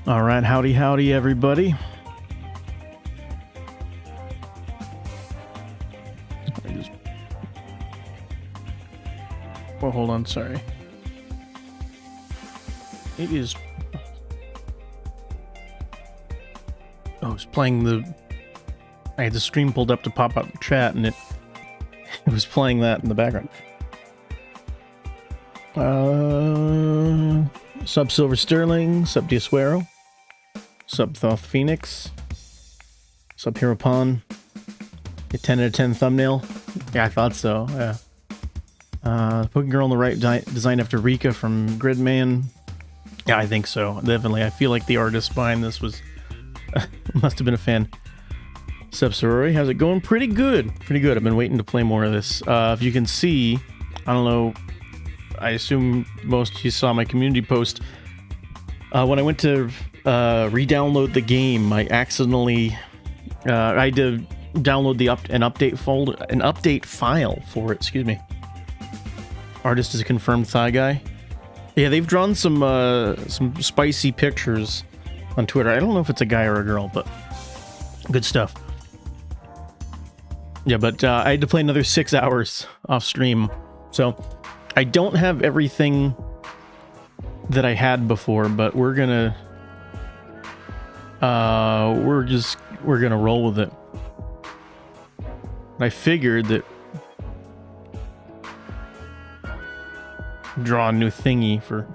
All right, howdy, howdy, everybody. Well, hold on, sorry. It is... Oh, I was playing the... I had the stream pulled up to pop up chat, and it was playing that in the background. Sub Silver Sterling, sub Diasuero, sub Thoth Phoenix, sub Hero Pawn, a 10 out of 10 thumbnail. Yeah, I thought so, yeah. Poking Girl on the right, designed after Rika from Gridman. Yeah, I think so, definitely. I feel like the artist behind this was... must have been a fan. Sub Sorori, how's it going? Pretty good. Pretty good. I've been waiting to play more of this. If you can see, I don't know, I assume most of you saw my community post. When I went to re-download the game, I accidentally... I had to download an update file for it, excuse me. Artist is a confirmed Thigh Guy. Yeah, they've drawn some spicy pictures on Twitter. I don't know if it's a guy or a girl, but good stuff. Yeah, but I had to play another 6 hours off stream, so I don't have everything that I had before, but we're gonna we're gonna roll with it. I figured that draw a new thingy for...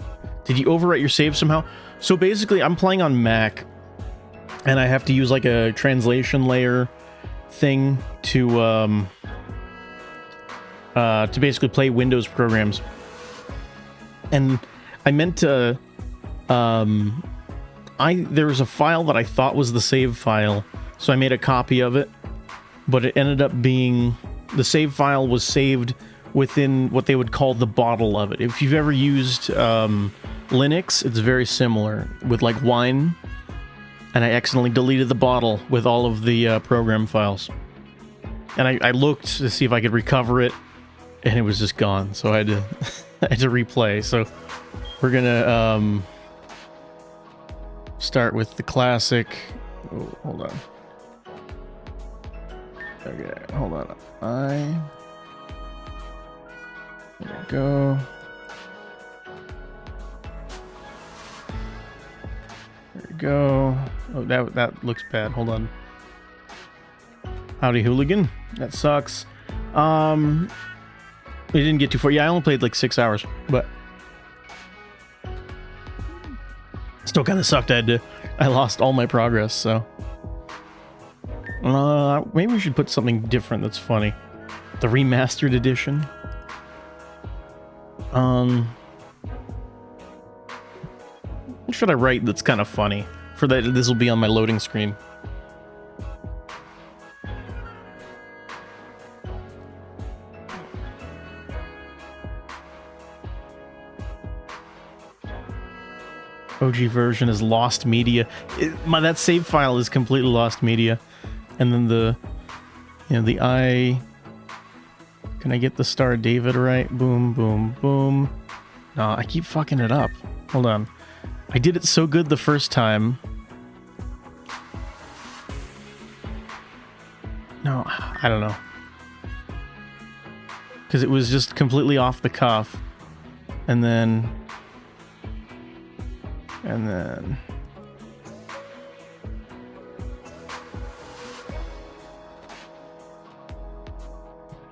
Did you overwrite your save somehow? So basically, I'm playing on Mac, and I have to use like a translation layer thing to basically play Windows programs. And I meant to... there was a file that I thought was the save file, so I made a copy of it, but it ended up being... The save file was saved within what they would call the bottle of it. If you've ever used Linux, it's very similar with like wine, and I accidentally deleted the bottle with all of the program files. And I looked to see if I could recover it, and it was just gone, so I had to I had to replay. So we're gonna start with the classic. Oh, hold on. Okay, hold on. There we go. There we go. Oh, that looks bad. Hold on. Howdy, hooligan. That sucks. We didn't get too far. Yeah, I only played like 6 hours, but still kind of sucked. I lost all my progress, so maybe we should put something different that's funny. The remastered edition. What should I write that's kind of funny? For that, this will be on my loading screen. OG version is lost media. That save file is completely lost media. And then the I... Can I get the Star David right? Boom, boom, boom. No, I keep fucking it up. Hold on. I did it so good the first time. No, I don't know. Because it was just completely off the cuff. And then...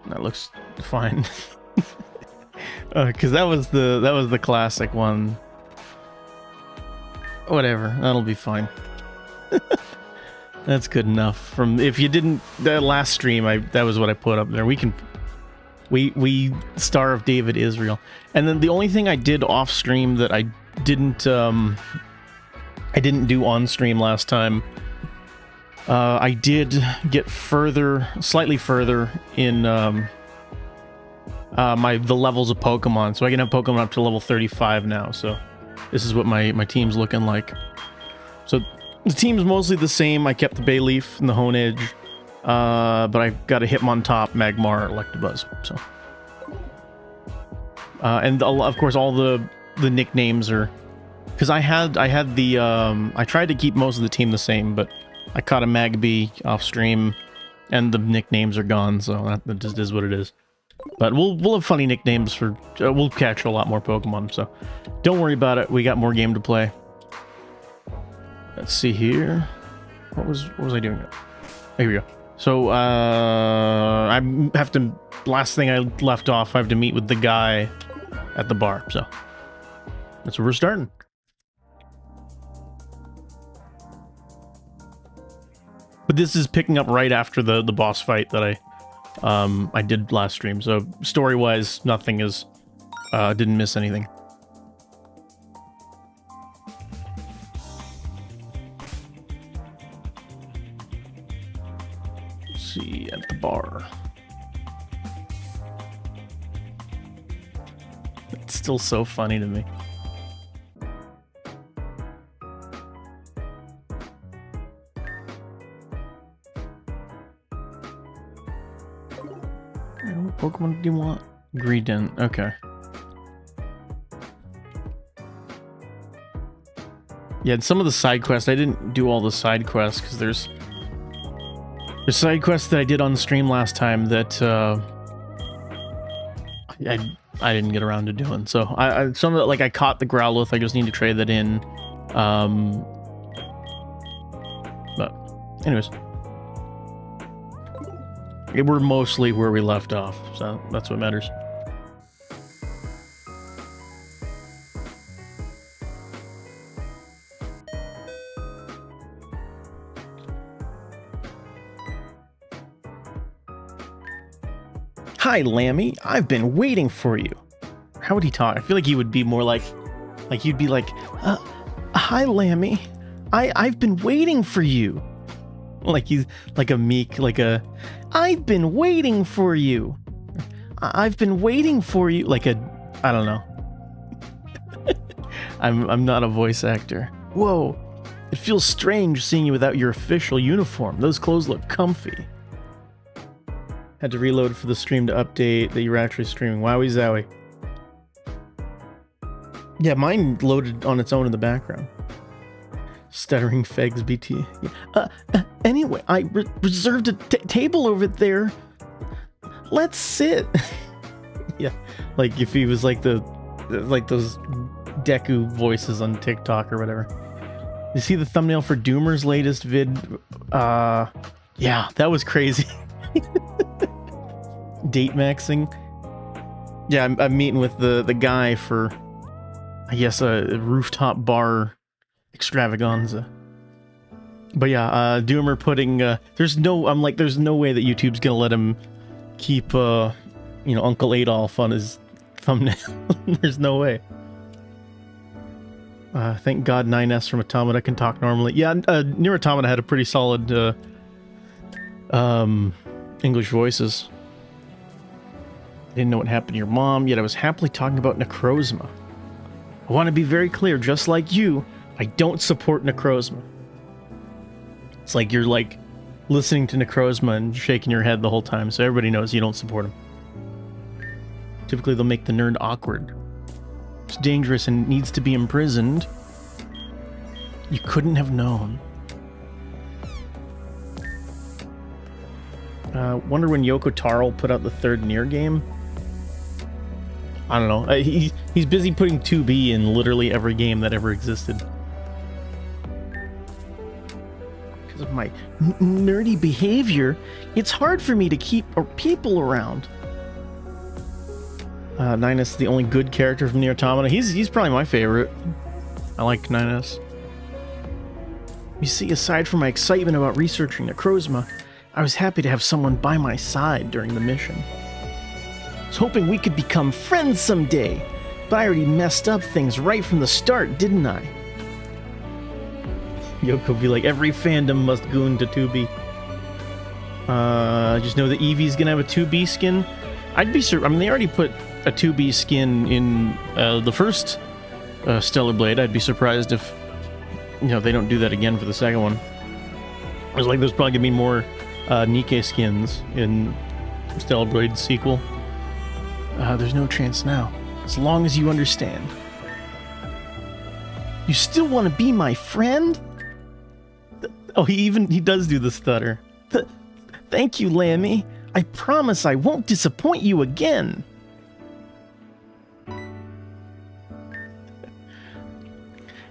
That looks fine. Because that was the classic one. Whatever, that'll be fine. That's good enough. From if you didn't that last stream, that was what I put up there. We Star of David Israel, and then the only thing I did off stream that I didn't do on stream last time. I did get slightly further in the levels of Pokemon, so I can have Pokemon up to level 35 now. So this is what my team's looking like. So the team's mostly the same. I kept the Bayleaf and the Honedge, but I've got a Hitmontop, Magmar, Electabuzz. So, and of course all the nicknames are Because I had the I tried to keep most of the team the same, but I caught a Magby off stream, and the nicknames are gone, so that just is what it is. But we'll have funny nicknames for we'll catch a lot more Pokemon, so don't worry about it. We got more game to play. Let's see here. What was I doing? Here we go. So I have to, last thing I left off, I have to meet with the guy at the bar. So that's where we're starting. But this is picking up right after the boss fight that I did last stream. So story-wise, nothing is didn't miss anything. Let's see, at the bar. It's still so funny to me. What Pokemon do you want? Greedent, okay. Yeah, and some of the side quests, I didn't do all the side quests because there's side quests that I did on the stream last time that I didn't get around to doing. So some of it, like I caught the Growlithe, I just need to trade that in. But anyways, we're mostly where we left off, so that's what matters. Hi, Lammy. I've been waiting for you. How would he talk? I feel like he would be more like you'd be like, hi, Lammy. I've been waiting for you. Like he's like a meek, like a, I've been waiting for you. I've been waiting for you. Like a, I don't know. I'm not a voice actor. Whoa. It feels strange seeing you without your official uniform. Those clothes look comfy. Had to reload for the stream to update that you were actually streaming. Wowie zowie. Yeah, mine loaded on its own in the background. Stuttering Fegs BT. Yeah. Anyway, I reserved a table over there. Let's sit. Yeah, like if he was like those Deku voices on TikTok or whatever. You see the thumbnail for Doomer's latest vid? Yeah, that was crazy. Date maxing. Yeah, I'm meeting with the guy for, I guess, a rooftop bar extravaganza. But yeah, Doomer putting there's no way that YouTube's gonna let him keep Uncle Adolf on his thumbnail. There's no way. Thank God 9S from Automata can talk normally. Yeah, Nier Automata had a pretty solid English voices. Didn't know what happened to your mom, yet I was happily talking about Necrozma. I want to be very clear, just like you, I don't support Necrozma. It's like you're like listening to Necrozma and shaking your head the whole time, so everybody knows you don't support him. Typically they'll make the nerd awkward. It's dangerous and needs to be imprisoned. You couldn't have known. Wonder when Yoko Taro put out the third Nier game? I don't know. He's busy putting 2B in literally every game that ever existed. Because of my nerdy behavior, it's hard for me to keep people around. Ninus is the only good character from Nier Automata. He's probably my favorite. I like Ninus. You see, aside from my excitement about researching Necrozma, I was happy to have someone by my side during the mission. I was hoping we could become friends someday, but I already messed up things right from the start, didn't I? Yoko be like, every fandom must goon to 2B. Just know that Eevee's gonna have a 2B skin. I'd be I mean, they already put a 2B skin in the first Stellar Blade. I'd be surprised if, they don't do that again for the second one. I was like, there's probably gonna be more Nikke skins in Stellar Blade sequel. There's no chance now, as long as you understand. You still want to be my friend? Oh, he does do the stutter. Thank you, Lammy. I promise I won't disappoint you again.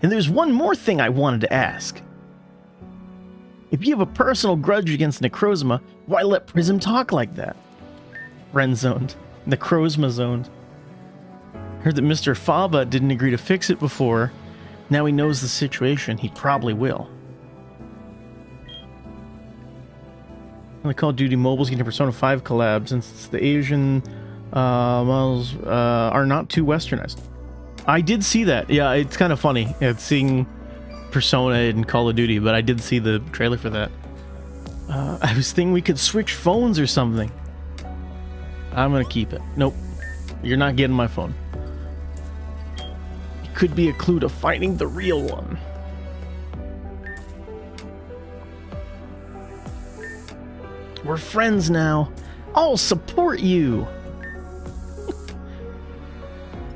And there's one more thing I wanted to ask. If you have a personal grudge against Necrozma, why let Prism talk like that? Friend zoned. Necrozma zoned. Heard that Mr. Fava didn't agree to fix it before. Now he knows the situation. He probably will. The Call of Duty Mobile's getting a Persona 5 collab since the Asian models are not too westernized. I did see that. Yeah, it's kind of funny. It's seeing Persona and Call of Duty, but I did see the trailer for that. I was thinking we could switch phones or something. I'm gonna keep it. Nope. You're not getting my phone. It could be a clue to finding the real one. We're friends now. I'll support you.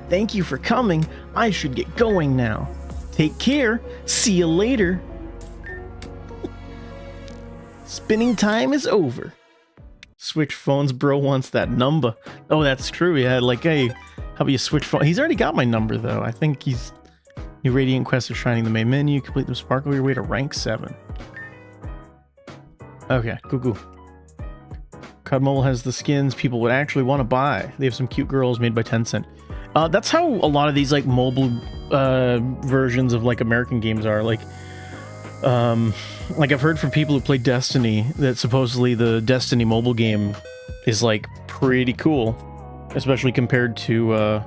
Thank you for coming. I should get going now. Take care. See you later. Spinning time is over. Switch phones, bro wants that number. Oh, that's true. Yeah, like, hey, how about you switch phone? He's already got my number, though. I think he's... New Radiant Quest is shining the main menu. Complete the sparkle your way to rank 7. Okay, cool. COD Mobile has the skins people would actually want to buy. They have some cute girls made by Tencent. That's how a lot of these like mobile versions of like American games are. Like I've heard from people who play Destiny that supposedly the Destiny mobile game is like pretty cool, especially compared to I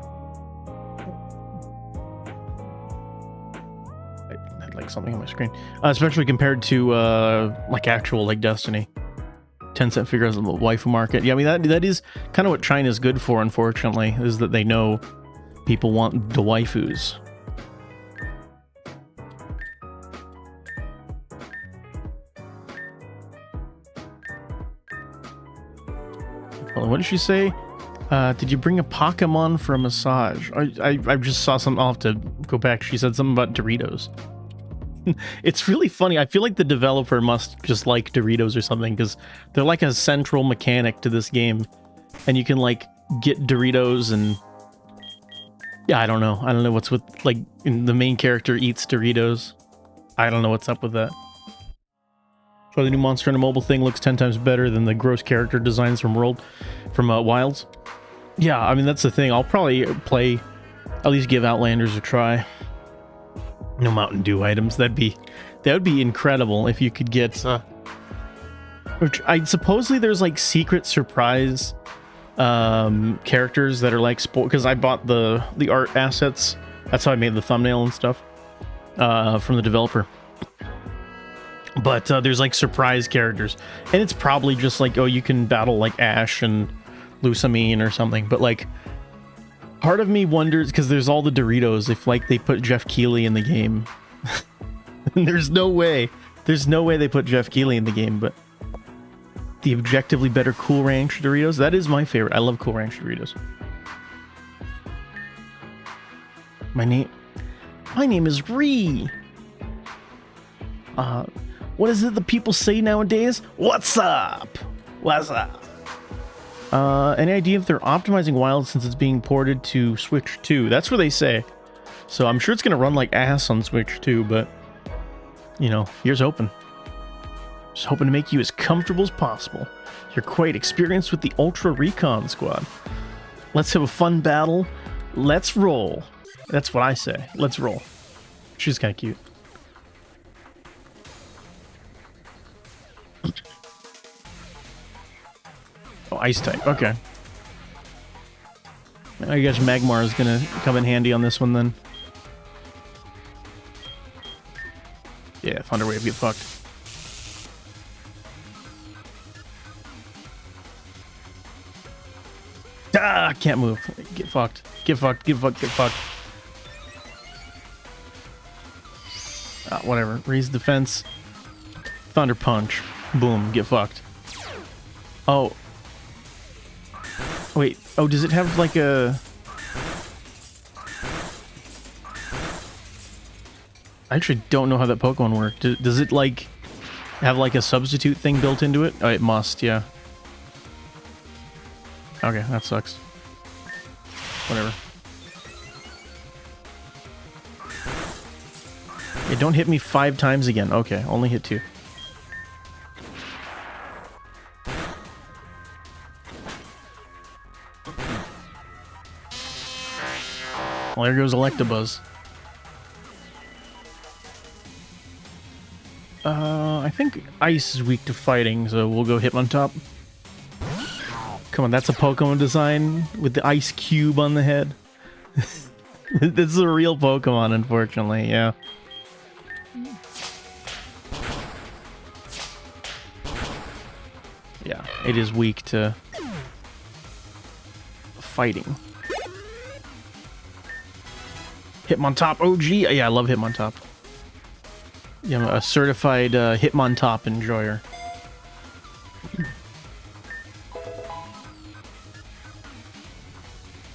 had like something on my screen, especially compared to like actual like Destiny. Tencent figures out the waifu market. Yeah, I mean that is kind of what China's good for, unfortunately, is that they know people want the waifus. What did she say? Did you bring a Pokemon for a massage? I just saw something. I'll have to go back. She said something about Doritos. It's really funny. I feel like the developer must just like Doritos or something, because they're like a central mechanic to this game, and you can like get Doritos and yeah, I don't know what's with like the main character eats Doritos. I don't know what's up with that. So the new Monster Hunter mobile thing looks 10 times better than the gross character designs from Wilds. Yeah, I mean that's the thing. I'll probably play, at least give Outlanders a try. No Mountain Dew items. That would be incredible if you could get supposedly there's like secret surprise characters that are like because I bought the art assets. That's how I made the thumbnail and stuff from the developer. But there's like surprise characters, and it's probably just like, oh, you can battle like Ash and Lusamine or something. But like, part of me wonders, because there's all the Doritos, if like they put Jeff Keighley in the game. There's no way they put Jeff Keighley in the game, but the objectively better Cool Ranch Doritos, that is my favorite. I love Cool Ranch Doritos. My name is Ree. What is it the people say nowadays? What's up? What's up? Any idea if they're optimizing Wild since it's being ported to Switch 2? That's what they say. So I'm sure it's going to run like ass on Switch 2, but, you know, here's hoping. Just hoping to make you as comfortable as possible. You're quite experienced with the Ultra Recon Squad. Let's have a fun battle. Let's roll. That's what I say. Let's roll. She's kind of cute. Oh, ice type. Okay. I guess Magmar is gonna come in handy on this one then. Yeah, Thunder Wave, get fucked. Ah, can't move. Get fucked. Get fucked. Get fucked. Get fucked. Whatever. Raise defense. Thunder Punch. Boom. Get fucked. Oh. Wait. Oh, does it have like a... I actually don't know how that Pokemon works. Does it, like, have, like, a substitute thing built into it? Oh, it must, yeah. Okay, that sucks. Whatever. Yeah, don't hit me 5 times again. Okay, only hit 2. Well, there goes Electabuzz. I think Ice is weak to fighting, so we'll go Hitmontop. Come on, that's a Pokemon design with the ice cube on the head. This is a real Pokemon, unfortunately, yeah. Yeah, it is weak to fighting. Hitmontop OG! Yeah, I love Hitmontop. Yeah, I'm a certified Hitmontop enjoyer.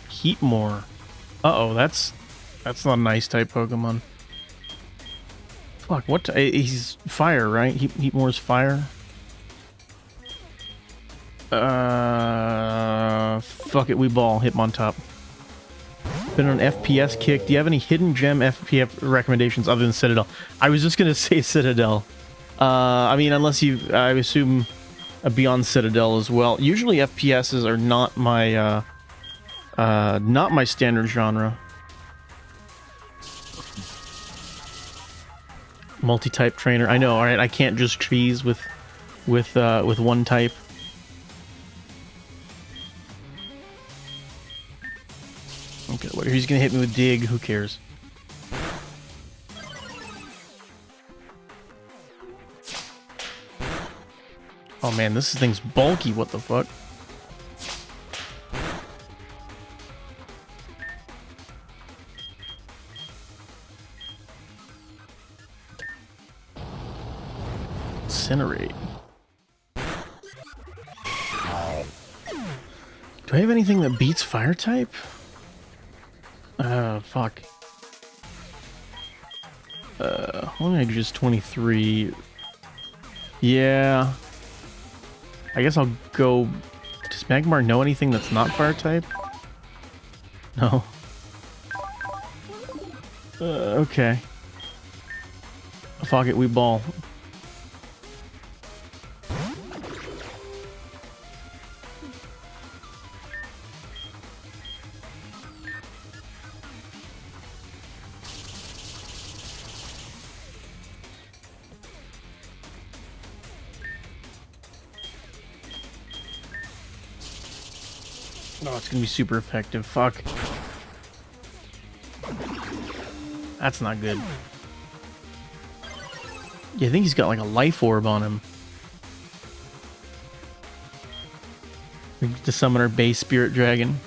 Heatmore. Uh-oh, that's not a nice type Pokemon. Fuck, what? He's fire, right? Heatmore's fire? Fuck it, we ball. Hitmontop. Been on an FPS kick. Do you have any hidden gem FPS recommendations other than Citadel? I was just gonna say Citadel. I mean, unless you, I assume Beyond Citadel as well. Usually FPSs are not my standard genre. Multi-type trainer. I know. All right, I can't just cheese with one type. Okay, well, he's gonna hit me with Dig. Who cares? Oh man, this thing's bulky. What the fuck? Incinerate. Do I have anything that beats fire type? Fuck. Only just 23. Yeah. I guess I'll go... Does Magmar know anything that's not fire type? No. Okay. Fuck it, we ball. Oh, it's gonna be super effective. Fuck. That's not good. Yeah, I think he's got like a life orb on him. We get to summon our base spirit dragon.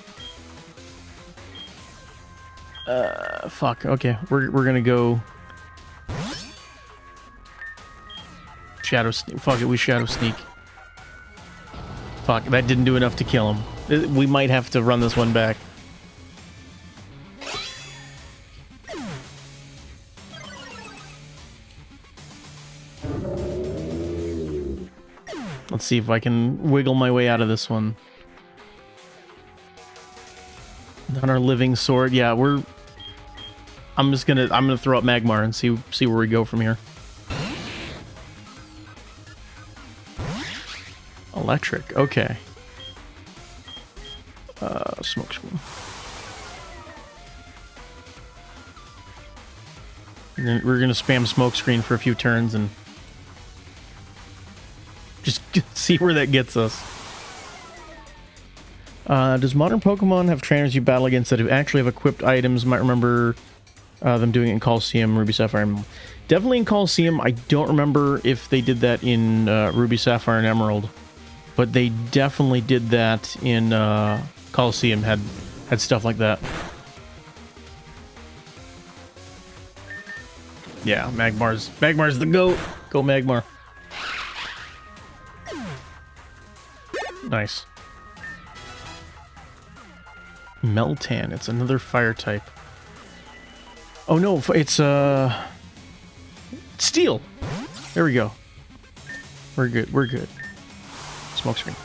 Fuck. Okay, we're gonna go Shadow Sneak. Fuck it, we Shadow Sneak. Fuck, that didn't do enough to kill him. We might have to run this one back. Let's see if I can wiggle my way out of this one. On our living sword, yeah, I'm gonna throw up Magmar and see where we go from here. Electric, okay. Smoke screen. We're gonna spam smoke screen for a few turns and just see where that gets us. Does modern Pokemon have trainers you battle against that actually have equipped items? Might remember them doing it in Colosseum, Ruby Sapphire, and definitely in Colosseum. I don't remember if they did that in Ruby Sapphire and Emerald, but they definitely did that in Colosseum. Had stuff like that. Yeah, Magmar's the GOAT. Go Magmar. Nice. Meltan, it's another fire type. Oh no, it's Steel! There we go. We're good, we're good. Smoke screen.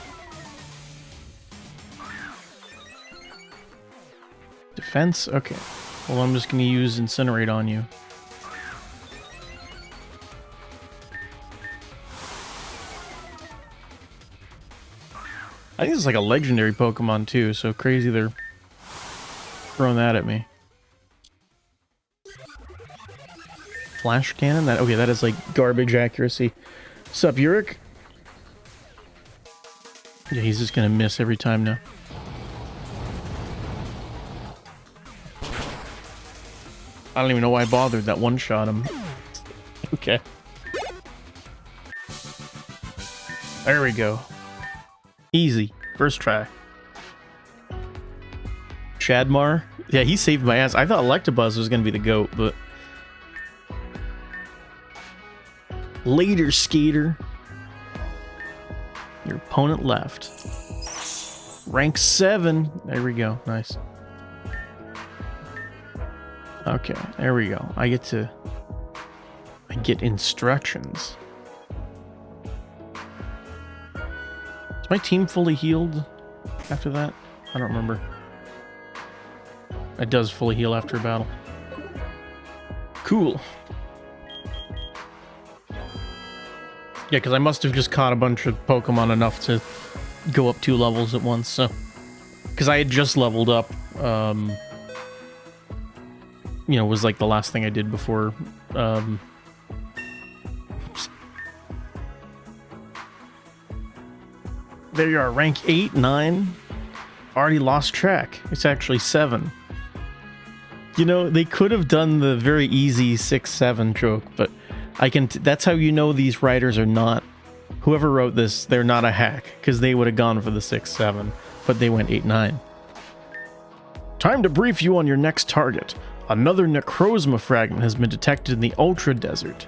Defense? Okay. Well, I'm just going to use Incinerate on you. I think it's like a legendary Pokemon too, so crazy they're throwing that at me. Flash Cannon? That okay, that is like garbage accuracy. Sup, Yurik? Yeah, he's just gonna miss every time now. I don't even know why I bothered. That one-shot him. Okay. There we go. Easy. First try. Shadmar? Yeah, he saved my ass. I thought Electabuzz was going to be the GOAT, but... Later, skater. Your opponent left. Rank 7. There we go. Nice. Okay, there we go. I get instructions. Is my team fully healed after that? I don't remember. It does fully heal after a battle. Cool. Yeah, because I must have just caught a bunch of Pokemon enough to go up 2 levels at once, so... Because I had just leveled up, you know, was like the last thing I did before, There you are, rank 8, 9. Already lost track. It's actually 7. You know, they could have done the very easy 6, 7 joke, but I can... that's how you know these writers are not... Whoever wrote this, they're not a hack, because they would have gone for the 6, 7, but they went 8, 9. Time to brief you on your next target. Another Necrozma fragment has been detected in the Ultra Desert.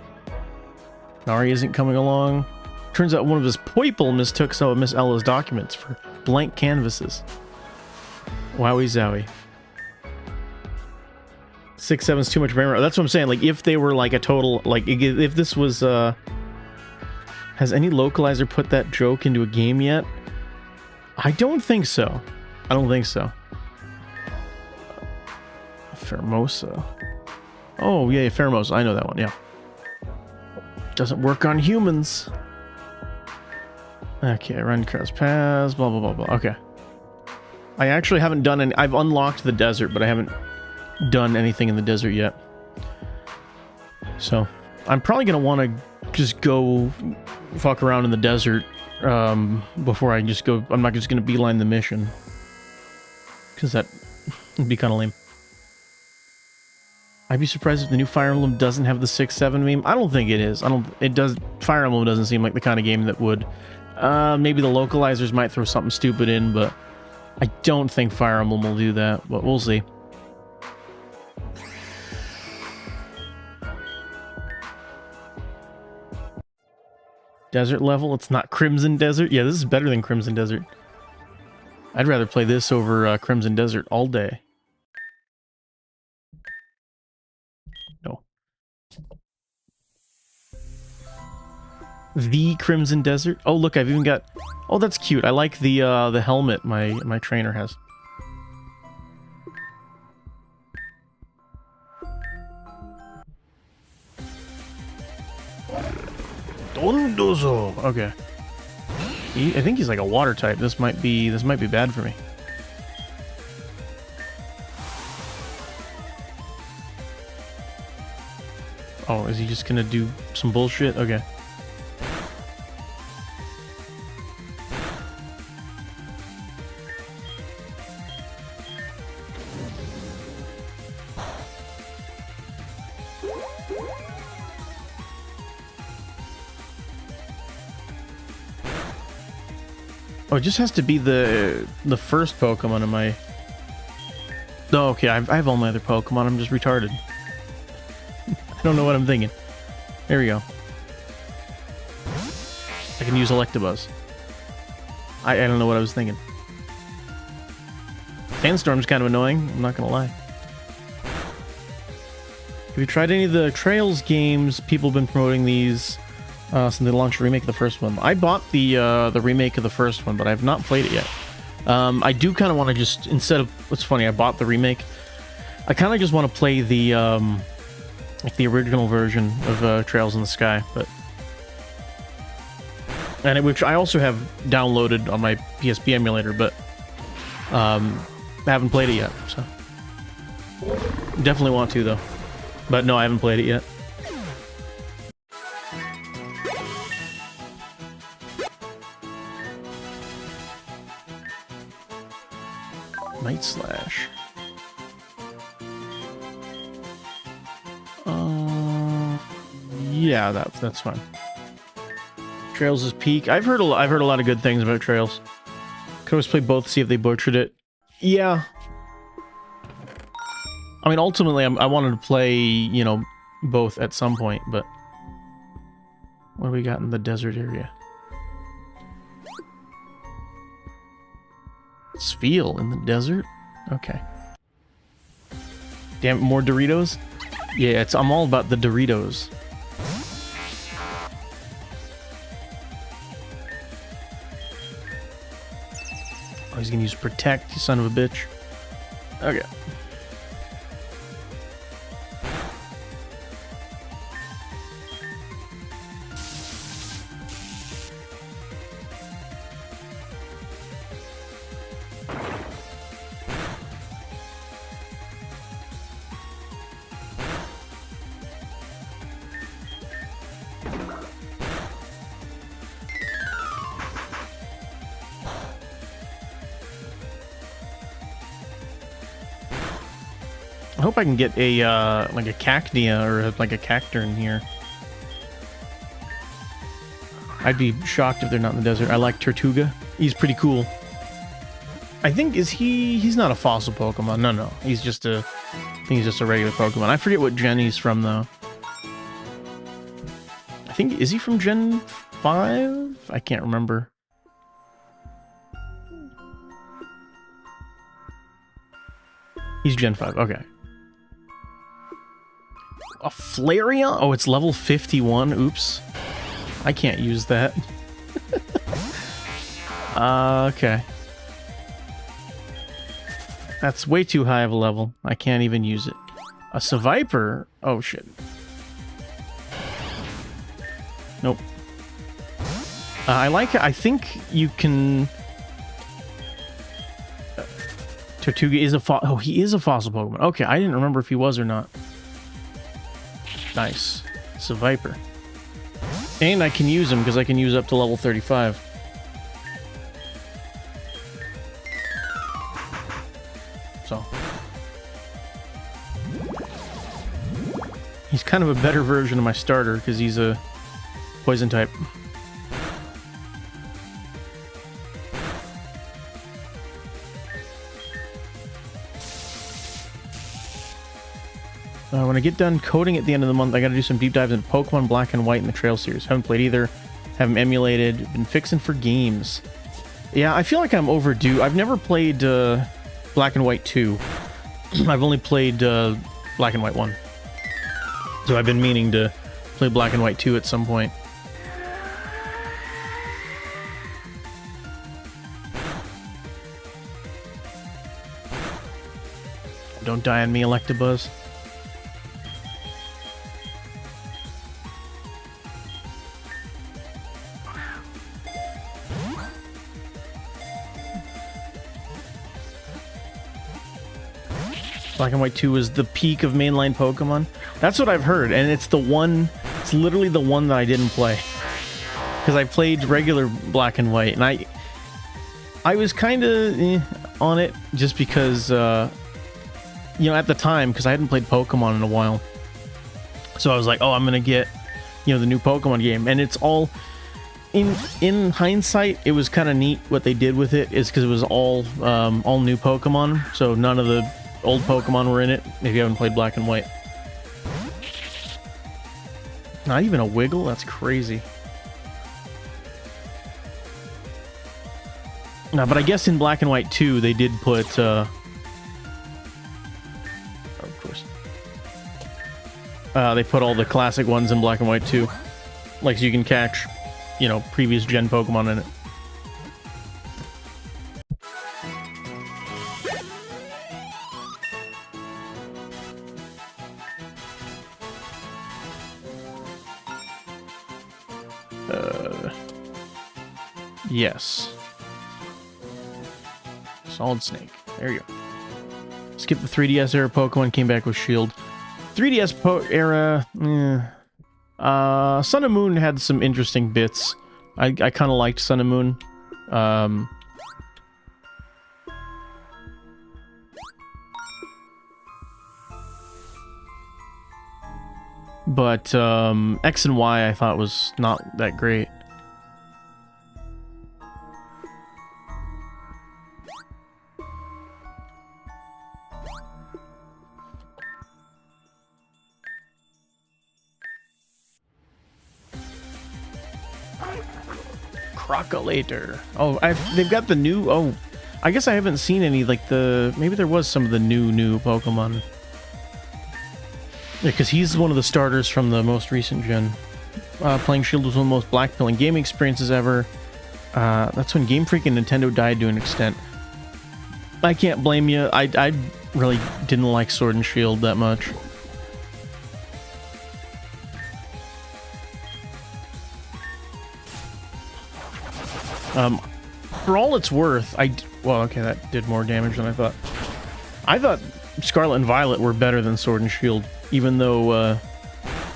Nari isn't coming along. Turns out one of his Poiple mistook some of Miss Ella's documents for blank canvases. Wowie zowie. 6, 7's too much brain. That's what I'm saying. Like, if they were like a total... Like, if this was... Has any localizer put that joke into a game yet? I don't think so. I don't think so. Pheromosa. Oh, yeah, Pheromosa. I know that one, yeah. Doesn't work on humans. Okay, run cross paths, blah, blah, blah, blah. Okay. I actually haven't done any... I've unlocked the desert, but I haven't done anything in the desert yet. So, I'm probably going to want to just go fuck around in the desert before I just go... I'm not just going to beeline the mission. Because that would be kind of lame. I'd be surprised if the new Fire Emblem doesn't have the 6-7 meme. I don't think it is. It does. Fire Emblem doesn't seem like the kind of game that would. Maybe the localizers might throw something stupid in, but I don't think Fire Emblem will do that. But we'll see. Desert level. It's not Crimson Desert. Yeah, this is better than Crimson Desert. I'd rather play this over Crimson Desert all day. No. The Crimson Desert. Oh, look, I've even got... Oh, that's cute. I like the helmet my trainer has. Dondozo. Okay. I think he's like a water type. This might be bad for me. Oh, is he just gonna do some bullshit? Okay. Oh, it just has to be the first Pokemon in my... Oh, okay, I have all my other Pokemon. I'm just retarded. I don't know what I'm thinking. There we go. I can use Electabuzz. I don't know what I was thinking. Sandstorm's kind of annoying, I'm not gonna lie. Have you tried any of the Trails games? People have been promoting these since they launched a remake of the first one. I bought the remake of the first one, but I have not played it yet. I do kind of want to just, instead of, what's funny, I bought the remake. I kind of just want to play the like the original version of Trails in the Sky, which I also have downloaded on my PSP emulator, but I haven't played it yet, so definitely want to though. But no, I haven't played it yet. Night Slash. Yeah, that's fine. Trails is peak. I've heard a lot of good things about Trails. Could always play both, see if they butchered it. Yeah. I mean, ultimately, I wanted to play, you know, both at some point, but what do we got in the desert area? Spheal in the desert? Okay. Damn, more Doritos? Yeah, I'm all about the Doritos. Oh, he's gonna use Protect, you son of a bitch. Okay. I hope I can get a like a Cacnea or like a Cacturn here. I'd be shocked if they're not in the desert. I like Tortuga. He's pretty cool. I think he's not a fossil Pokemon. No. He's just I think he's just a regular Pokemon. I forget what gen he's from though. I think, is he from Gen 5? I can't remember. He's Gen 5. Okay. A Flareon? Oh, it's level 51. Oops. I can't use that. Okay. That's way too high of a level. I can't even use it. A Seviper? Oh, shit. Nope. I think you can... Tortuga is he is a fossil Pokemon. Okay, I didn't remember if he was or not. Nice. It's a Viper. And I can use him because I can use up to level 35. So. He's kind of a better version of my starter because he's a poison type. When I get done coding at the end of the month, I gotta do some deep dives into Pokemon Black and White and the Trail series. Haven't played either. Haven't emulated. Been fixing for games. Yeah, I feel like I'm overdue. I've never played Black and White 2. I've only played Black and White 1. So I've been meaning to play Black and White 2 at some point. Don't die on me, Electabuzz. Black and White 2 is the peak of mainline Pokemon. That's what I've heard, and it's literally the one that I didn't play. Because I played regular Black and White, and I was kind of on it just because, you know, at the time, because I hadn't played Pokemon in a while. So I was like, oh, I'm going to get, you know, the new Pokemon game. And it's all, in hindsight, it was kind of neat what they did with it, is because it was all new Pokemon. So none of the old Pokemon were in it, if you haven't played Black and White. Not even a Wiggle? That's crazy. No, but I guess in Black and White 2, they did put, of course. They put all the classic ones in black and white too. Like, so you can catch, you know, previous gen Pokemon in it. Yes. Solid Snake. There you go. Skip the 3DS era Pokemon, came back with Shield. 3DS era... Sun and Moon had some interesting bits. I kind of liked Sun and Moon. But X and Y I thought was not that great. Crocolator. Oh, they've got the new... Oh, I guess I haven't seen any, like, the... Maybe there was some of the new Pokemon. Yeah, because he's one of the starters from the most recent gen. Playing Shield was one of the most black-pilling gaming experiences ever. That's when Game Freak and Nintendo died to an extent. I can't blame you. I really didn't like Sword and Shield that much. For all it's worth, well, okay, that did more damage than I thought. I thought Scarlet and Violet were better than Sword and Shield, even though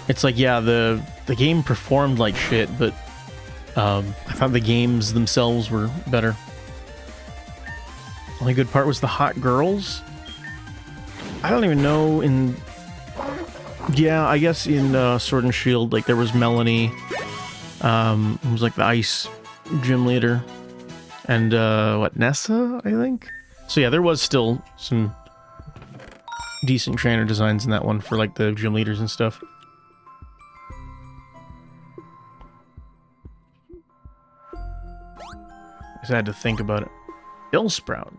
it's like, yeah, the game performed like shit, but I thought the games themselves were better. Only good part was the hot girls. I don't even know in... Yeah, I guess in Sword and Shield, like, there was Melanie, who was like the ice gym leader, and what, Nessa, I think? So yeah, there was still some decent trainer designs in that one for like the gym leaders and stuff. I just had to think about it. Bellsprout.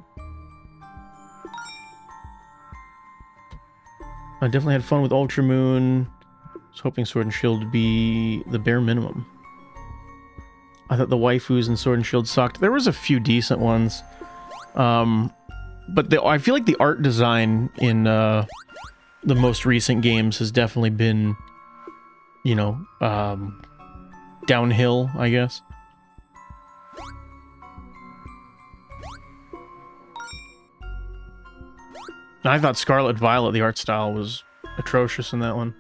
I definitely had fun with Ultra Moon. I was hoping Sword and Shield would be the bare minimum. I thought the waifus in Sword and Shield sucked. There was a few decent ones. But I feel like the art design in the most recent games has definitely been, you know, downhill, I guess. I thought Scarlet Violet, the art style, was atrocious in that one.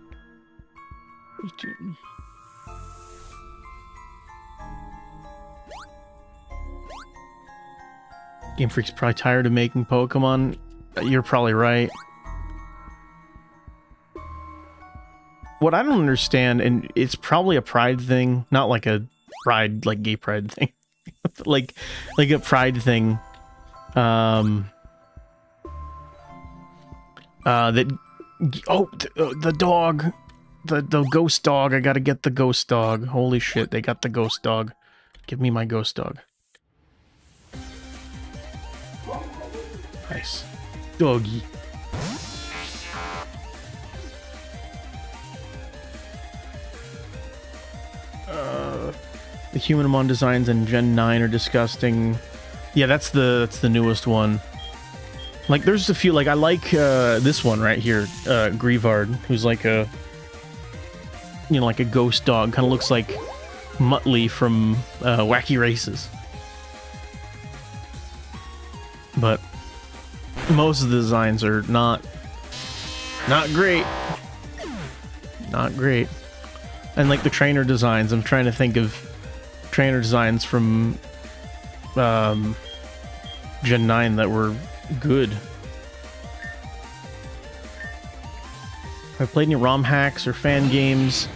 Game Freak's probably tired of making Pokemon. You're probably right. What I don't understand, and it's probably a pride thing, not like a pride, like gay pride thing, like a pride thing. The dog, the ghost dog. I gotta get the ghost dog. Holy shit, they got the ghost dog. Give me my ghost dog. Nice. Doggy. The Humanmon designs in Gen 9 are disgusting. Yeah, that's the newest one. Like, there's a few, like, I like this one right here, Grievard, who's like a, you know, like a ghost dog. Kind of looks like Muttley from Wacky Races. But most of the designs are not great. Not great. And like the trainer designs, I'm trying to think of trainer designs from Gen 9 that were good. Have I played any ROM hacks or fan games?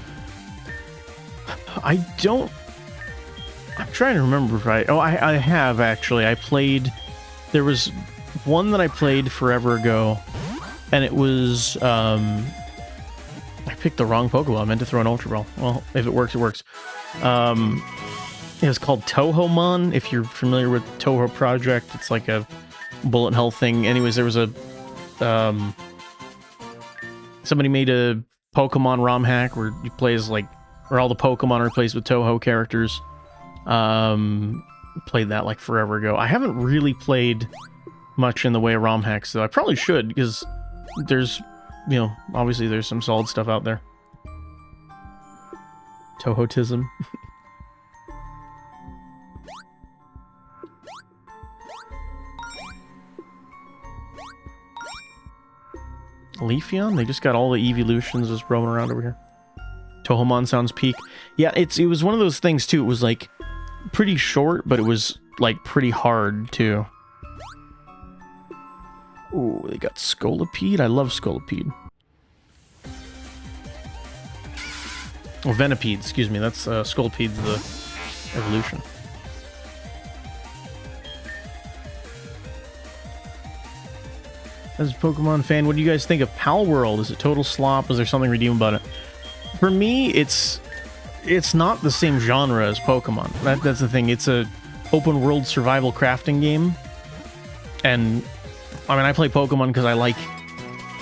I'm trying to remember if I have actually. I played, there was one that I played forever ago, and it was, I picked the wrong Pokeball. I meant to throw an Ultra Ball. Well, if it works, it works. It was called Touhoumon. If you're familiar with Touhou Project, it's like a bullet hell thing. Anyways, there was a, somebody made a Pokemon ROM hack where you play as like, where all the Pokemon are replaced with Toho characters. Played that like forever ago. I haven't really played much in the way of ROM hacks, though. I probably should, because there's, you know, obviously there's some solid stuff out there. Tohotism. Leafeon? They just got all the evolutions just roaming around over here. Tohomon sounds peak. Yeah, it was one of those things too. It was like pretty short, but it was like pretty hard too. Ooh, they got Scolipede. I love Scolipede. Oh, Venipede, excuse me. That's Scolpide's the evolution. As a Pokemon fan, what do you guys think of Pal World? Is it total slop? Is there something redeemable about it? For me, it's not the same genre as Pokemon. That's the thing. It's a open world survival crafting game. And I mean, I play Pokemon because I like,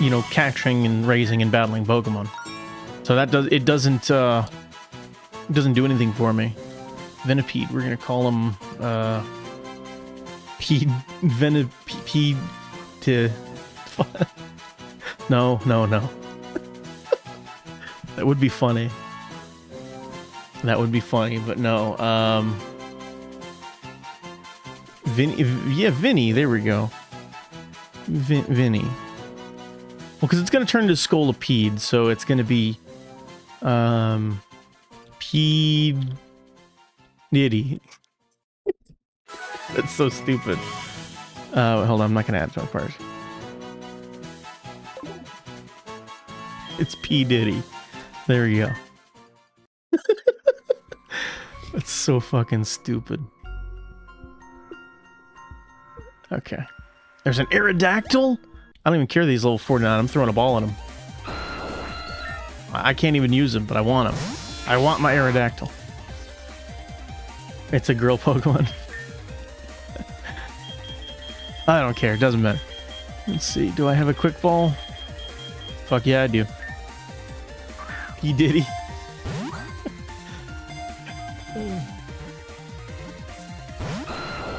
you know, catching and raising and battling Pokemon. So that doesn't do anything for me. Venipede, we're gonna call him Venipede to no. That would be funny. That would be funny, but no. Vinny, there we go. Vinny. Well, because it's going to turn into Scolipede, so it's going to be Nitty. That's so stupid. Hold on, I'm not going to add to my part. It's P. Diddy. There you go. That's so fucking stupid. Okay. There's an Aerodactyl? I don't even care that he's level 49. I'm throwing a ball at him. I can't even use him, but I want him. I want my Aerodactyl. It's a girl Pokemon. I don't care. It doesn't matter. Let's see. Do I have a quick ball? Fuck yeah, I do. P. Diddy.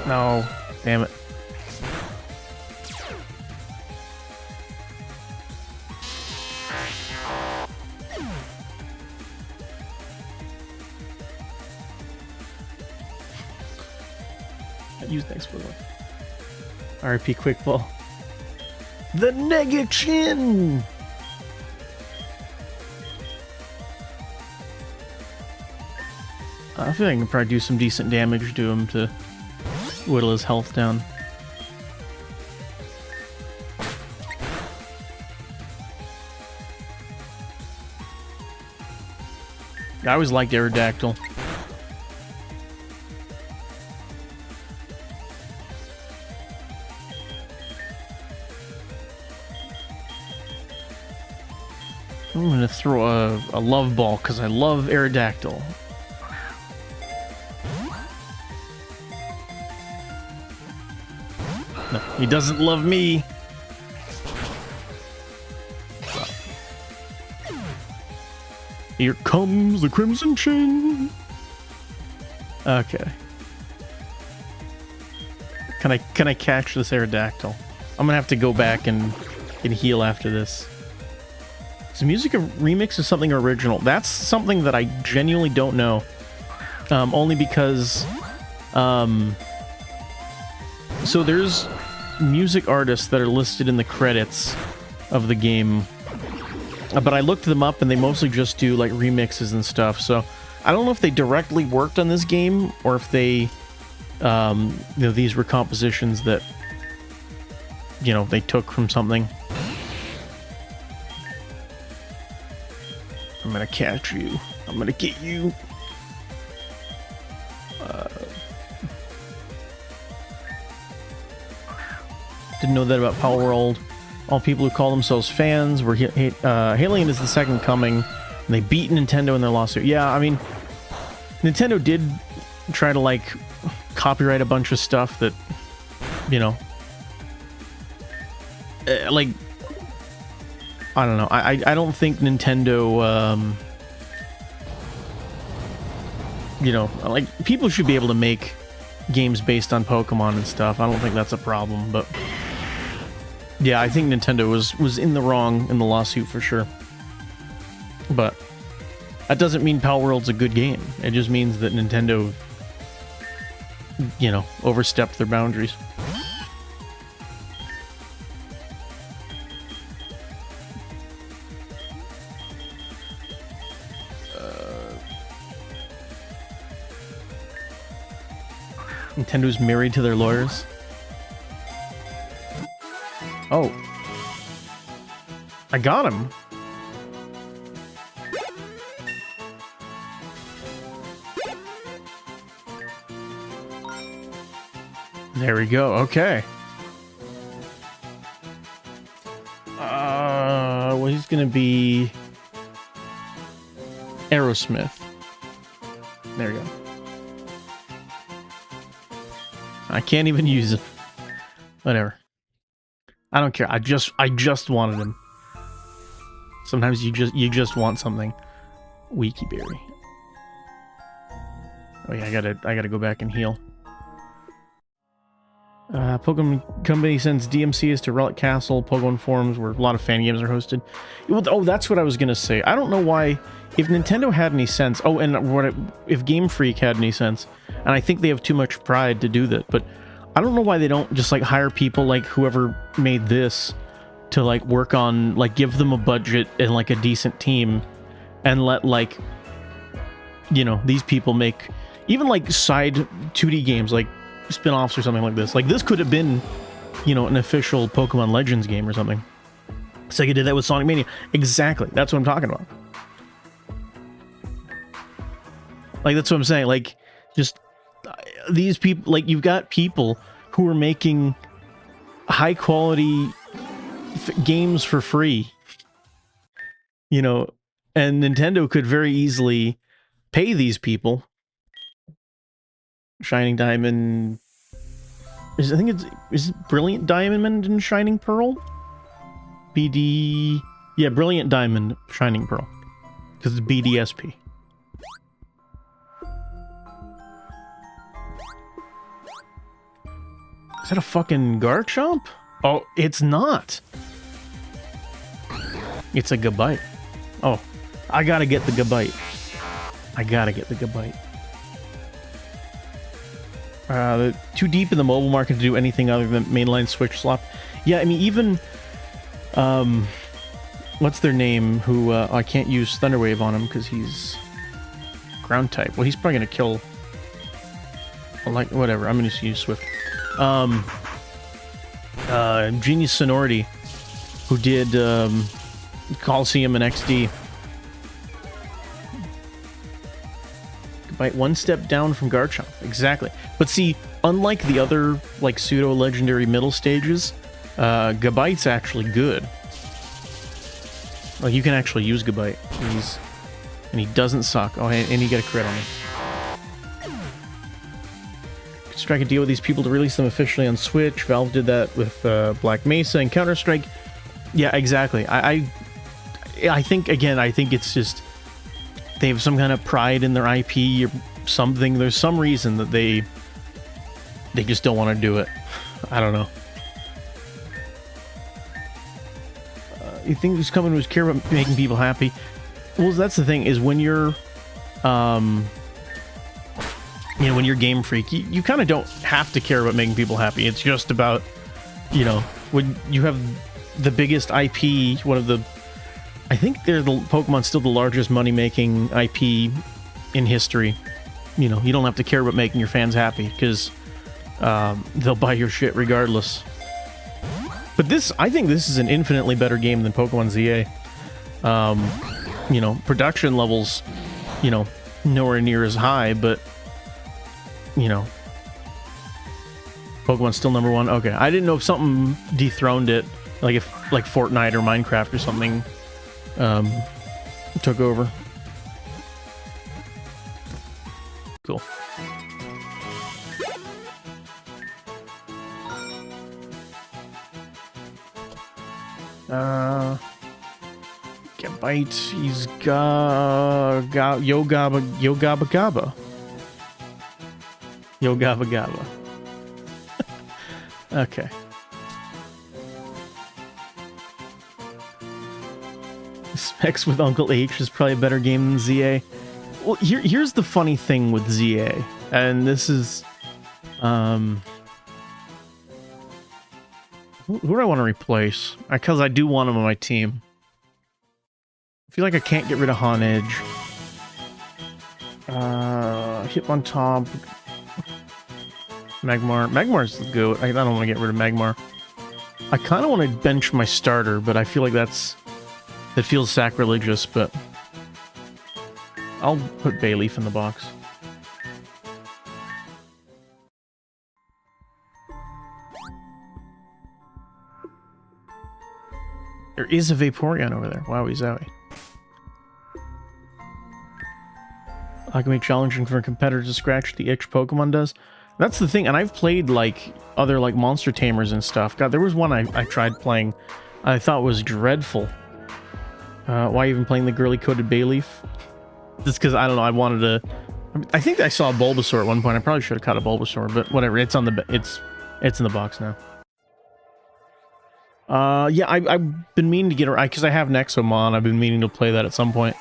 No. Damn it. Use next Pokemon. RP Quick Ball. The Negachin! I feel like I can probably do some decent damage to him to whittle his health down. I always liked Aerodactyl. I'm gonna throw a love ball because I love Aerodactyl. No, he doesn't love me. Here comes the Crimson Chin. Okay. Can I catch this Aerodactyl? I'm gonna have to go back and heal after this. Is music a remix of something original? That's something that I genuinely don't know. Only because so there's music artists that are listed in the credits of the game, but I looked them up and they mostly just do like remixes and stuff. So I don't know if they directly worked on this game or if they, you know, these were compositions that, you know, they took from something. I'm gonna catch you. I'm gonna get you. Didn't know that about Power World. All people who call themselves fans were hailing as the second coming, and they beat Nintendo in their lawsuit. Yeah, I mean, Nintendo did try to like copyright a bunch of stuff that, you know, like I don't know. I don't think Nintendo, you know, like, people should be able to make games based on Pokemon and stuff. I don't think that's a problem, but yeah, I think Nintendo was in the wrong in the lawsuit for sure. But that doesn't mean Palworld's a good game. It just means that Nintendo, you know, overstepped their boundaries. Nintendo's married to their lawyers. Oh. I got him. There we go. Okay. Well, he's gonna be Aerosmith. There we go. I can't even use it. Whatever. I don't care. I just wanted him. Sometimes you just want something. Weaky Berry. Oh yeah, I gotta go back and heal. Pokemon Company sends DMCs to Relic Castle, Pokemon forums where a lot of fan games are hosted. Oh, that's what I was gonna say. I don't know why. If Nintendo had any sense, oh, and if Game Freak had any sense, and I think they have too much pride to do that, but I don't know why they don't just like hire people like whoever made this to like work on, like, give them a budget and like a decent team, and let, like, you know, these people make even like side 2D games, like spin-offs or something like this. Like, this could have been, you know, an official Pokemon Legends game or something. Sega did that with Sonic Mania. Exactly. That's what I'm talking about. Like, that's what I'm saying. Like, just these people, like, you've got people who are making high quality games for free, you know, and Nintendo could very easily pay these people. Shining Diamond, is it Brilliant Diamond and Shining Pearl? BD, yeah, Brilliant Diamond, Shining Pearl, because it's BDSP. Is that a fucking Garchomp? Oh, it's not. It's a Gabite. Oh, I gotta get the Gabite. I gotta get the Gabite. Too deep in the mobile market to do anything other than mainline Switch slop. Yeah, I mean, even what's their name? Who I can't use Thunderwave on him because he's ground type. Well, he's probably gonna kill. Like, whatever. I'm gonna just use Swift. Genius Sonority, who did Coliseum and XD. Right, one step down from Garchomp. Exactly. But see, unlike the other, like, pseudo-legendary middle stages, Gabite's actually good. Like, you can actually use Gabite. And he doesn't suck. Oh, and he got a crit on him. Strike a deal with these people to release them officially on Switch. Valve did that with Black Mesa and Counter-Strike. Yeah, exactly. I think, again, I think it's just they have some kind of pride in their IP or something. There's some reason that they just don't want to do it. I don't know. You think these companies care about making people happy? Well, that's the thing, is when you're, you know, when you're Game Freak, you kind of don't have to care about making people happy. It's just about, you know, when you have the biggest IP, one of the, I think they're the Pokemon's still the largest money-making IP in history. You know, you don't have to care about making your fans happy, because they'll buy your shit regardless. But this, I think this is an infinitely better game than Pokemon ZA. You know, production levels, you know, nowhere near as high, but, you know, Pokemon's still number one. Okay, I didn't know if something dethroned it, like if like Fortnite or Minecraft or something took over. Cool. Bite. He's Yo Gabba Gabba. Yo Gabba Gabba. Okay. Specs with Uncle H is probably a better game than ZA. Well, here's the funny thing with ZA, and this is, who do I want to replace? Because I do want him on my team. I feel like I can't get rid of Han Edge. Hitmontop. Magmar. Magmar's the goat. I don't want to get rid of Magmar. I kind of want to bench my starter, but I feel like that feels sacrilegious, but I'll put Bayleaf in the box. There is a Vaporeon over there. Wowie zowie. I can make challenging for a competitor to scratch the itch Pokemon does. That's the thing, and I've played like other like monster tamers and stuff. God, there was one I tried playing I thought was dreadful. Why even playing the girly coated Bayleaf? Just because, I don't know, I wanted to... I think I saw a Bulbasaur at one point. I probably should have caught a Bulbasaur, but whatever. It's on the... It's in the box now. Yeah, I've been meaning to get... Because I have Nexomon. I've been meaning to play that at some point.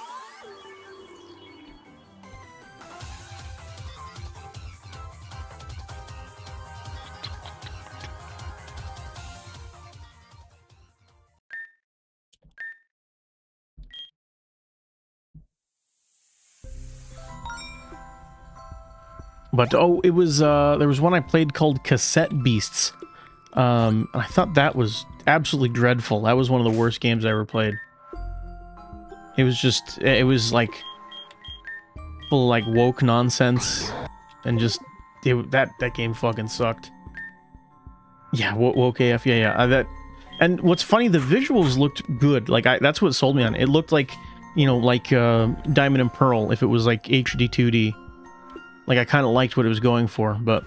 But, oh, it was, there was one I played called Cassette Beasts. And I thought that was absolutely dreadful. That was one of the worst games I ever played. It was just, it was like, full of, like, woke nonsense. And just, that game fucking sucked. Yeah, woke AF, yeah. And what's funny, the visuals looked good. Like, that's what sold me on it. It looked like, you know, like, Diamond and Pearl, if it was, like, HD 2D. Like, I kind of liked what it was going for, but...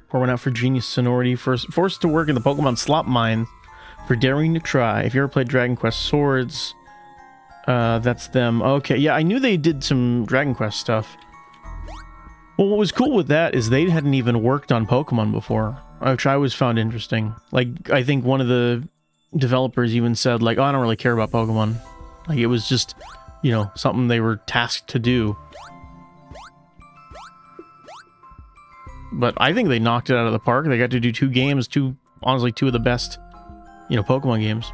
Pour one out for Genius Sonority, forced to work in the Pokemon slot mine for daring to try. If you ever played Dragon Quest Swords... that's them. Okay, yeah, I knew they did some Dragon Quest stuff. Well, what was cool with that is they hadn't even worked on Pokemon before, which I always found interesting. Like, I think one of the developers even said, like, oh, I don't really care about Pokemon. Like, it was just, you know, something they were tasked to do. But I think they knocked it out of the park. They got to do 2 games, honestly, 2 of the best, you know, Pokemon games.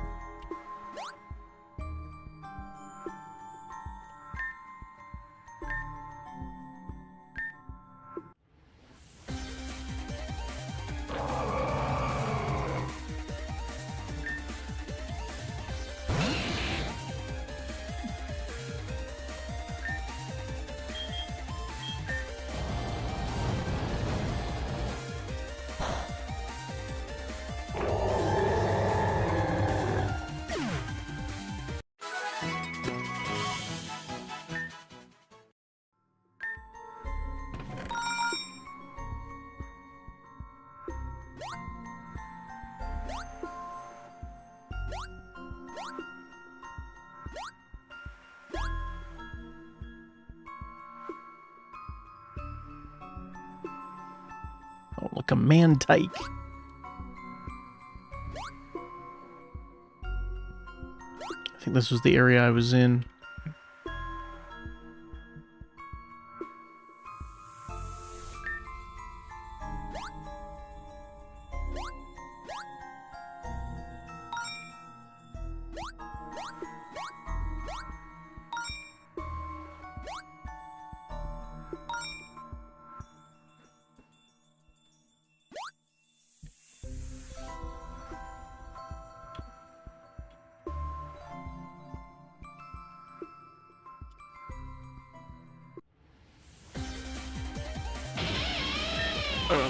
Oh, look, a Mantike. I think this was the area I was in.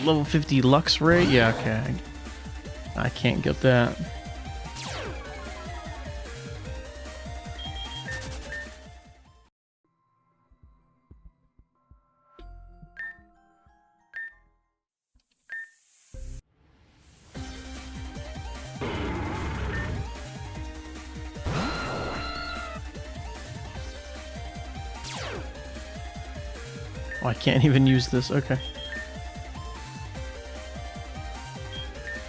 Level 50 Luxray? Yeah, okay. I can't get that. Oh, I can't even use this. Okay.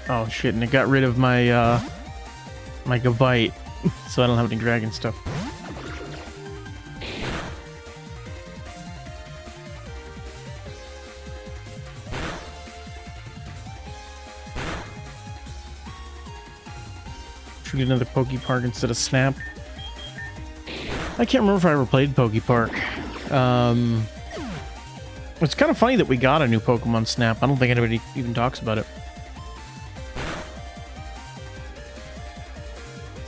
Oh shit, and it got rid of my my Gabite, so I don't have any dragon stuff. Should we get another Pokepark instead of Snap? I can't remember if I ever played Pokepark. It's kind of funny that we got a new Pokemon Snap. I don't think anybody even talks about it.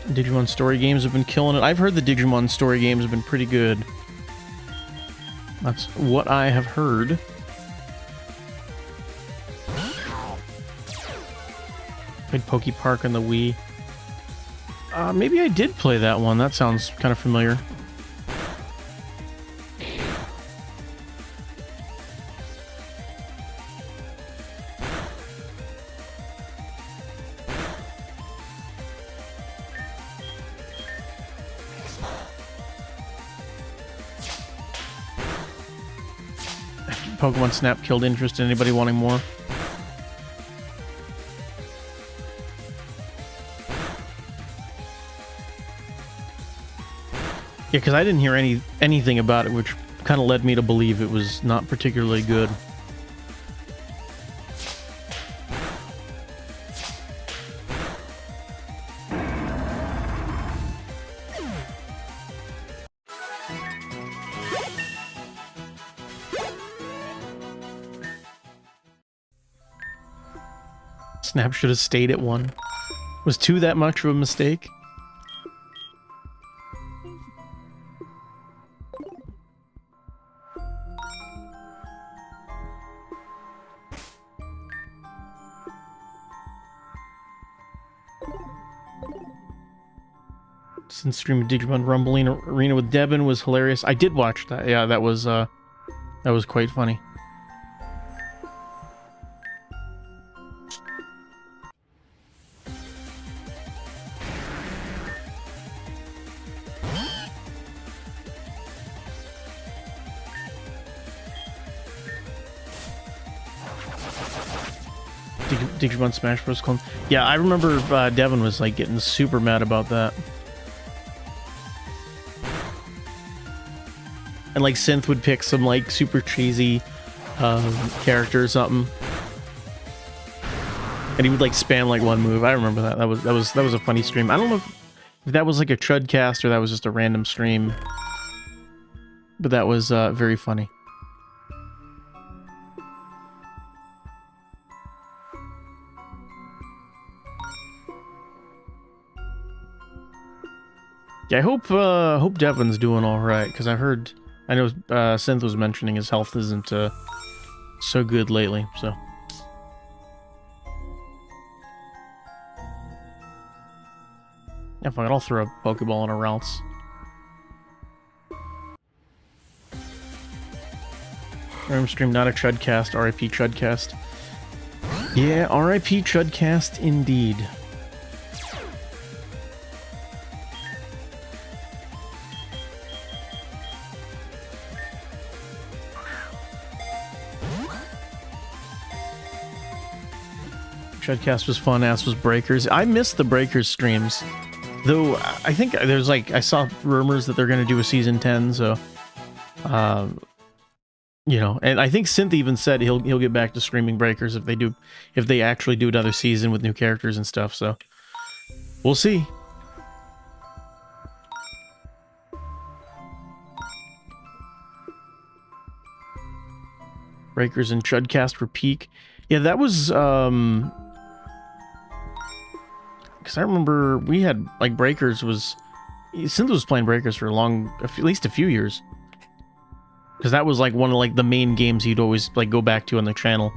Digimon story games have been killing it. I've heard the Digimon story games have been pretty good. That's what I have heard. Played Pokepark on the Wii. Maybe I did play that one. That sounds kind of familiar. Pokemon Snap killed interest in anybody wanting more. Yeah, because I didn't hear anything about it, which kind of led me to believe it was not particularly good. Snap should have stayed at 1. Was 2 that much of a mistake? Since stream of Digimon Rumbling Arena with Devin was hilarious. I did watch that. Yeah, that was quite funny. Digimon Smash Bros. Clone. Yeah, I remember Devin was like getting super mad about that. And like Synth would pick some like super cheesy character or something, and he would like spam like one move. I remember that. That was a funny stream. I don't know if that was like a Chudcast or that was just a random stream, but that was very funny. Yeah, I hope Devin's doing all right, because I know Synth was mentioning his health isn't so good lately, so. Yeah, fine, I'll throw a Pokeball in a Ralts. Room stream, not a Chudcast, RIP Chudcast. Yeah, RIP Chudcast indeed. Chudcast was fun, as was Breakers. I missed the Breakers streams. Though, I think there's like, I saw rumors that they're going to do a season 10, so... you know, and I think Synth even said he'll get back to streaming Breakers if they actually do another season with new characters and stuff, so... We'll see. Breakers and Chudcast for peak. Yeah, that was, because I remember we had, like, Breakers was... Synth was playing Breakers for at least a few years. Because that was, like, one of, like, the main games he'd always, like, go back to on the channel.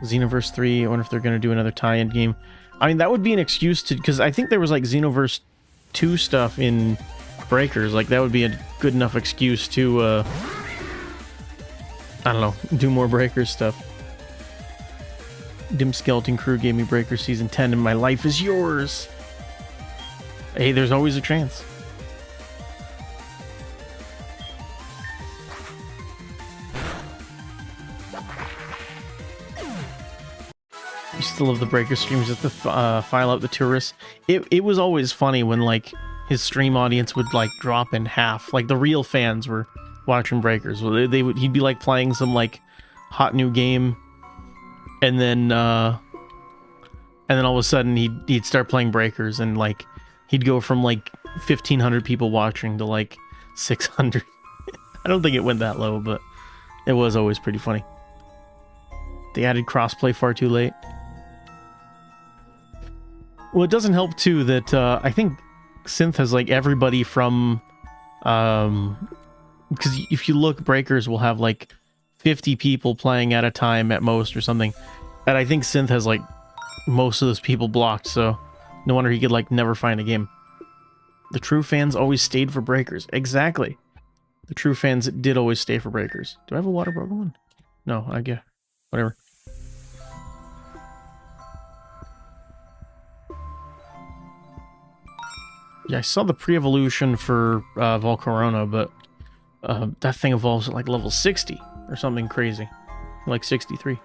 Xenoverse 3, I wonder if they're going to do another tie-in game. I mean, that would be an excuse to... Because I think there was, like, Xenoverse 2 stuff in Breakers. Like, that would be a good enough excuse to, I don't know, do more Breakers stuff. Dim Skeleton Crew gave me Breakers Season 10 and my life is yours. Hey, there's always a chance. still love the Breaker streams just to file out the tourists. It was always funny when like his stream audience would like drop in half. Like the real fans were watching Breakers. He'd be like playing some like hot new game, and then all of a sudden he'd start playing Breakers, and like he'd go from like 1,500 people watching to like 600. I don't think it went that low, but it was always pretty funny. They added crossplay far too late. Well, it doesn't help too that I think Synth has like everybody from because if you look, Breakers will have like 50 people playing at a time at most or something, and I think Synth has like most of those people blocked, so no wonder he could like never find a game. The true fans always stayed for Breakers. Exactly. The true fans did always stay for Breakers. Do I have a water broken one? No, I guess. Whatever. Yeah, I saw the pre-evolution for Volcarona, but that thing evolves at like level 60 or something crazy. Like 63.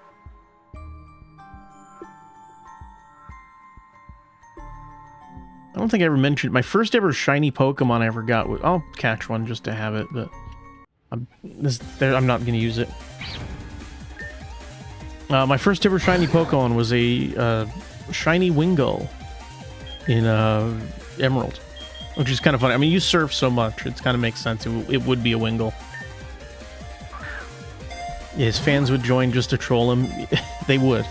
I don't think I ever mentioned my first ever shiny Pokemon I ever got. I'll catch one just to have it, but I'm not going to use it. My first ever shiny Pokemon was a shiny Wingull in Emerald, which is kind of funny. I mean, you surf so much, it kind of makes sense. It would be a Wingull. Yeah, his fans would join just to troll him. They would.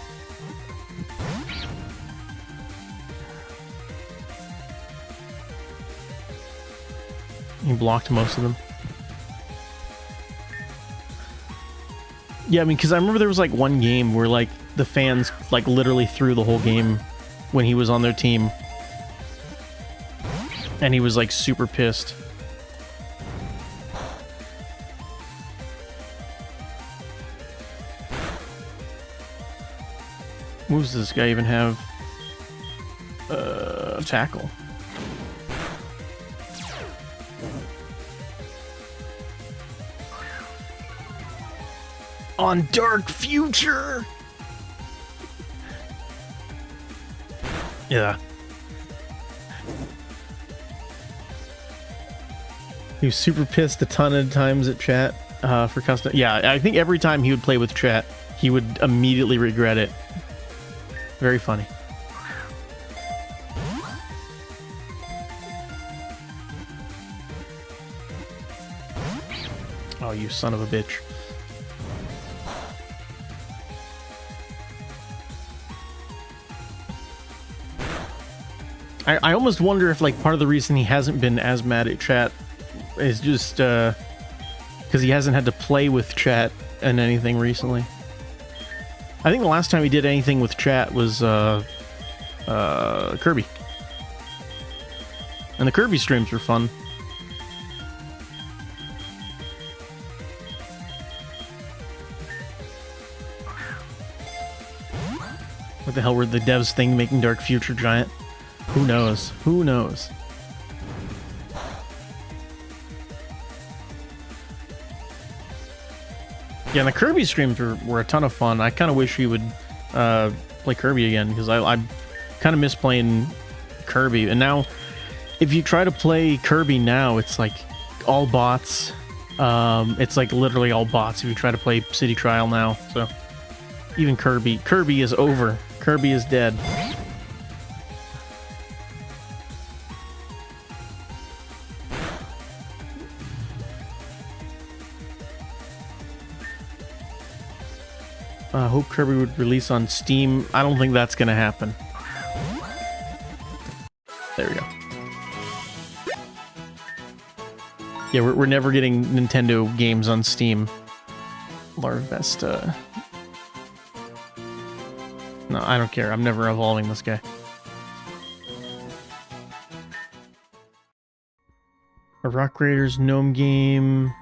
He blocked most of them. Yeah, I mean, because I remember there was like one game where like the fans like literally threw the whole game when he was on their team. And he was like super pissed. Moves does this guy even have? Tackle. On Dark Future! Yeah. He was super pissed a ton of times at chat for custom. Yeah, I think every time he would play with chat, he would immediately regret it. Very funny. Oh, you son of a bitch. I almost wonder if like part of the reason he hasn't been as mad at chat is just because he hasn't had to play with chat and anything recently. I think the last time he did anything with chat was Kirby. And the Kirby streams were fun. What the hell were the devs thing making Dark Future giant? Who knows? Who knows? Yeah, and the Kirby streams were a ton of fun. I kind of wish he would play Kirby again, because I kind of miss playing Kirby. And now, if you try to play Kirby now, it's like all bots. It's like literally all bots if you try to play City Trial now. So even Kirby is over. Kirby is dead. I hope Kirby would release on Steam. I don't think that's going to happen. There we go. Yeah, we're never getting Nintendo games on Steam. Larvesta. No, I don't care. I'm never evolving this guy. A Rock Raiders Gnome game.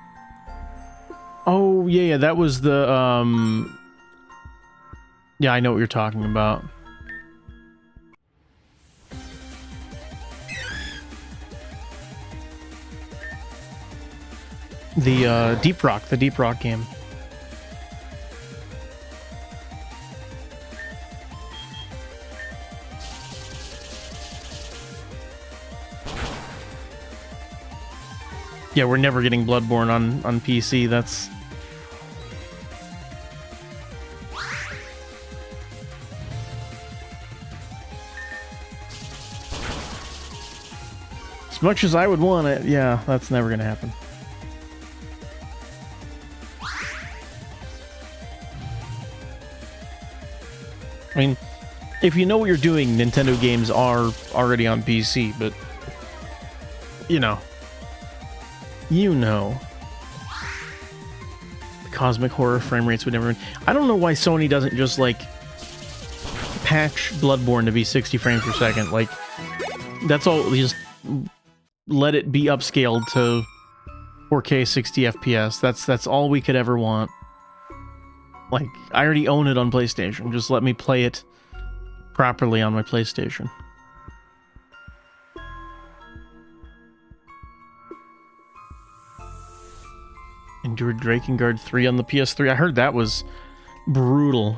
Oh, yeah, that was the, yeah, I know what you're talking about. The Deep Rock game. Yeah, we're never getting Bloodborne on PC. That's... As much as I would want it, yeah, that's never gonna happen. I mean, if you know what you're doing, Nintendo games are already on PC, but... You know. The cosmic horror frame rates would never... I don't know why Sony doesn't just, like, patch Bloodborne to be 60 frames per second. Like, that's all... Just let it be upscaled to 4K 60 FPS. That's all we could ever want. Like, I already own it on PlayStation. Just let me play it properly on my PlayStation. Endured Drakengard 3 on the PS3. I heard that was brutal.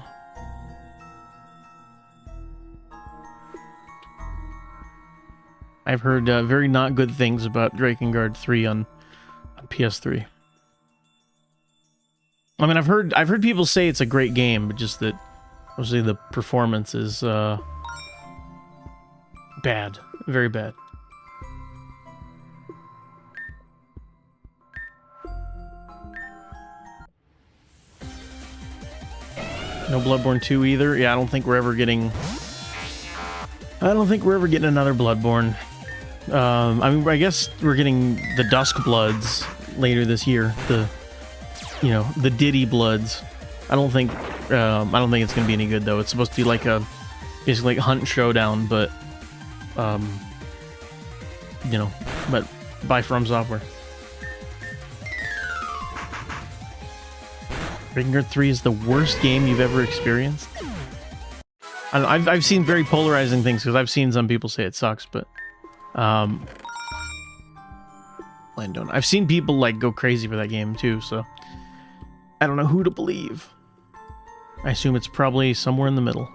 I've heard very not good things about Drakengard 3 on PS3. I mean, I've heard people say it's a great game, but just that obviously the performance is bad, very bad. No Bloodborne 2 either. Yeah, I don't think we're ever getting another Bloodborne. I mean, I guess we're getting the Dusk Bloods later this year. The Diddy Bloods. I don't think it's gonna be any good though. It's supposed to be like basically like Hunt Showdown, but but by From Software. Drakengard 3 is the worst game you've ever experienced? I don't know, I've seen very polarizing things, because I've seen some people say it sucks, but... Landon. I've seen people, like, go crazy for that game, too, so... I don't know who to believe. I assume it's probably somewhere in the middle.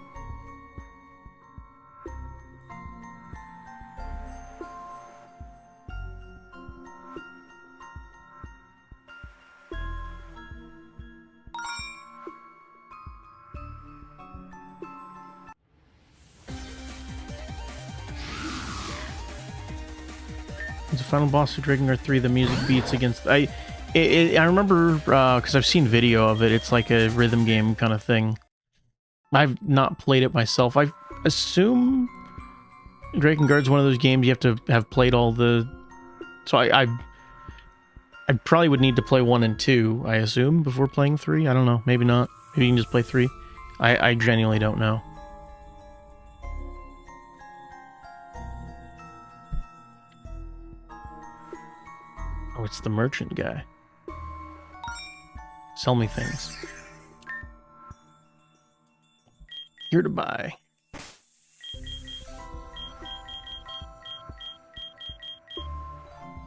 The final boss of Drakengard 3, the music beats against... I remember, because I've seen video of it, it's like a rhythm game kind of thing. I've not played it myself. I assume Drakengard's one of those games you have to have played all the... So I probably would need to play 1 and 2, I assume, before playing 3. I don't know, maybe not. Maybe you can just play 3. I genuinely don't know. Oh, it's the merchant guy. Sell me things. Here to buy.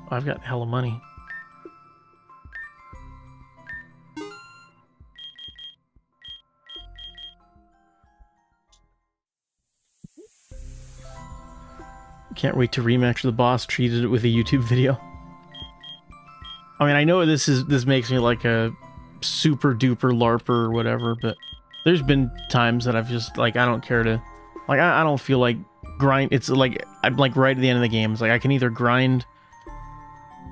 I've got hella money. Can't wait to rematch the boss. Treated it with a YouTube video. I mean, I know this makes me like a super duper LARPer or whatever, but there's been times that I've just, like, I don't care to, like, I don't feel like grind. It's like, I'm like right at the end of the game. It's like I can either grind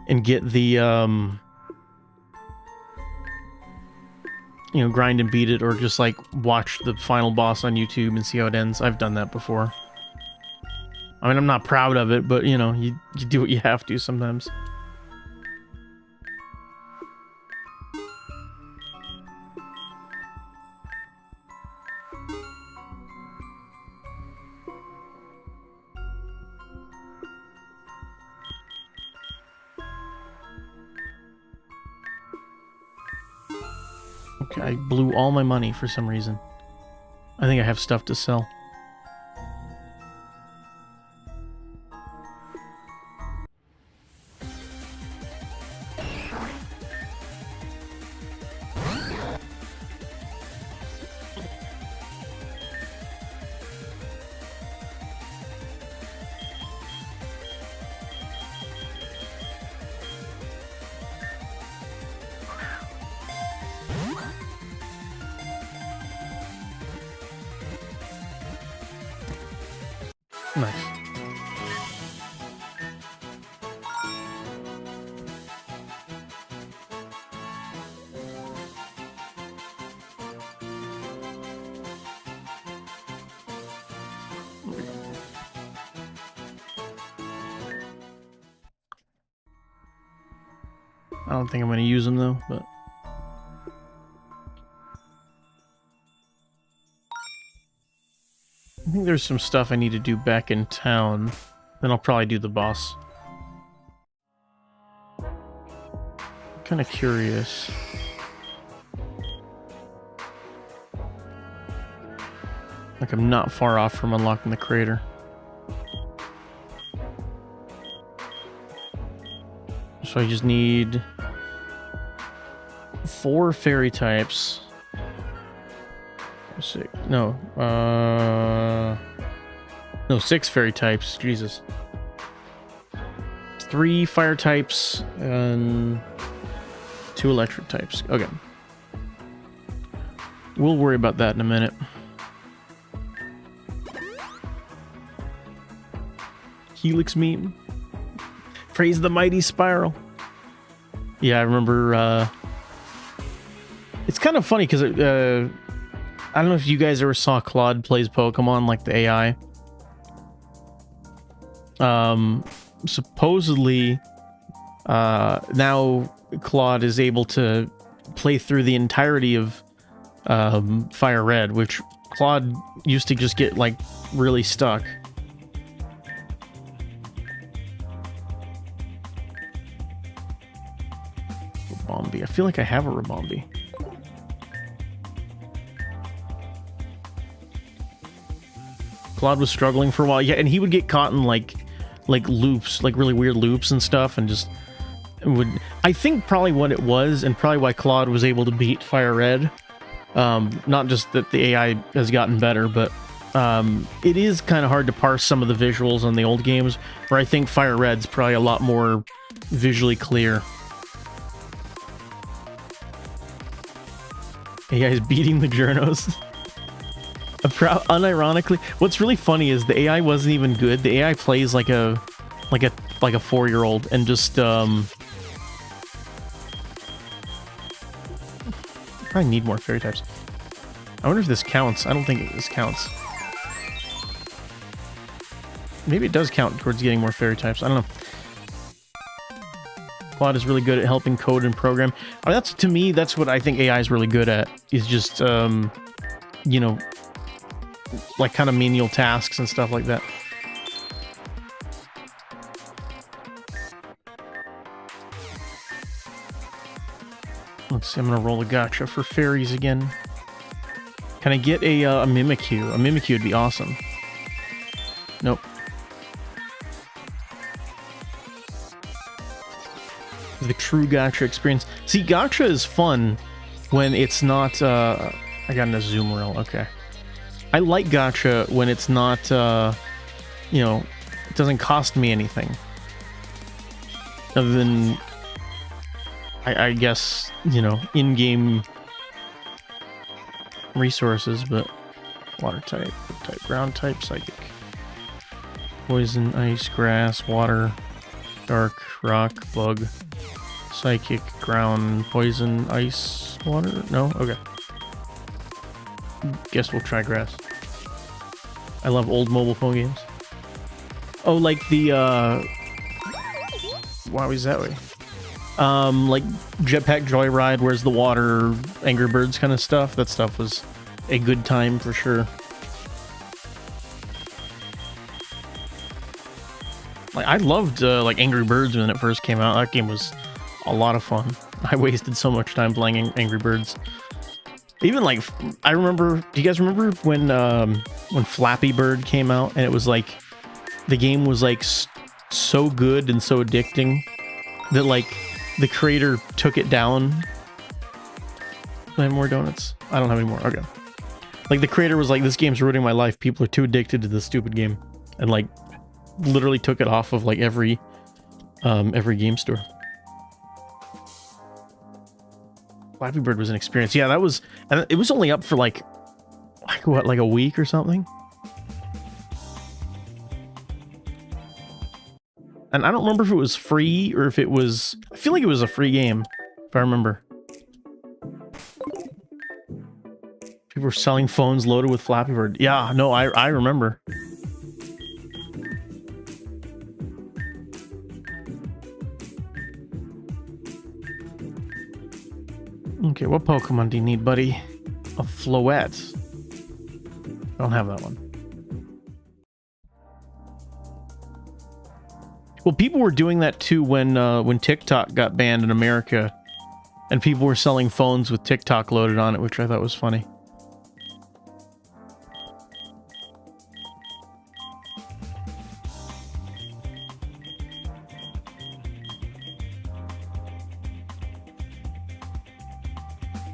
and get the, grind and beat it, or just like watch the final boss on YouTube and see how it ends. I've done that before. I mean, I'm not proud of it, but you do what you have to sometimes. Okay, I blew all my money for some reason. I think I have stuff to sell. Nice. I don't think I'm going to use them though, but I think there's some stuff I need to do back in town. Then I'll probably do the boss. Kind of curious. Like I'm not far off from unlocking the crater. So I just need 4 fairy types. 6. No, 6 fairy types. Jesus. 3 fire types and 2 electric types. Okay. We'll worry about that in a minute. Helix meme. Praise the mighty Spiral. Yeah, I remember. It's kind of funny because I don't know if you guys ever saw Claude Plays Pokemon, like the AI. Supposedly, now Claude is able to play through the entirety of Fire Red, which Claude used to just get like really stuck. Ribombee. I feel like I have a Ribombee. Claude was struggling for a while, yeah, and he would get caught in like loops, like really weird loops and stuff, and just would. I think probably what it was, and probably why Claude was able to beat Fire Red. Not just that the AI has gotten better, but it is kind of hard to parse some of the visuals on the old games, where I think Fire Red's probably a lot more visually clear. AI is beating the journos. Unironically, what's really funny is the AI wasn't even good. The AI plays like a 4-year-old and just probably need more fairy types. I wonder if this counts. I don't think this counts. Maybe it does count towards getting more fairy types. I don't know. Claude is really good at helping code and program. I mean, that's, to me, that's what I think AI is really good at, is just you know, like kind of menial tasks and stuff like that. Let's see, I'm gonna roll a gacha for fairies again. Can I get a Mimikyu? A Mimikyu would be awesome. Nope. The true gacha experience. See, gacha is fun when it's not, I got an Azumarill, okay. I like gacha when it's not, you know, it doesn't cost me anything. Other than, I guess, you know, in-game resources, but water type, ground type, psychic. Poison, ice, grass, water, dark, rock, bug, psychic, ground, poison, ice, water? No? Okay. Guess we'll try grass. I love old mobile phone games. Oh, like the, wow, is that way? Like Jetpack Joyride, Where's the Water, Angry Birds kind of stuff. That stuff was a good time for sure. Like, I loved, like, Angry Birds when it first came out. That game was a lot of fun. I wasted so much time playing Angry Birds. Even, like, I remember... Do you guys remember when Flappy Bird came out? And it was, like... The game was, like, so good and so addicting that, like, the creator took it down. Do I have more donuts? I don't have any more. Okay. Like, the creator was like, this game's ruining my life. People are too addicted to this stupid game. And, like, literally took it off of, like, every game store. Flappy Bird was an experience. Yeah, that was... And it was only up for, like what, like a week or something? And I don't remember if it was free or if it was... I feel like it was a free game, if I remember. People were selling phones loaded with Flappy Bird. Yeah, no, I remember. Okay, what Pokemon do you need, buddy? A Floette. I don't have that one. Well, people were doing that too when TikTok got banned in America, and people were selling phones with TikTok loaded on it, which I thought was funny.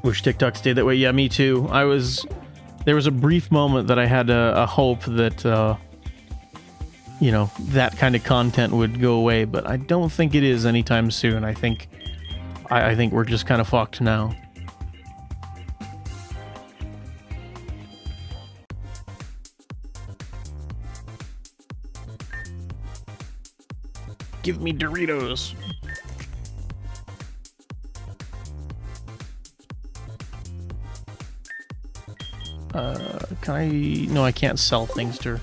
Wish TikTok stayed that way. Yeah, me too. There was a brief moment that I had a hope that, you know, that kind of content would go away, but I don't think it is anytime soon. I think we're just kind of fucked now. Give me Doritos. Can I... No, I can't sell things to her.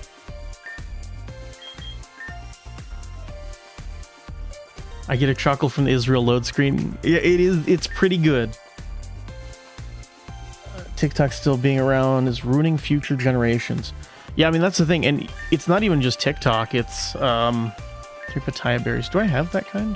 I get a chuckle from the Israel load screen. It's pretty good. TikTok still being around is ruining future generations. Yeah, I mean, that's the thing. And it's not even just TikTok. It's, 3 pitaya berries. Do I have that kind?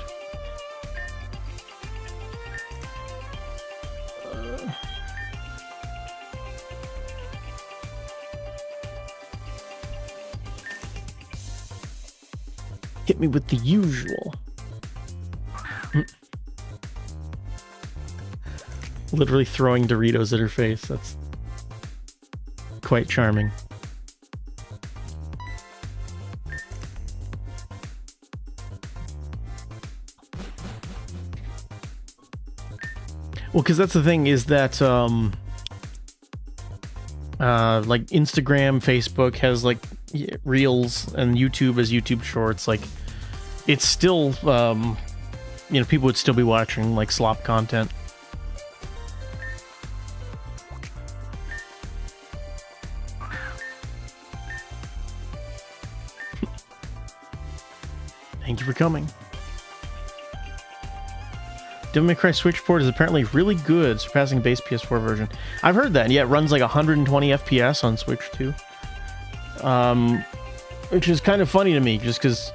Hit me with the usual. Literally throwing Doritos at her face. That's quite charming. Well, because that's the thing is that like Instagram, Facebook has like Reels, and YouTube has YouTube Shorts. Like, it's still you know, people would still be watching like slop content. Thank you for coming. Devil May Cry Switch port is apparently really good, surpassing base PS4 version. I've heard that, and yeah, it runs like 120 FPS on Switch too. Which is kind of funny to me, just because,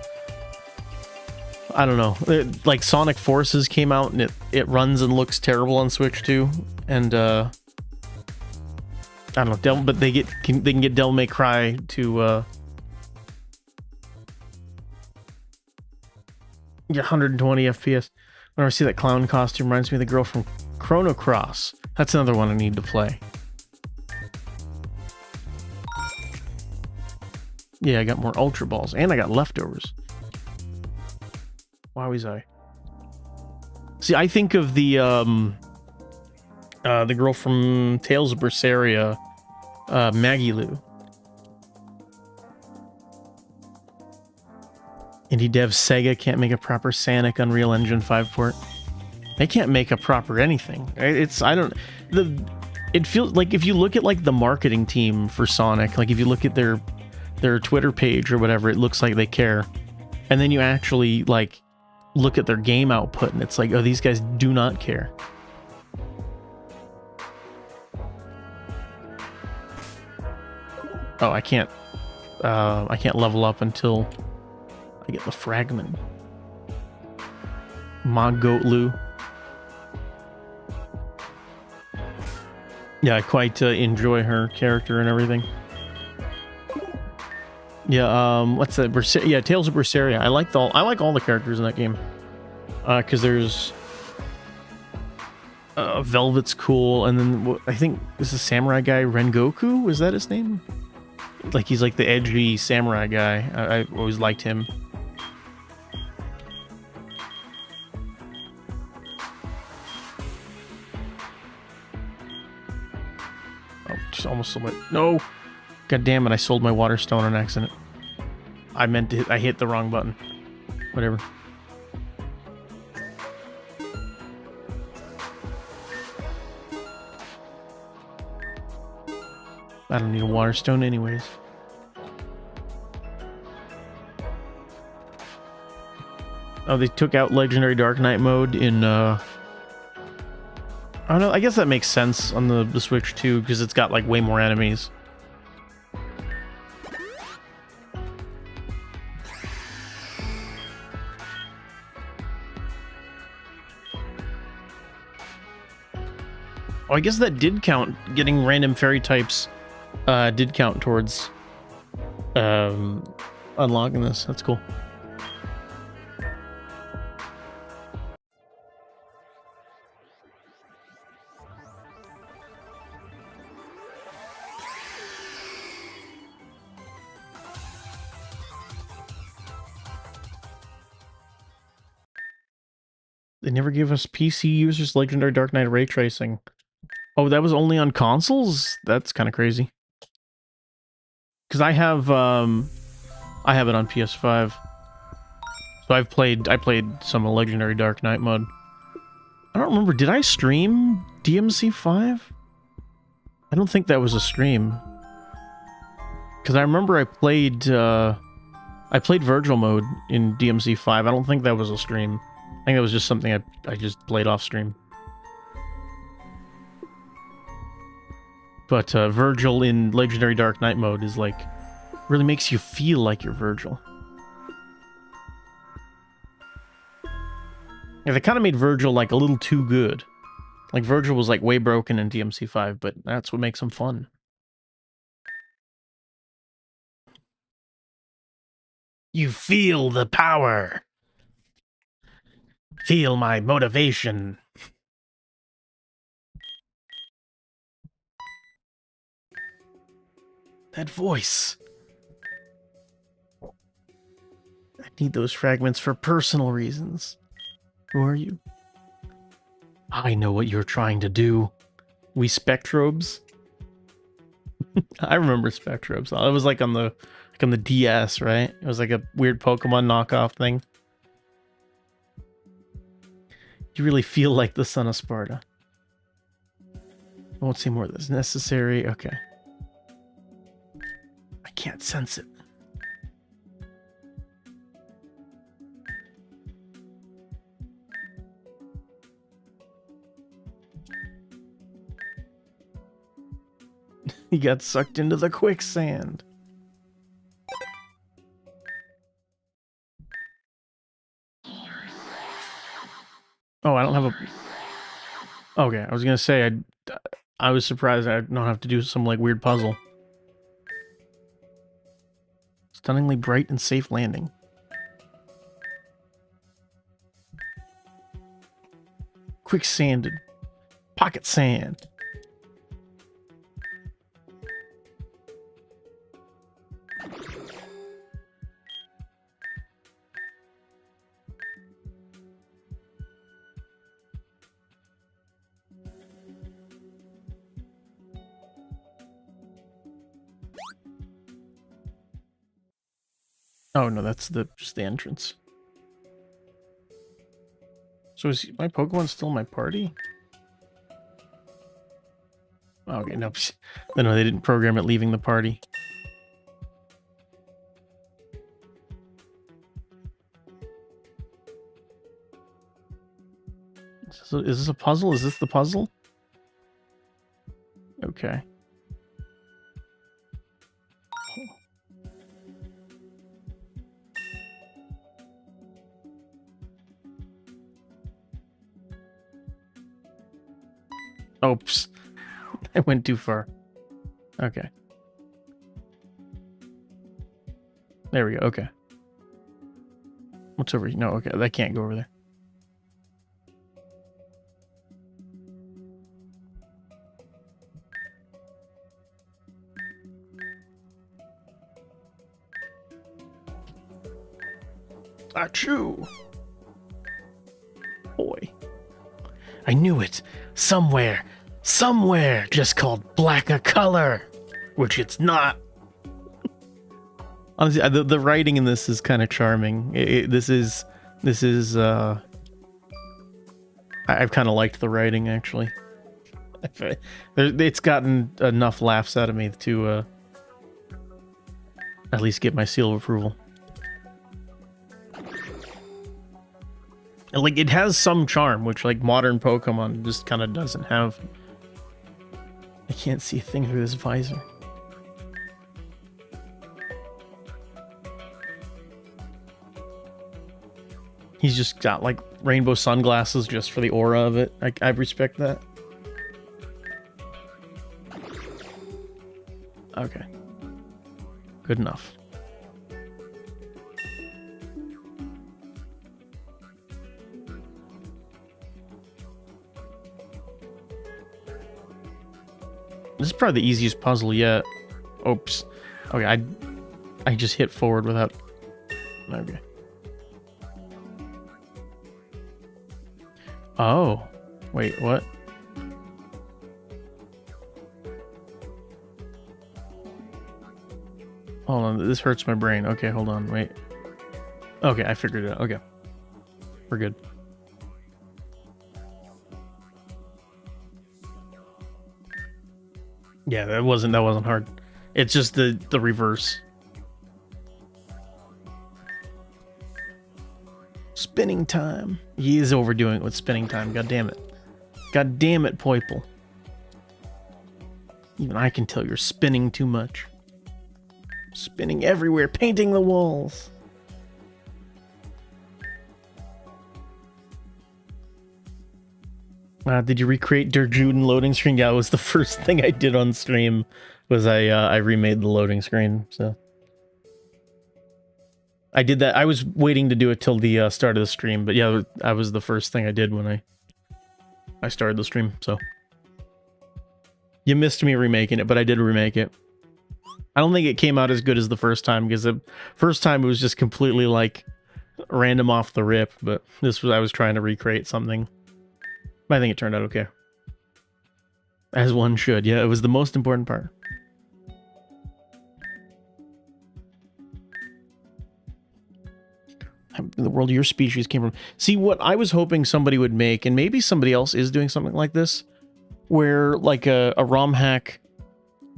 I don't know, like Sonic Forces came out and it runs and looks terrible on Switch too, and I don't know, but they can get Devil May Cry to get 120 FPS. Whenever I see that clown costume, reminds me of the girl from Chrono Cross. That's another one I need to play. Yeah, I got more Ultra Balls, and I got leftovers. Why was I? See, I think of the girl from Tales of Berseria, Maggie Lou. Indie dev Sega can't make a proper Sonic Unreal Engine 5 port. They can't make a proper anything. It feels like, if you look at like the marketing team for Sonic, like if you look at their Twitter page or whatever, it looks like they care. And then you actually like look at their game output and it's like, oh, these guys do not care. Oh, I can't level up until I get the fragment. Ma Goatlu. Yeah, I quite enjoy her character and everything. Yeah, what's that? Yeah, Tales of Berseria. I like all the characters in that game. Because there's Velvet's cool, and then I think this is samurai guy Rengoku. Was that his name? Like, he's like the edgy samurai guy. I always liked him. Oh, just almost sold my... No! God damn it, I sold my water stone on accident. I hit the wrong button. whatever. I don't need a water stone anyways. Oh, they took out Legendary Dark Knight mode in, I don't know, I guess that makes sense on the Switch too, because it's got, like, way more enemies. Oh, I guess that did count. Getting random fairy types did count towards unlocking this. That's cool. They never gave us PC users Legendary Dark Knight ray tracing. Oh, that was only on consoles? That's kind of crazy. Because I have it on PS5. So I played some Legendary Dark Knight mode. I don't remember, did I stream DMC5? I don't think that was a stream. Because I remember I played Virgil mode in DMC5. I don't think that was a stream. I think that was just something I just played off stream. But Virgil in Legendary Dark Knight mode is like, really makes you feel like you're Virgil. Yeah, they kind of made Virgil like a little too good. Like Virgil was like way broken in DMC5, but that's what makes him fun. You feel the power. Feel my motivation. That voice. I need those fragments for personal reasons. Who are you? I know what you're trying to do. We Spectrobes? I remember Spectrobes. It was like on the DS, right? It was like a weird Pokemon knockoff thing. You really feel like the son of Sparta. I won't say more of this. Necessary. Okay. I can't sense it. He got sucked into the quicksand. Oh, I don't have a... Okay, I was gonna say, I was surprised I don't have to do some, like, weird puzzle. Stunningly bright and safe landing. Quicksanded. Pocket sand. Oh no, that's just the entrance. So is my Pokemon still in my party? Oh, okay, no, no, they didn't program it leaving the party. So is this a puzzle? Is this the puzzle? Okay. Oops. I went too far. Okay. There we go. Okay. What's over here? No, okay. That can't go over there. Achoo! Boy. I knew it. Somewhere just called black a color, which it's not. Honestly, the writing in this is kind of charming. I've kind of liked the writing, actually. It's gotten enough laughs out of me to at least get my seal of approval. And, like, it has some charm, which, like, modern Pokemon just kind of doesn't have. I can't see a thing through this visor. He's just got, like, rainbow sunglasses just for the aura of it. I respect that. Okay. Good enough. This is probably the easiest puzzle yet. Oops. Okay, I just hit forward without... Okay. Oh. Wait, what? Hold on, this hurts my brain. Okay, hold on, wait. Okay, I figured it out. Okay. We're good. Yeah, that wasn't hard. It's just the reverse. Spinning time. He is overdoing it with spinning time. God damn it. God damn it, Poiple. Even I can tell you're spinning too much. Spinning everywhere, painting the walls. Did you recreate Durjuden loading screen? Yeah, it was the first thing I did on stream. Was I remade the loading screen? So I did that. I was waiting to do it till the start of the stream, but yeah, that was the first thing I did when I started the stream. So you missed me remaking it, but I did remake it. I don't think it came out as good as the first time, because the first time it was just completely like random off the rip, but I was trying to recreate something. I think it turned out okay. As one should. Yeah, it was the most important part. The world your species came from. See, what I was hoping somebody would make, and maybe somebody else is doing something like this, where like a ROM hack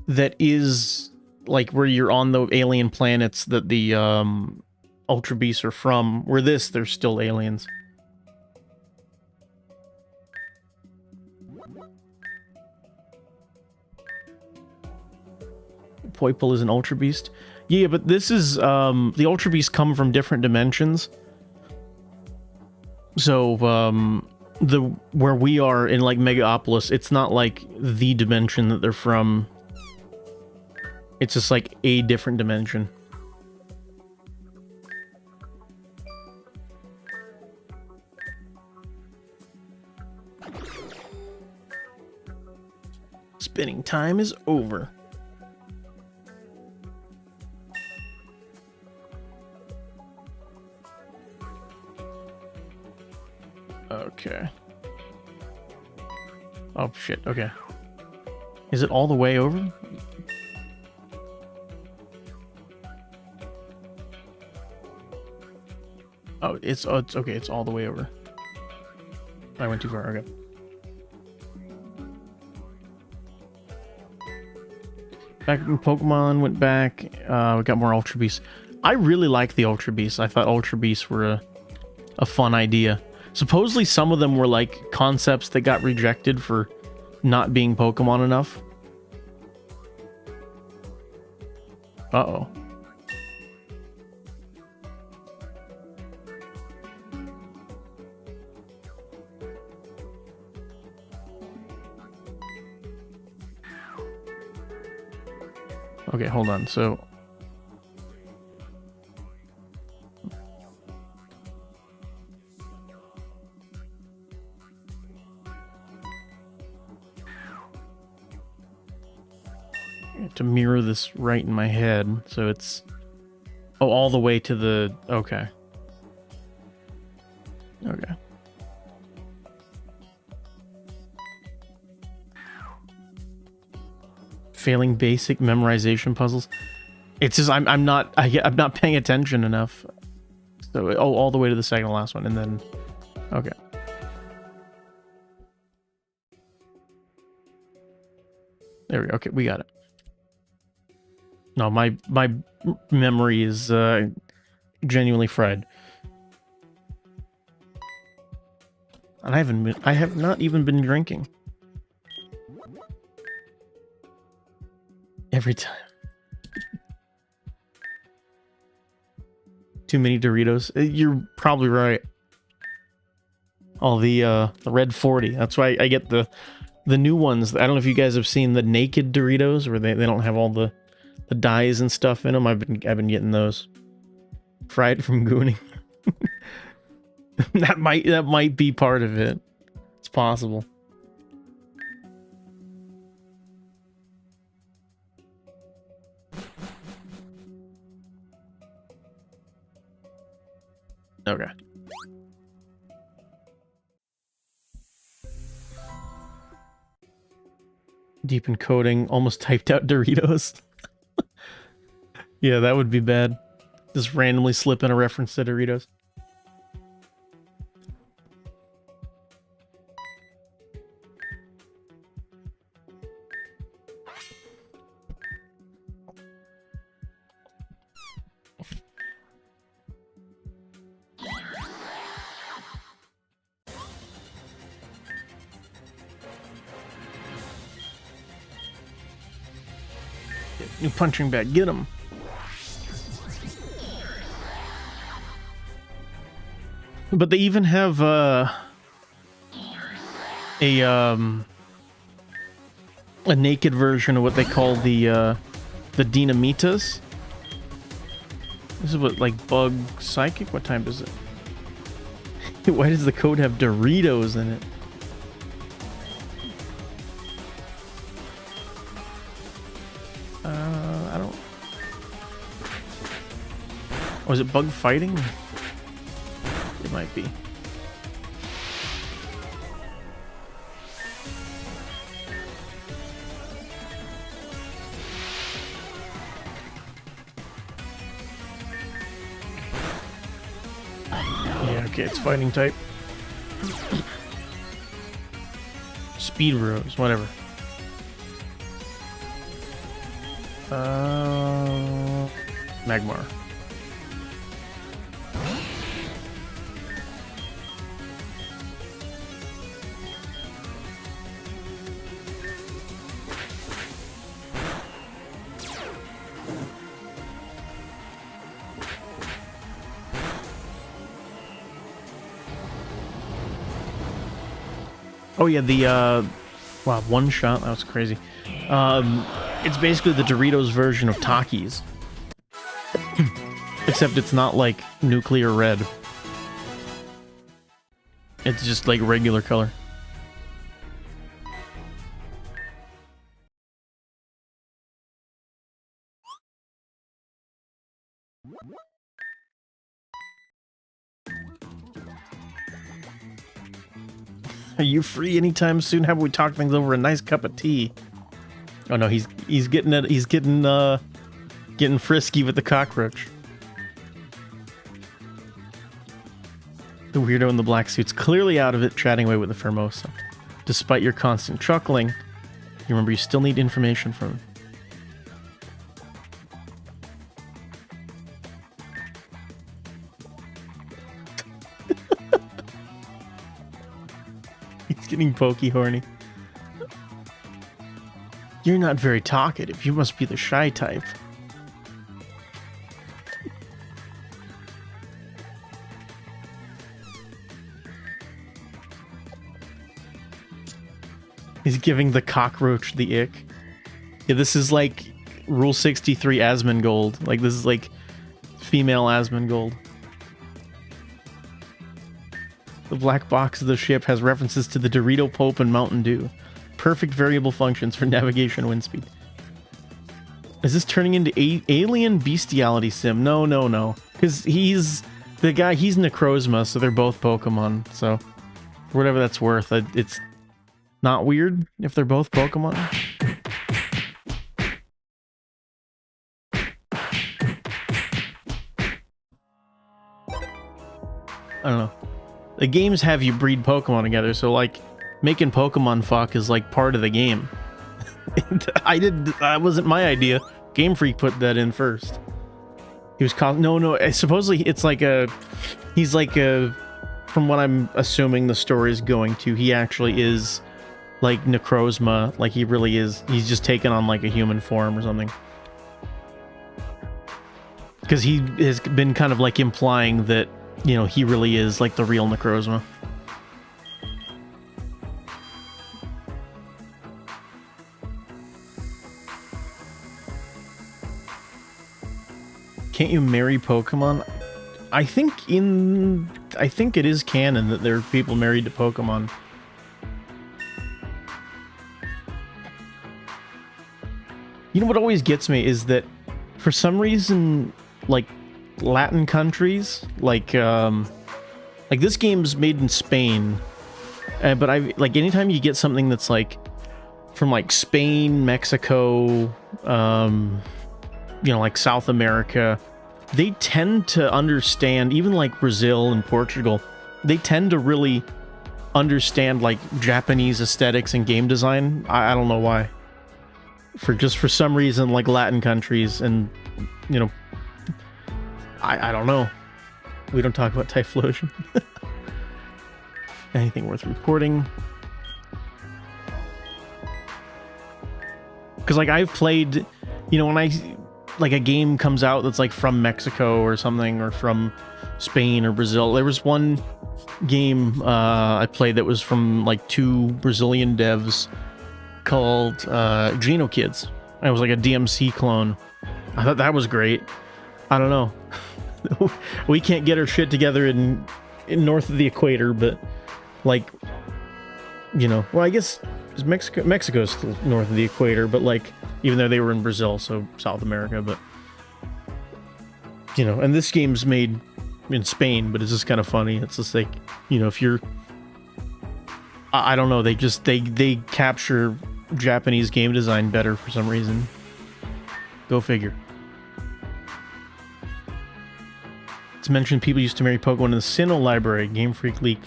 that is like where you're on the alien planets that the Ultra Beasts are from, where there's still aliens. Poiple is an Ultra Beast. Yeah, but this is the Ultra Beasts come from different dimensions. So where we are in like Megaopolis, it's not like the dimension that they're from. It's just like a different dimension. Spinning time is over. Okay. Oh, shit. Okay. Is it all the way over? Oh, it's okay. It's all the way over. I went too far. Okay. Back in Pokemon, went back. We got more Ultra Beasts. I really like the Ultra Beasts. I thought Ultra Beasts were a fun idea. Supposedly some of them were like concepts that got rejected for not being Pokemon enough. Uh-oh. Okay, hold on. So to mirror this right in my head, so it's all the way to the okay. Failing basic memorization puzzles. It's just I'm not paying attention enough. So all the way to the second to last one, and then okay. There we go. Okay, we got it. No, my memory is genuinely fried. And I have not even been drinking. Every time. Too many Doritos. You're probably right. All the red 40. That's why I get the new ones. I don't know if you guys have seen the naked Doritos where they don't have all the dyes and stuff in them. I've been getting those. Fried from gooning. that might be part of it. It's possible. Okay. Deep encoding, almost typed out Doritos. Yeah, that would be bad. Just randomly slip in a reference to Doritos. New punching bag, get him. But they even have a naked version of what they call the Dynamitas. This is what, like, Bug Psychic? What time is it? Why does the code have Doritos in it? I don't... Oh, is it bug fighting? It might be. Yeah, okay, it's fighting type. Speed Rose, whatever. Magmar. Oh yeah, the wow, one shot, that was crazy. It's basically the Doritos version of Takis. Except it's not like nuclear red. It's just like regular color. Are you free anytime soon? How about we talk things over a nice cup of tea? Oh no, he's getting it. He's getting frisky with the cockroach. The weirdo in the black suit's clearly out of it, chatting away with the Formosa. Despite your constant chuckling, you remember you still need information from him. He's getting pokey horny. You're not very talkative. You must be the shy type. He's giving the cockroach the ick. Yeah, this is like Rule 63 Asmongold. Like, this is like female Asmongold. The black box of the ship has references to the Dorito Pope and Mountain Dew. Perfect variable functions for navigation wind speed. Is this turning into alien bestiality sim? No, no, no. Because he's the guy, he's Necrozma, so they're both Pokemon. So, for whatever that's worth, it's not weird if they're both Pokemon. I don't know. The games have you breed Pokemon together, so like making Pokemon fuck is like part of the game. That wasn't my idea. Game Freak put that in first. He was no. Supposedly it's like he's like from what I'm assuming the story is going to, he actually is like Necrozma, like he really is. He's just taken on like a human form or something. Because he has been kind of like implying that, you know, he really is like the real Necrozma. Can't you marry Pokemon? I think it is canon that there are people married to Pokemon. You know what always gets me is that for some reason, like Latin countries, like this game's made in Spain, but I like anytime you get something that's like from like Spain, Mexico, you know, like South America, they tend to understand, even like Brazil and Portugal, they tend to really understand like Japanese aesthetics and game design. I don't know why. For some reason, like Latin countries and, you know, I don't know. We don't talk about Typhlosion. Anything worth reporting? Because like I've played, you know, when like a game comes out that's like from Mexico or something, or from Spain or Brazil. There was one game I played that was from like 2 Brazilian devs called Geno Kids. It was like a DMC clone. I thought that was great. I don't know. We can't get our shit together in north of the equator, but like, you know, well, I guess Mexico's still north of the equator, but like, even though they were in Brazil, so South America, but you know, and this game's made in Spain, but it's just kind of funny. It's just like, you know, if you're, I don't know, they capture Japanese game design better for some reason. Go figure. It's mentioned people used to marry Pokemon in the Sinnoh library. Game Freak leak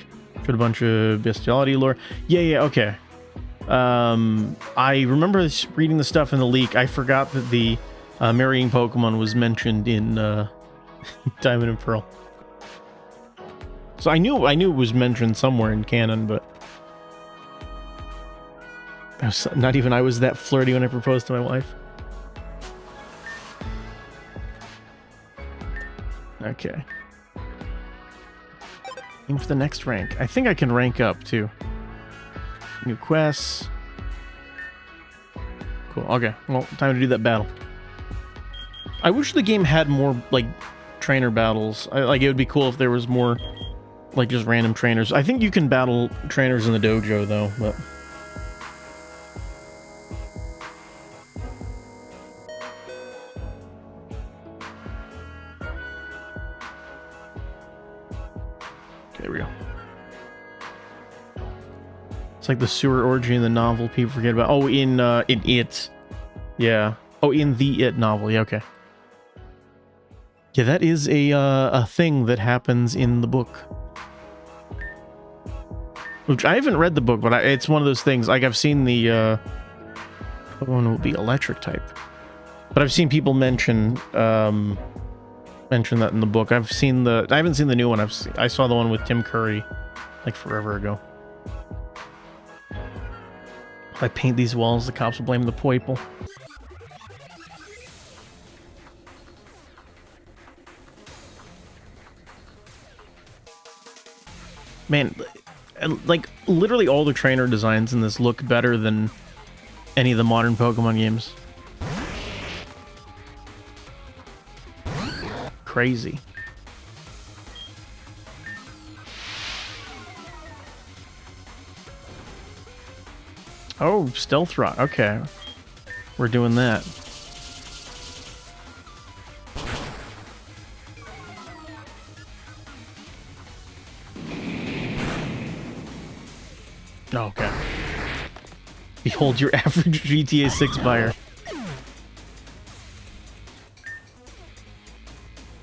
showed a bunch of bestiality lore. Yeah, okay. I remember reading the stuff in the leak. I forgot that the marrying Pokemon was mentioned in Diamond and Pearl. So I knew it was mentioned somewhere in canon, but not even I was that flirty when I proposed to my wife. Okay. Aim for the next rank. I think I can rank up too. New quests. Cool. Okay. Well, time to do that battle. I wish the game had more like trainer battles. Like it would be cool if there was more like just random trainers. I think you can battle trainers in the dojo though, but there we go. It's like the sewer orgy in the novel people forget about. Oh, in It. Yeah. Oh, in the It novel. Yeah, okay. Yeah, that is a thing that happens in the book. Which I haven't read the book, but it's one of those things. Like I've seen the what one will be electric type, but I've seen people mention that in the book. I haven't seen the new one. I saw the one with Tim Curry like forever ago. If I paint these walls, the cops will blame the Poiple. Man, like literally all the trainer designs in this look better than any of the modern Pokemon games. Crazy. Oh, Stealth Rock. Okay. We're doing that. Okay. Behold your average GTA 6 buyer.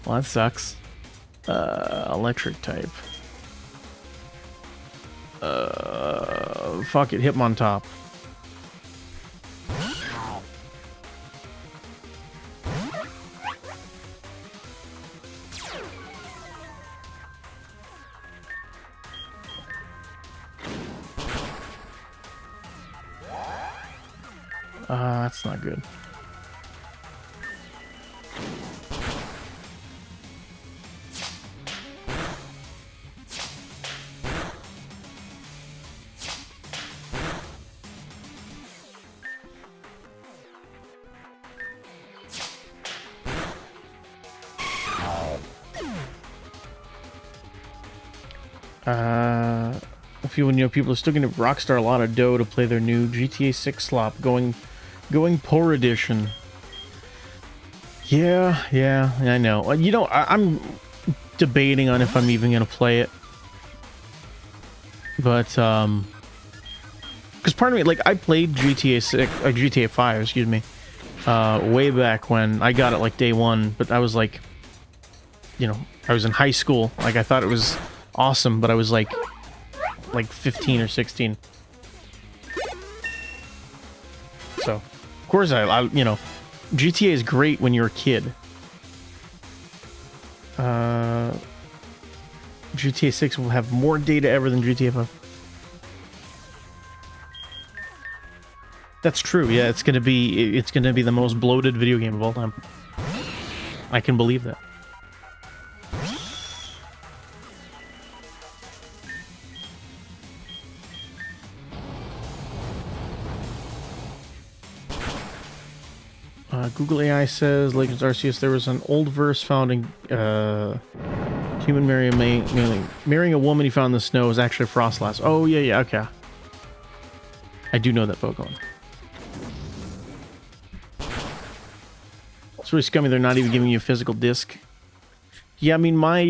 Well, that sucks. Electric type. Fuck it, Hitmontop. That's not good. A few, people are still going to give Rockstar a lot of dough to play their new GTA 6 slop, going poor edition. Yeah, I know. You know, I'm debating on if I'm even going to play it. But, because part of me, like, I played GTA 5, excuse me, way back when I got it, like, day one, but I was, like, you know, I was in high school. Like, I thought it was awesome, but I was, like 15 or 16. So, of course, I you know, GTA is great when you're a kid. GTA 6 will have more data ever than GTA 5. That's true. Yeah, it's gonna be the most bloated video game of all time. I can believe that. Google AI says, Legends Arceus, there was an old verse found in human marrying a woman he found in the snow is actually Frostlass. Oh, yeah, okay. I do know that Pokemon. It's really scummy they're not even giving you a physical disc. Yeah, I mean, my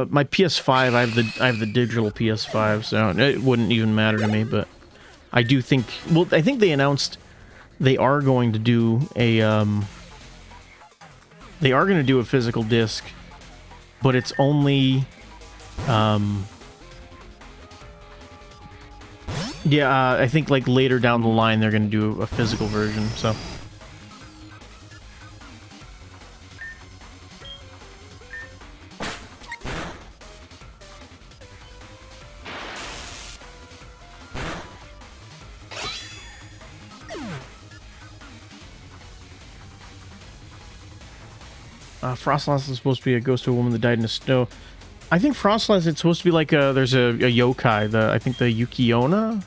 my PS5, I have the digital PS5, so it wouldn't even matter to me, but I do think, well, I think they announced they are going to do a physical disc, but it's only I think like later down the line they're going to do a physical version, so Frostlass is supposed to be a ghost of a woman that died in the snow. I think Frostlass, it's supposed to be like there's a yokai. I think the Yukiona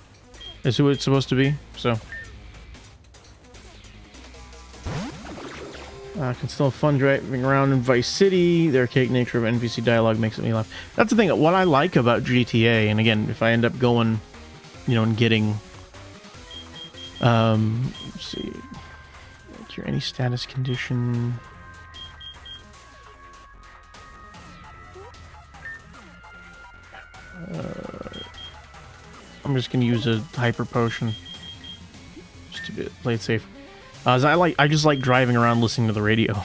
is who it's supposed to be. So, can still have fun driving around in Vice City. The archaic nature of NPC dialogue makes me laugh. That's the thing. What I like about GTA, and again, if I end up going, you know, and getting, let's see, cure any status condition. I'm just gonna use a hyper potion just to play it safe. I just like driving around listening to the radio.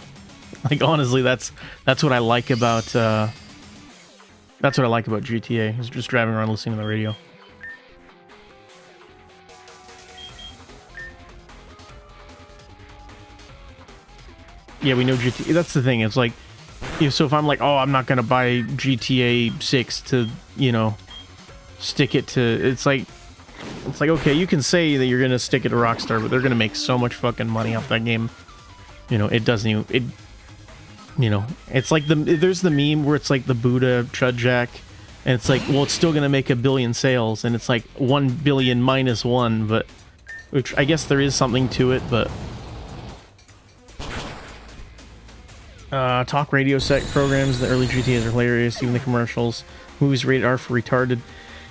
Like, honestly, that's what I like about GTA, is just driving around listening to the radio. Yeah, we know GTA. That's the thing. It's like, so if I'm like, oh, I'm not gonna buy GTA 6 to, you know, stick it to, it's like okay, you can say that you're gonna stick it to Rockstar, but they're gonna make so much fucking money off that game. You know, it doesn't even, you know, it's like there's the meme where it's like the Buddha Chudjack, and it's like, well, it's still gonna make 1 billion sales, and it's like 1 billion minus 1, but which I guess there is something to it, but talk radio set programs, the early GTAs are hilarious, even the commercials. Movies rated R for retarded.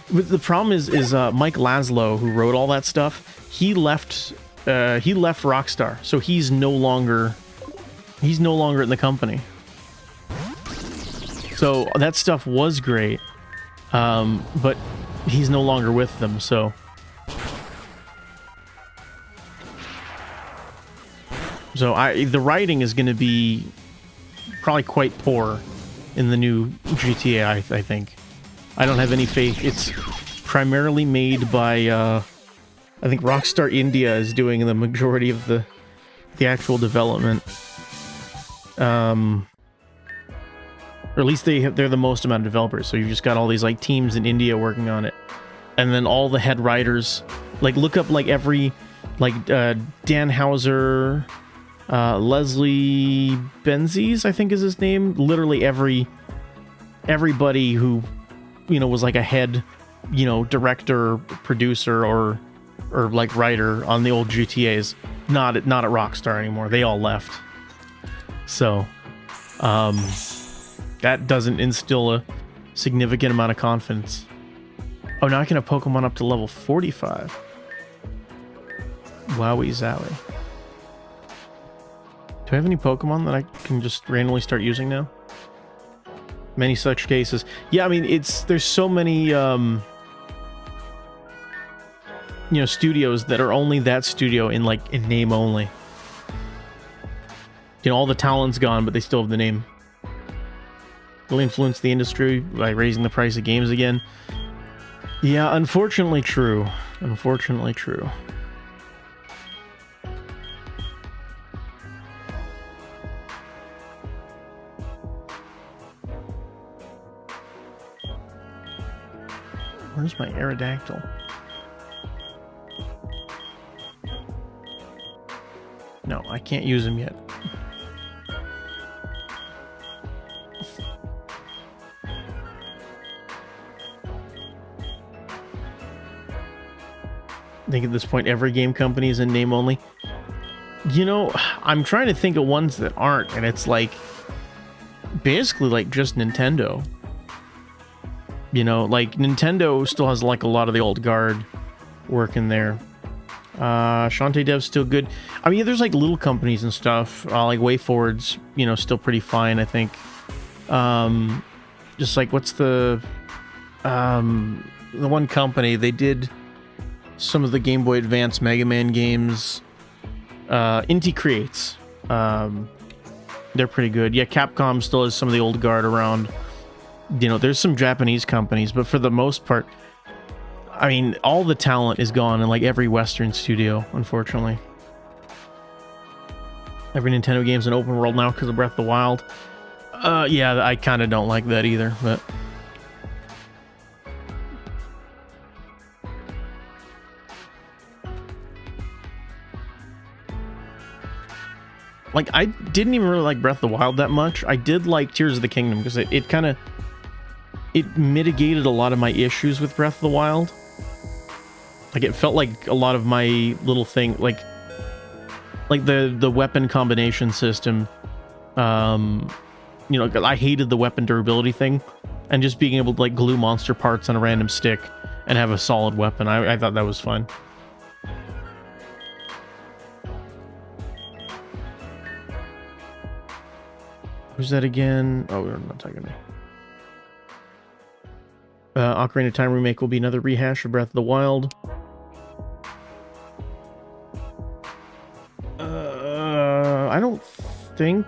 But the problem is Mike Laszlo, who wrote all that stuff, he left Rockstar, so he's no longer in the company. So that stuff was great, but he's no longer with them. So the writing is going to be probably quite poor in the new GTA. I think. I don't have any faith. primarily made by, I think Rockstar India is doing the majority of the actual development. Or at least they're the most amount of developers. So you've just got all these like teams in India working on it, and then all the head writers. Like look up like every Dan Houser, Leslie Benzies, I think is his name. Literally everybody who was like a head director, producer, or like writer on the old GTAs, not at Rockstar anymore. They all left. So that doesn't instill a significant amount of confidence. Oh, now I can have Pokemon up to level 45. Wowie zowie. Do I have any Pokemon that I can just randomly start using now? Many such cases. Yeah, I mean, there's so many studios that are only that studio in name only. All the talent's gone, but they still have the name. Will influence the industry by raising the price of games again. Yeah, unfortunately true. Unfortunately true. Where's my Aerodactyl? No, I can't use him yet. I think at this point every game company is in name only. I'm trying to think of ones that aren't, and it's like basically like just Nintendo. Like Nintendo still has like a lot of the old guard working there. Shantae Dev's still good. I mean, there's like little companies and stuff, like WayForward's, still pretty fine, I think. Just like what's the one company, they did some of the Game Boy Advance Mega Man games. Inti Creates. They're pretty good. Yeah, Capcom still has some of the old guard around. There's some Japanese companies, but for the most part, I mean, all the talent is gone in like every Western studio, unfortunately. Every Nintendo game's an open world now because of Breath of the Wild. Yeah, I kind of don't like that either, but... Like, I didn't even really like Breath of the Wild that much. I did like Tears of the Kingdom because it kind of... It mitigated a lot of my issues with Breath of the Wild. Like, it felt like a lot of my little thing, like the weapon combination system. I hated the weapon durability thing, and just being able to like glue monster parts on a random stick and have a solid weapon. I thought that was fun. Who's that again? Oh, we're not talking to me. Ocarina of Time remake will be another rehash of Breath of the Wild. I don't think...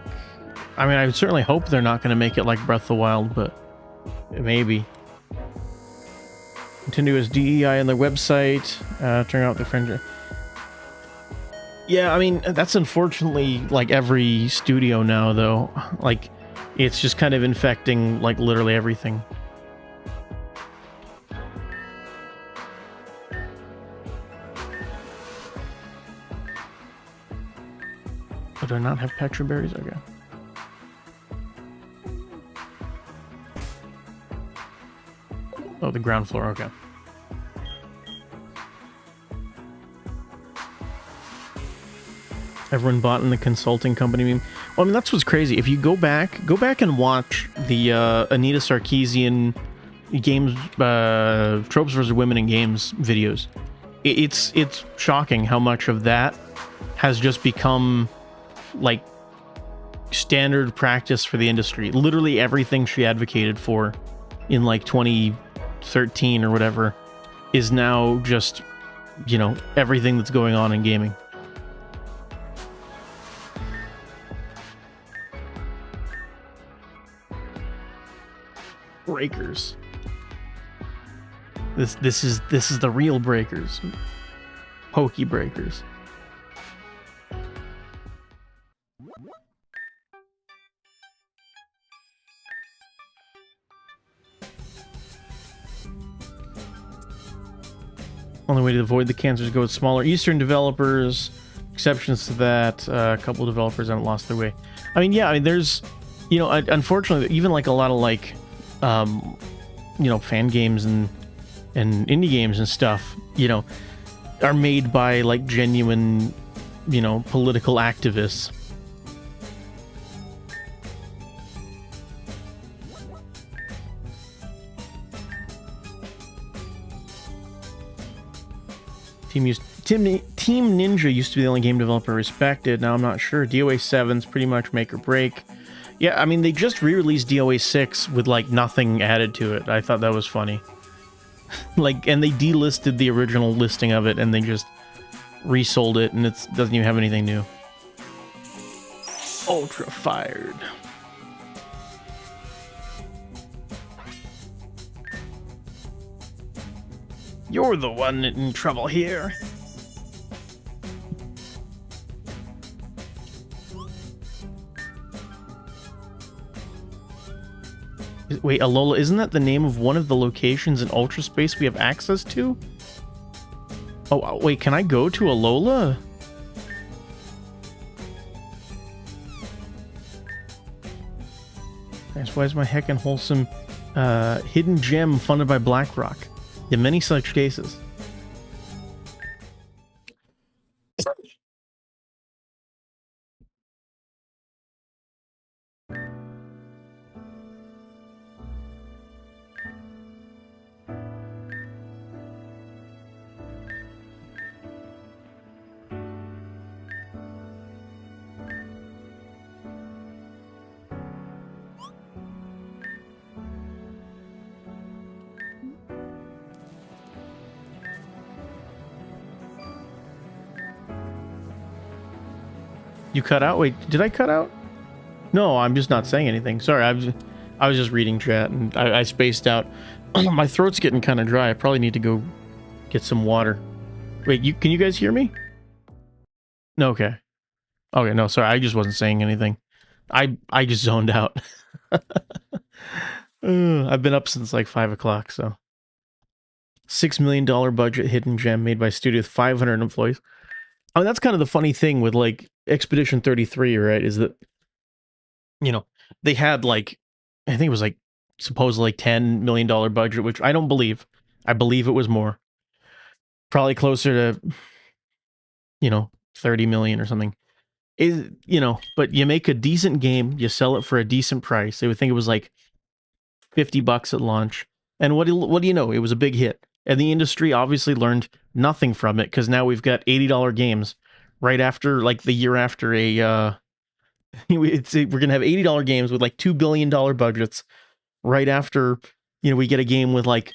I mean, I certainly hope they're not going to make it like Breath of the Wild, but maybe. Nintendo has DEI on their website. Turn out their friend. Yeah, I mean, that's unfortunately like every studio now, though. Like, it's just kind of infecting like literally everything. Oh, do I not have Petra berries? Okay. Oh, the ground floor, okay. Everyone bought in the consulting company meme. Well, I mean, that's what's crazy. If you go back and watch the Anita Sarkeesian games, Tropes vs. Women in Games videos. It's shocking how much of that has just become like standard practice for the industry. Literally everything she advocated for in like 2013 or whatever is now just, everything that's going on in gaming. Breakers. This is the real breakers. Pokey breakers. Only way to avoid the cancer is go with smaller Eastern developers. Exceptions to that, a couple of developers haven't lost their way. I mean, yeah, I mean, there's, you know, unfortunately, even like a lot of like, you know, fan games and indie games and stuff, you know, are made by like genuine, you know, political activists. Team Ninja used to be the only game developer respected. Now I'm not sure. DOA 7's pretty much make or break. Yeah, I mean, they just re-released DOA 6 with like nothing added to it. I thought that was funny. Like, and they delisted the original listing of it and they just resold it, and it doesn't even have anything new. Ultra fired. You're the one in trouble here. Wait, Alola, isn't that the name of one of the locations in Ultra Space we have access to? Oh, wait, can I go to Alola? That's why is my heckin' wholesome hidden gem funded by BlackRock. In many such cases. You cut out? Wait, did I cut out? No, I'm just not saying anything. Sorry, I was just reading chat and I spaced out. My throat's getting kind of dry. I probably need to go get some water. Wait, can you guys hear me? No, okay. Okay, no, sorry, I just wasn't saying anything. I just zoned out. I've been up since like 5 o'clock, so. $6 million budget hidden gem made by studio with 500 employees. I mean, that's kind of the funny thing with like Expedition 33, right? Is that, you know, they had like, I think it was like supposedly like $10 million budget, which I don't believe. I believe it was more. Probably closer to, you know, 30 million or something. Is, you know, but you make a decent game, you sell it for a decent price. They would think it was like $50 at launch. And what do you know? It was a big hit. And the industry obviously learned nothing from it, because now we've got $80 games right after, like the year after we're going to have $80 games with like $2 billion budgets right after, you know, we get a game with like,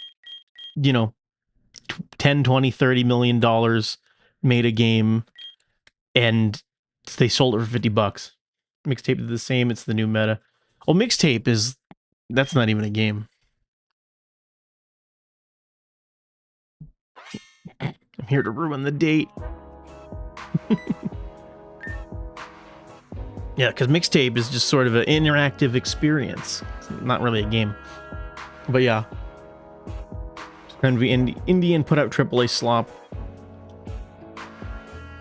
you know, 10, 20, 30 million dollars made a game and they sold it for $50. Mixtape is the same. It's the new meta. Well, Mixtape that's not even a game. I'm here to ruin the date. Yeah, because Mixtape is just sort of an interactive experience. It's not really a game. But yeah. Indian put out AAA slop.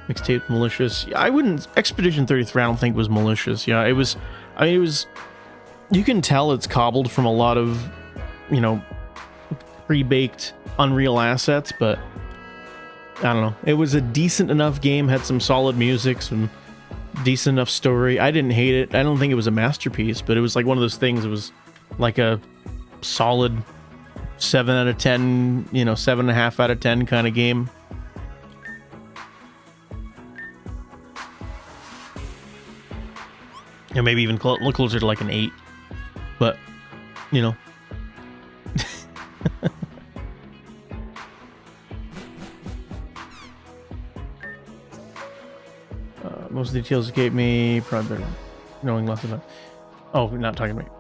Mixtape malicious. Yeah, I wouldn't... Expedition 33 I don't think was malicious. Yeah, it was... I mean, it was... You can tell it's cobbled from a lot of, you know, pre-baked Unreal assets, but... I don't know. It was a decent enough game, had some solid music, some decent enough story. I didn't hate it. I don't think it was a masterpiece, but it was like one of those things. It was like a solid 7 out of 10, you know, 7.5 out of 10 kind of game. Or maybe even look closer to like an 8. But, you know. Most of the details gave me, probably better knowing less about. Oh, we're not talking about.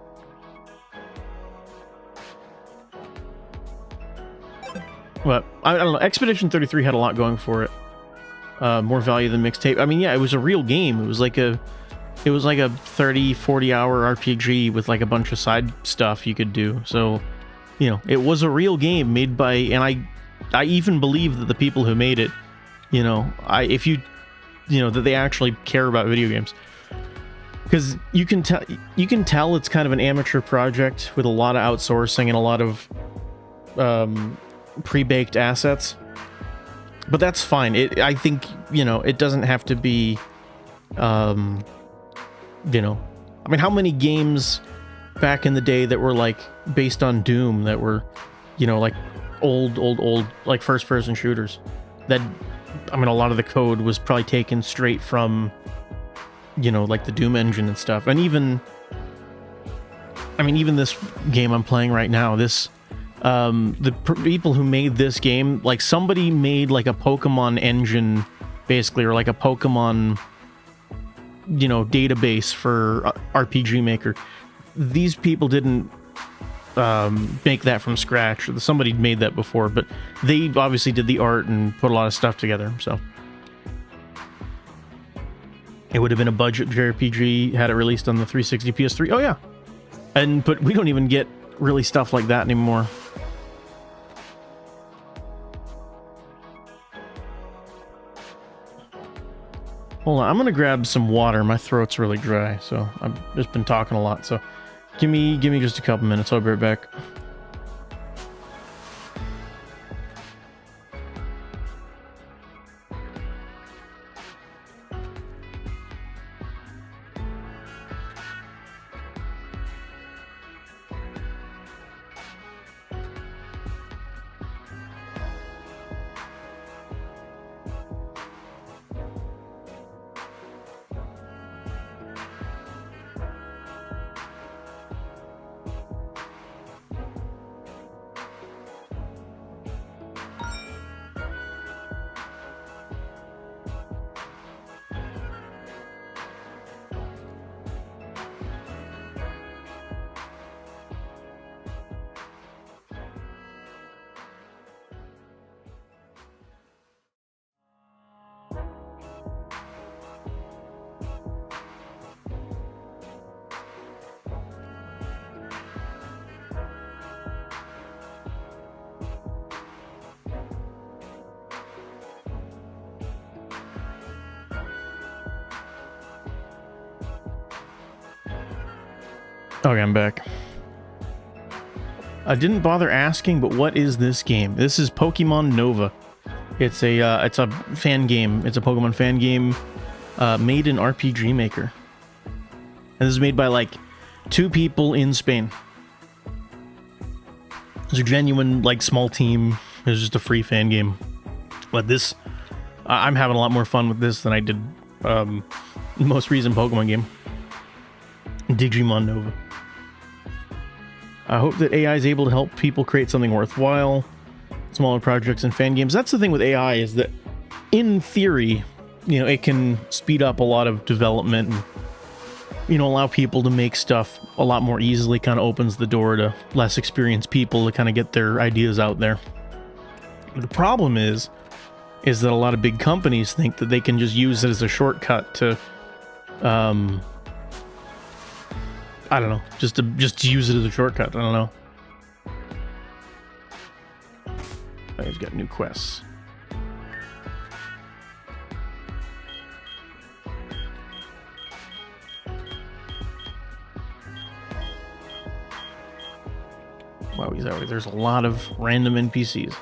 But I don't know. Expedition 33 had a lot going for it. More value than Mixtape. I mean, yeah, it was a real game. It was like a 30, 40 hour RPG with like a bunch of side stuff you could do. So, you know, it was a real game made by, and I even believe that the people who made it, you know, if you know, that they actually care about video games. Because you can tell it's kind of an amateur project with a lot of outsourcing and a lot of pre-baked assets. But that's fine. I think, you know, it doesn't have to be, you know, I mean, how many games back in the day that were like based on Doom that were, you know, like old like first-person shooters that, I mean, a lot of the code was probably taken straight from, you know, like the Doom engine and stuff. And even this game I'm playing right now, this, the people who made this game, like somebody made like a Pokemon engine, basically, or like a Pokemon, you know, database for RPG Maker. These people didn't make that from scratch. Somebody made that before, but they obviously did the art and put a lot of stuff together, so it would have been a budget JRPG had it released on the 360 PS3. Oh yeah, but we don't even get really stuff like that anymore. Hold on, I'm gonna grab some water. My throat's really dry, so I've just been talking a lot. So give me just a couple minutes. I'll be right back. Okay, I'm back. I didn't bother asking, but what is this game? This is Pokemon Nova. It's a fan game. It's a Pokemon fan game made in RPG Maker. And this is made by like 2 people in Spain. It's a genuine like small team. It's just a free fan game. But this, I'm having a lot more fun with this than I did the most recent Pokemon game, Digimon Nova. I hope that AI is able to help people create something worthwhile, smaller projects and fan games. That's the thing with AI, is that in theory, you know, it can speed up a lot of development and, you know, allow people to make stuff a lot more easily. Kind of opens the door to less experienced people to kind of get their ideas out there. But the problem is that a lot of big companies think that they can just use it as a shortcut to, I don't know, just to use it as a shortcut. I don't know. Oh, he's got new quests. Wow, there's a lot of random NPCs.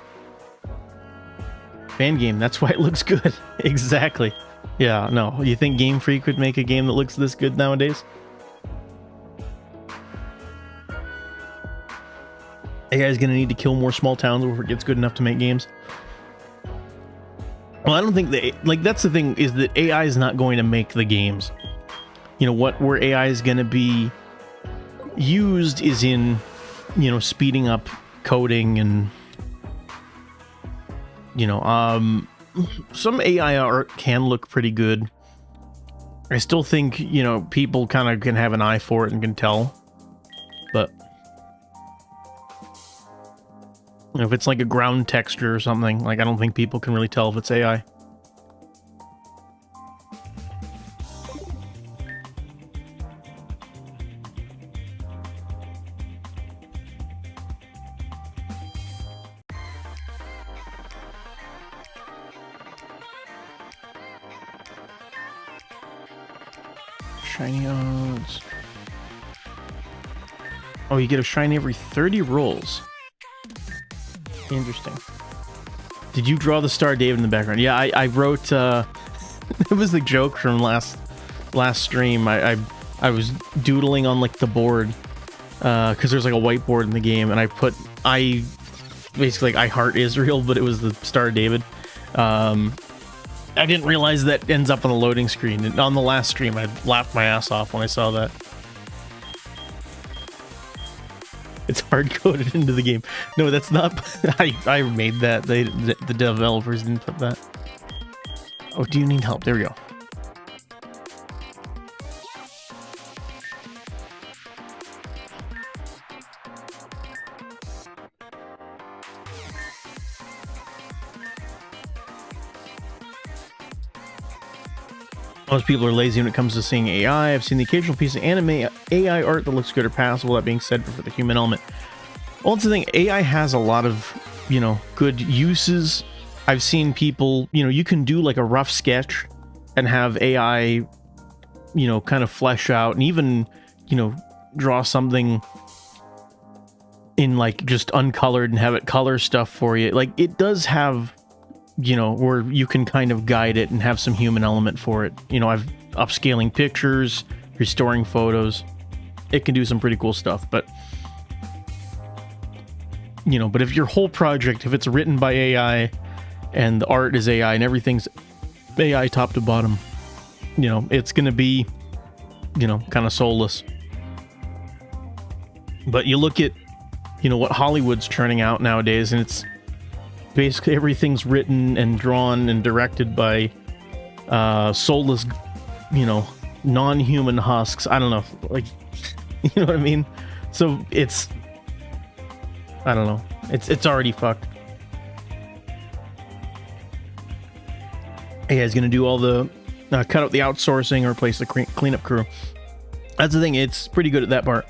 Fan game, that's why it looks good. Exactly. Yeah, no, you think Game Freak would make a game that looks this good nowadays? AI is going to need to kill more small towns before it gets good enough to make games. Well, I don't think that's the thing, is that AI is not going to make the games. You know, where AI is going to be used is in, you know, speeding up coding and, you know, some AI art can look pretty good. I still think, you know, people kind of can have an eye for it and can tell, but If it's like a ground texture or something, like I don't think people can really tell if it's AI. Shiny odds. Oh, you get a shiny every 30 rolls. Interesting. Did you draw the Star David in the background? Yeah, I wrote, it was the joke from last stream. I was doodling on like the board, because there's like a whiteboard in the game, and I basically like I heart Israel, but it was the Star David. I didn't realize that ends up on the loading screen. And on the last stream, I laughed my ass off when I saw that. It's hard-coded into the game. No, that's not... I made that. The developers didn't put that. Oh, do you need help? There we go. Most people are lazy when it comes to seeing AI. I've seen the occasional piece of anime AI art that looks good or passable. That being said, for the human element, well, it's the thing. AI has a lot of, good uses. I've seen people, you can do like a rough sketch and have AI, kind of flesh out and even, draw something in like just uncolored and have it color stuff for you. Like it does have, where you can kind of guide it and have some human element for it. I've upscaling pictures, restoring photos. It can do some pretty cool stuff, but but if your whole project, if it's written by AI and the art is AI and everything's AI top to bottom, it's going to be, kind of soulless. But you look at, what Hollywood's churning out nowadays, and it's basically everything's written and drawn and directed by soulless, non-human husks. I don't know, like, you know what I mean? So it's, I don't know, it's already fucked. AI is going to do all the cut out the outsourcing or replace the cleanup crew. That's the thing, it's pretty good at that part.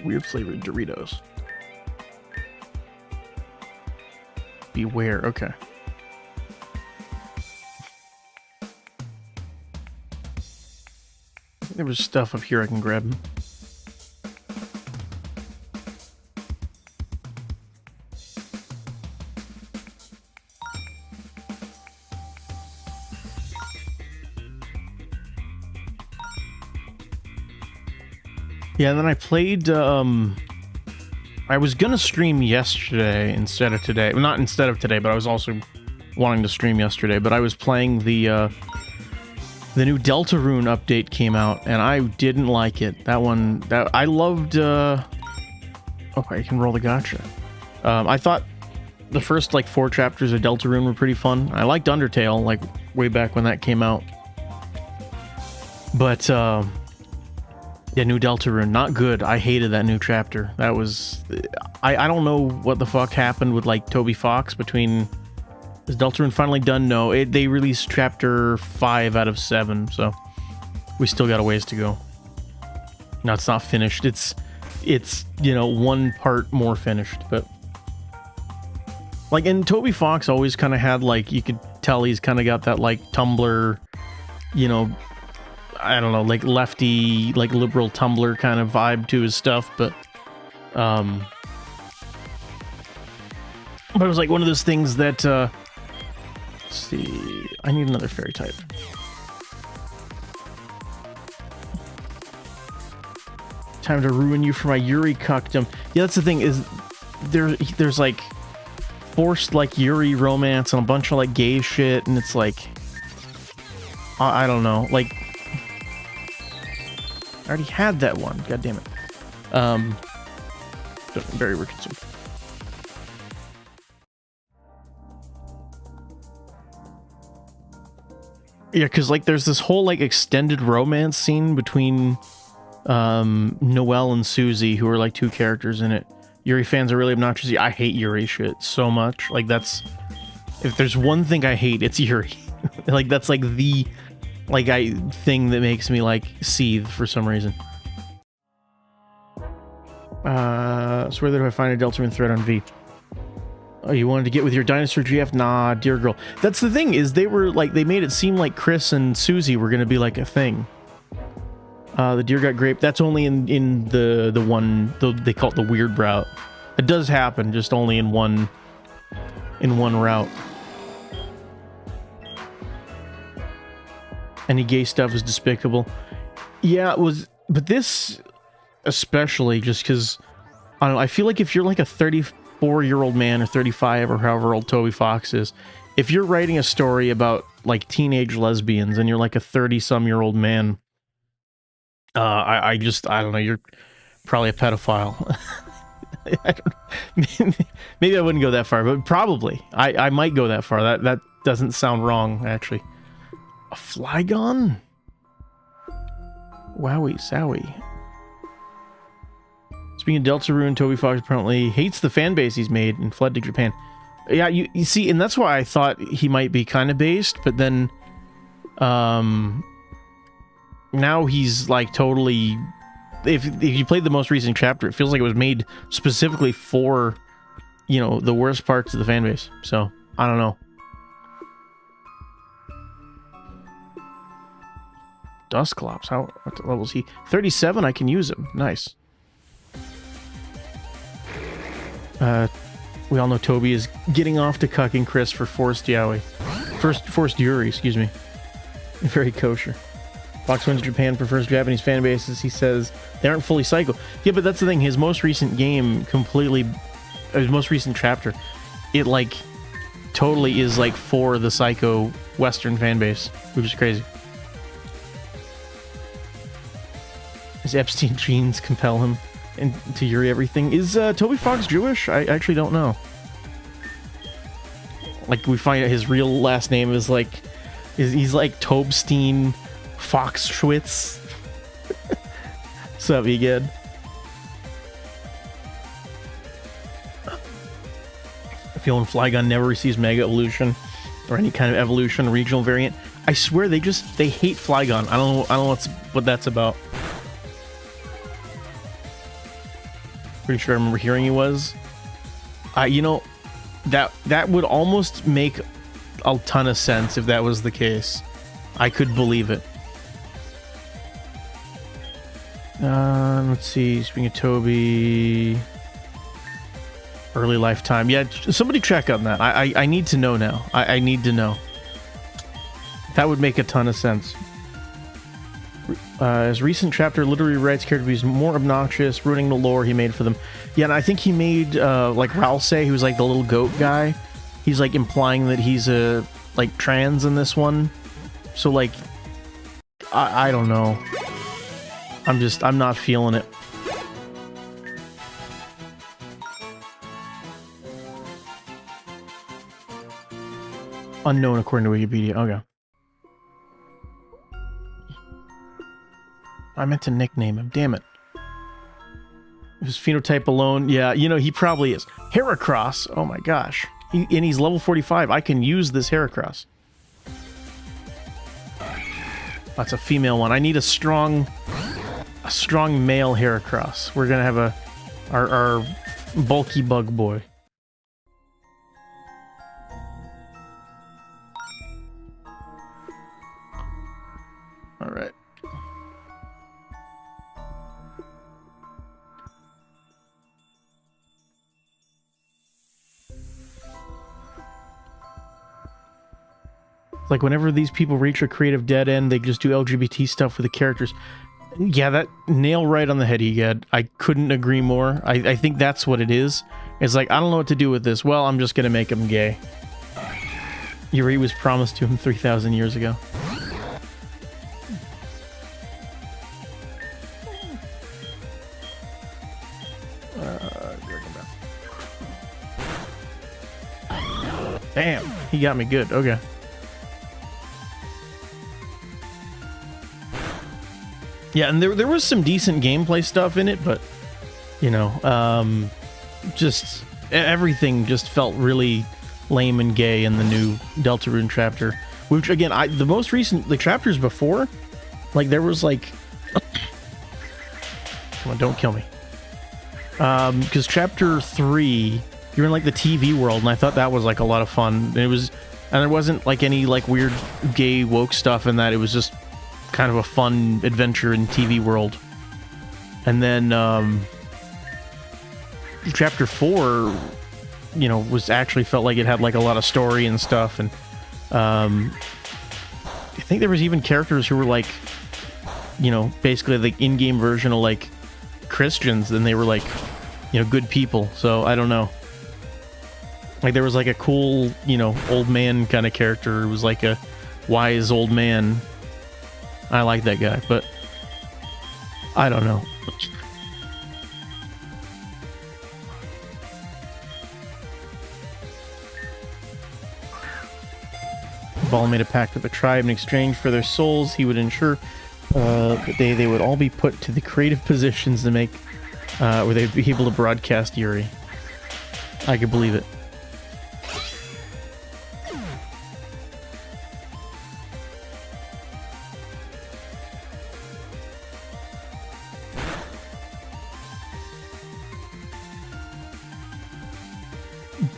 Weird flavored Doritos. Beware, okay. There was stuff up here I can grab. Yeah, and then I played, I was gonna stream yesterday instead of today. Well, not instead of today, but I was also wanting to stream yesterday, but I was playing the new Deltarune update came out, and I didn't like it. That I loved, oh, I can roll the gacha. I thought the first, like, 4 chapters of Deltarune were pretty fun. I liked Undertale, like, way back when that came out. But, yeah, new Deltarune, not good. I hated that new chapter. That was... I don't know what the fuck happened with, like, Toby Fox between... Is Deltarune finally done? No. They released chapter 5 out of 7, so... We still got a ways to go. No, it's not finished. It's one part more finished, but... Like, and Toby Fox always kind of had, like, you could tell he's kind of got that, like, Tumblr, I don't know, like lefty, like liberal Tumblr kind of vibe to his stuff, but it was like one of those things that, let's see, I need another fairy type. Time to ruin you for my Yuri cuckdom. Yeah, that's the thing, is there's like forced like Yuri romance and a bunch of like gay shit, and it's like, I don't know, like, I already had that one. God damn it. Barry Richardson. Yeah, because like there's this whole like extended romance scene between Noelle and Susie, who are like two characters in it. Yuri fans are really obnoxious. I hate Yuri shit so much. Like, that's... If there's one thing I hate, it's Yuri. Like, that's like the... Like, thing that makes me, like, seethe for some reason. So where did I find a Deltarune thread on V? Oh, you wanted to get with your dinosaur GF? Nah, dear girl. That's the thing, is they were, like, they made it seem like Chris and Susie were gonna be, like, a thing. The deer got grape. That's only in the one, they call it the weird route. It does happen, just only in one route. Any gay stuff is despicable. Yeah, it was, but this especially just because, I don't know, I feel like if you're like a 34-year-old man or 35 or however old Toby Fox is, if you're writing a story about like teenage lesbians and you're like a 30-some-year-old man, I don't know, you're probably a pedophile. Maybe I wouldn't go that far, but probably. I might go that far. That doesn't sound wrong, actually. A Flygon? Wowie zowie. Speaking of Deltarune, Toby Fox apparently hates the fan base he's made and fled to Japan. Yeah, you see, and that's why I thought he might be kind of based, but then now he's like totally... If you played the most recent chapter, it feels like it was made specifically for, you know, the worst parts of the fan base. So, I don't know. Dusclops, what level is he? 37, I can use him. Nice. We all know Toby is getting off to cucking Chris for forced Yuri, excuse me. Very kosher. Fox wins Japan, prefers Japanese fan bases. He says they aren't fully psycho. Yeah, but that's the thing. His most recent game his most recent chapter, it like totally is like for the psycho Western fan base, which is crazy. His Epstein genes compel him to Yuri everything. Is Toby Fox Jewish? I actually don't know. Like, we find out his real last name is like, he's like Tobstein Fox Schwitz. What's up, Egad? Feeling Flygon never receives Mega Evolution or any kind of evolution regional variant. I swear they hate Flygon. I don't know what that's about. Pretty sure I remember hearing he was. You know, that would almost make a ton of sense if that was the case. I could believe it. Let's see. Speaking of Toby, early lifetime. Yeah, somebody check on that. I need to know now. I need to know. That would make a ton of sense. His recent chapter literally writes characters to be more obnoxious, ruining the lore he made for them. Yeah, and I think he made, like, Ralsei, who's like the little goat guy. He's, like, implying that he's, like, trans in this one. So, like, I don't know. I'm not feeling it. Unknown according to Wikipedia. Okay. I meant to nickname him. Damn it. His phenotype alone. Yeah, you know, he probably is. Heracross. Oh my gosh. And he's level 45. I can use this Heracross. That's a female one. I need a strong male Heracross. We're gonna have our bulky bug boy. All right. Like, whenever these people reach a creative dead end, they just do LGBT stuff with the characters. Yeah, that nail right on the head, Egad. I couldn't agree more. I think that's what it is. It's like, I don't know what to do with this. Well, I'm just gonna make him gay. Yuri was promised to him 3,000 years ago. Damn, he got me good. Okay. Yeah, and there was some decent gameplay stuff in it, but you know, just everything just felt really lame and gay in the new Deltarune chapter. Which again, the most recent, the chapters before, like there was like, come on, don't kill me. Because chapter 3, you're in like the TV world, and I thought that was like a lot of fun. And it was, and there wasn't like any like weird gay woke stuff in that. It was just kind of a fun adventure in TV world. And then chapter 4, you know, was actually felt like it had like a lot of story and stuff. And I think there was even characters who were like, you know, basically the in-game version of like Christians, and they were like, you know, good people. So I don't know. Like there was like a cool, you know, old man kind of character. It was like a wise old man. I like that guy, but I don't know. Ball made a pact with the tribe in exchange for their souls. He would ensure that they would all be put to the creative positions to make where they'd be able to broadcast Yuri. I could believe it.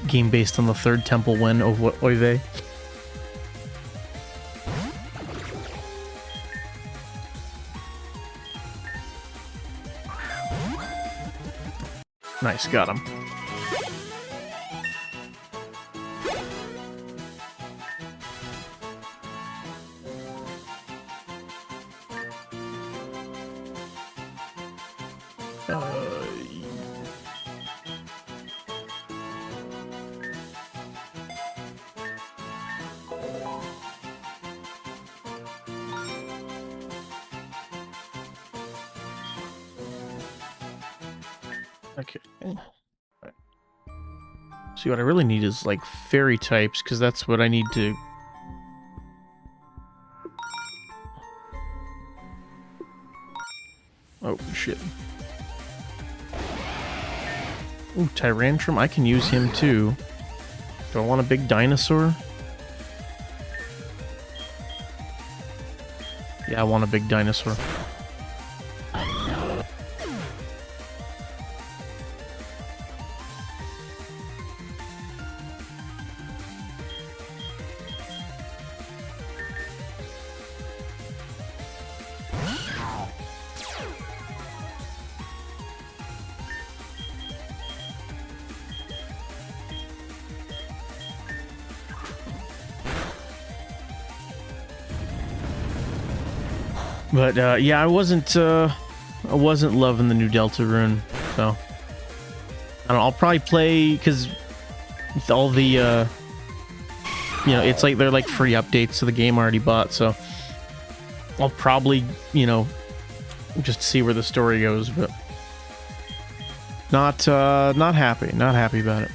Game based on the third temple when of Oive. Nice, got him. Okay. See, what I really need is like fairy types, because that's what I need to. Oh shit. Ooh, Tyrantrum, I can use him too. Do I want a big dinosaur? Yeah, I want a big dinosaur. But yeah, I wasn't loving the new Deltarune, so I don't know, I'll probably play, because all the you know, it's like they're like free updates to the game I already bought, so I'll probably, you know, just see where the story goes, but not happy about it.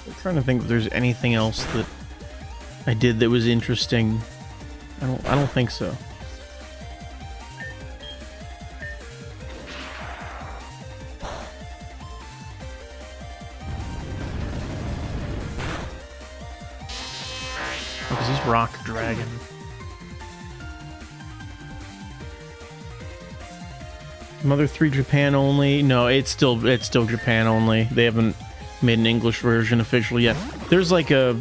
I'm trying to think if there's anything else that I did that was interesting. I don't think so. Because he's Rock Dragon. Mother 3 Japan only? No, it's still Japan only. They haven't made an English version officially yet. There's like a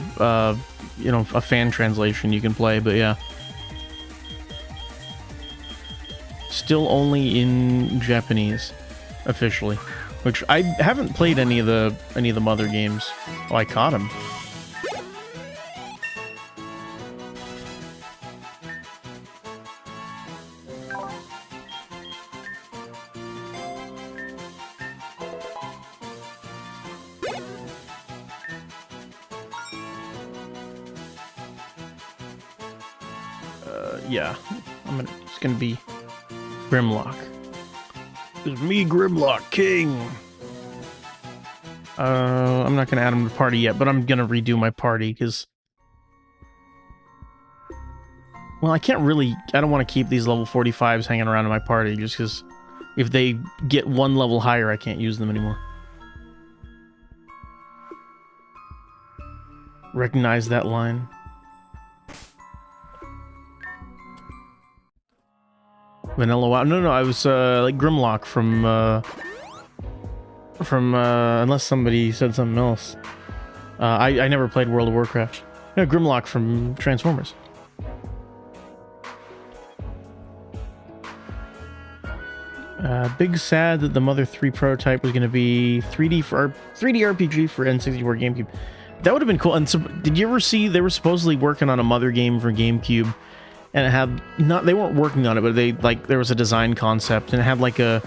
you know, a fan translation you can play, but yeah. Still only in Japanese officially, which I haven't played any of the Mother games. Oh, I caught him. Yeah. It's gonna be Grimlock. It's me, Grimlock King. I'm not gonna add him to the party yet, but I'm gonna redo my party because, well, I don't want to keep these level 45s hanging around in my party just because if they get one level higher, I can't use them anymore. Recognize that line. Vanilla WoW. No, I was like Grimlock from unless somebody said something else. I never played World of Warcraft. No, Grimlock from Transformers. Big sad that the Mother 3 prototype was going to be 3D RPG for N64 GameCube. That would have been cool. And so, did you ever see they were supposedly working on a Mother game for GameCube, and it had they weren't working on it, but there was a design concept, and it had like a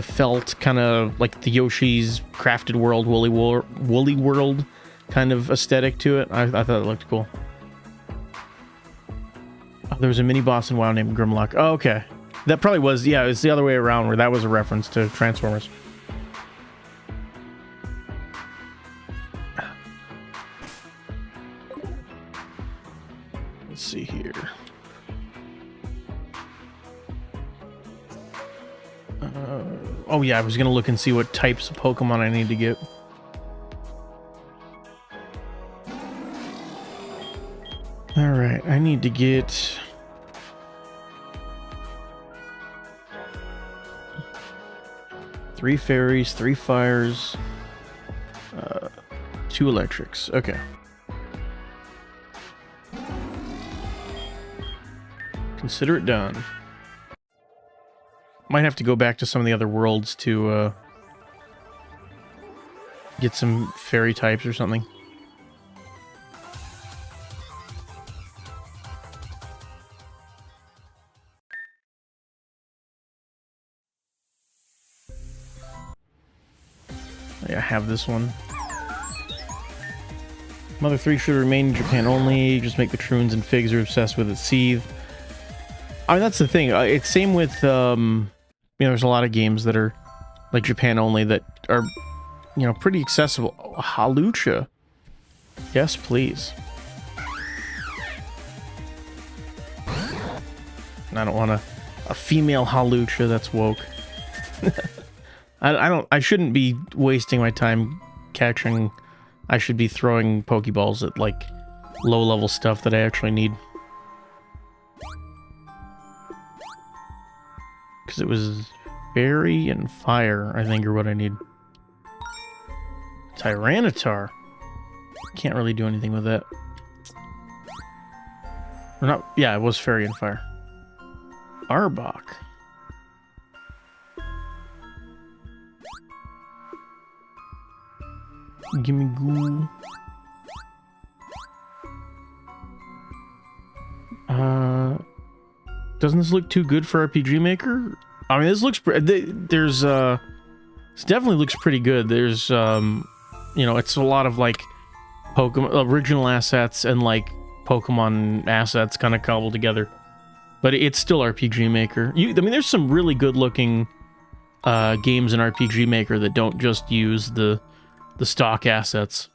felt kind of like the Yoshi's Crafted World, Woolly World kind of aesthetic to it. I thought it looked cool. Oh, there was a mini boss in WoW named Grimlock. Oh, okay. That probably was, yeah, it's the other way around where that was a reference to Transformers. Let's see here. Oh yeah, I was gonna look and see what types of Pokemon I need to get. Alright, I need to get... three fairies, 3 fires, 2 electrics. Okay. Consider it done. Might have to go back to some of the other worlds to get some fairy types or something. I have this one. Mother 3 should remain in Japan only. Just make the Troons and Figs are obsessed with it. Seethe. I mean, that's the thing. It's same with, there's a lot of games that are like Japan only that are, pretty accessible. Oh, Hawlucha. Yes, please. And I don't want a female Hawlucha that's woke. I shouldn't be wasting my time catching. I should be throwing Pokeballs at, like, low-level stuff that I actually need. Because it was Fairy and Fire, I think, are what I need. Tyranitar. Can't really do anything with that. Or not, yeah, it was Fairy and Fire. Arbok. Gimme goo. Doesn't this look too good for RPG Maker? I mean, this looks this definitely looks pretty good. There's it's a lot of like Pokemon original assets and like Pokemon assets kind of cobbled together. But it's still RPG Maker. I mean, there's some really good looking games in RPG Maker that don't just use the stock assets.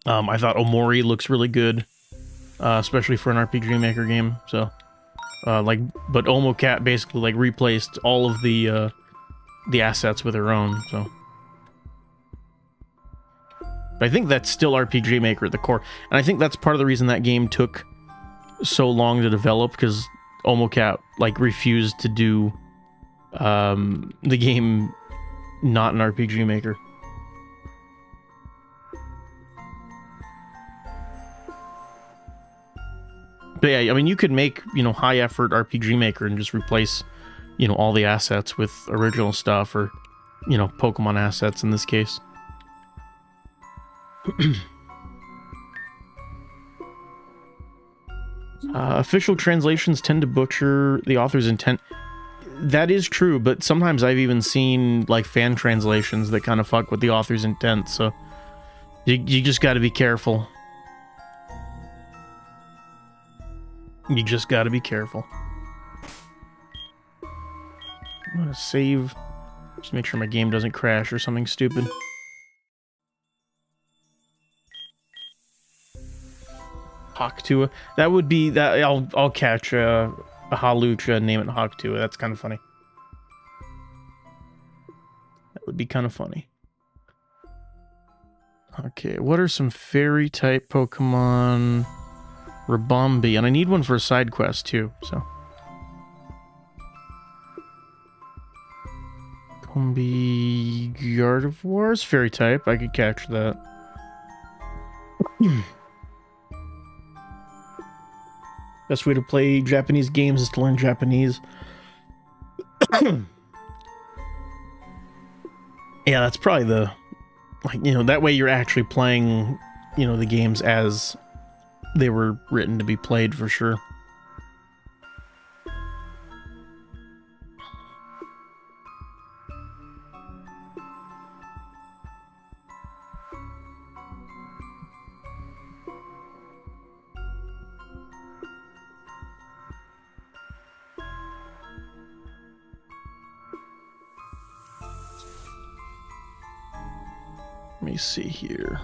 I thought Omori looks really good, especially for an RPG Maker game. So, but Omocat basically like replaced all of the assets with her own. So, but I think that's still RPG Maker at the core, and I think that's part of the reason that game took so long to develop, because Omocat like refused to do the game not an RPG Maker. But yeah, I mean, you could make, high effort RPG Maker and just replace, all the assets with original stuff, or, Pokemon assets in this case. Official translations tend to butcher the author's intent. That is true, but sometimes I've even seen, like, fan translations that kind of fuck with the author's intent, so you just gotta be careful. You just got to be careful. I'm going to save. Just make sure my game doesn't crash or something stupid. Hawktua. That would be that. I'll catch a Hawlucha, name it Hawktua. That's kind of funny. That would be kind of funny. Okay, what are some fairy type Pokemon? Rabombi, and I need one for a side quest too, so. Combi Gardevoirs, fairy type, I could catch that. Best way to play Japanese games is to learn Japanese. Yeah, that's probably the, like, you know, that way you're actually playing, you know, the games as they were written to be played for sure. Let me see here.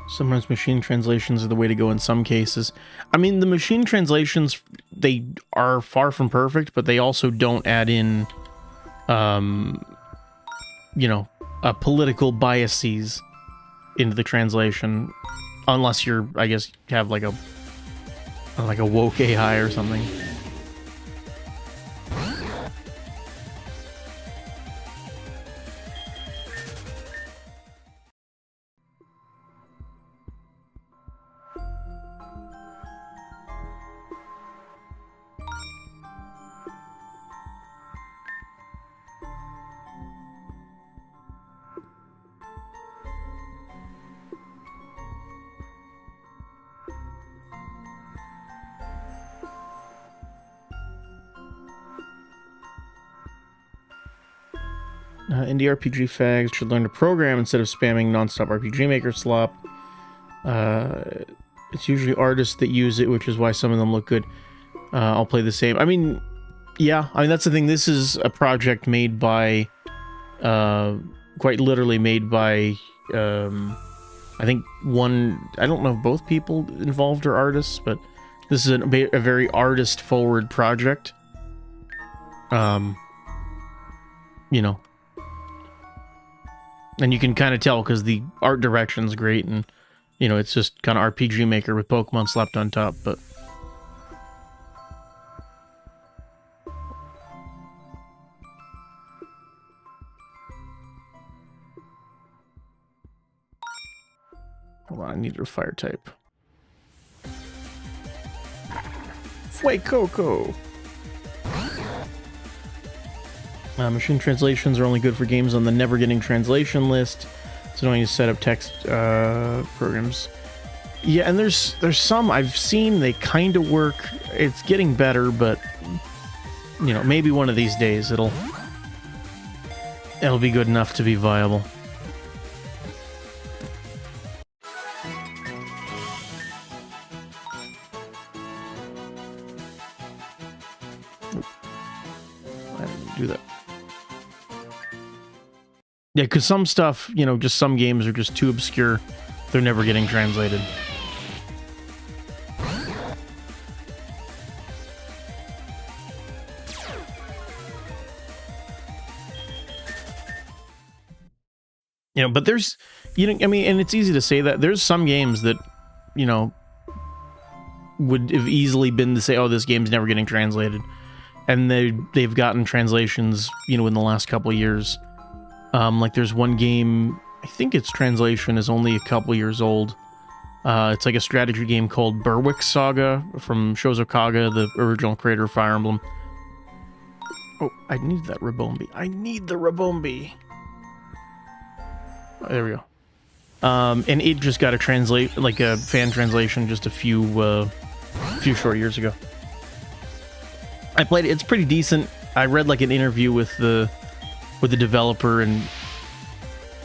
Sometimes machine translations are the way to go in some cases. I mean, the machine translations, they are far from perfect, but they also don't add in, you know, political biases into the translation. Unless you're, I guess, have like a woke AI or something. Indie RPG fags should learn to program instead of spamming nonstop RPG Maker slop. It's usually artists that use it, which is why some of them look good. I'll play the same. I mean, yeah, I mean, that's the thing. This is a project made by, quite literally made by, I think I don't know if both people involved are artists, but this is a very artist-forward project. You know, and you can kind of tell because the art direction's great, and, you know, it's just kind of RPG Maker with Pokemon slapped on top, but... Hold on, I needed a fire type. Fuecoco! Machine translations are only good for games on the never getting translation list. It's annoying to set up text programs. Yeah, and there's some I've seen, they kind of work. It's getting better, but, you know, maybe one of these days it'll be good enough to be viable. I didn't do that. Yeah, because some stuff, you know, just some games are just too obscure. They're never getting translated. You know, but there's, you know, I mean, and it's easy to say that. There's some games that, you know, would have easily been to say, oh, this game's never getting translated. And they've gotten translations, you know, in the last couple of years. Like there's one game, I think its translation is only a couple years old. It's like a strategy game called Berwick Saga from Shozo Kaga, the original creator of Fire Emblem. Oh, I need that Rabombi. I need the Rabombi. Oh, there we go. And it just got a fan translation just a few short years ago. I played it. It's pretty decent. I read like an interview with the developer, and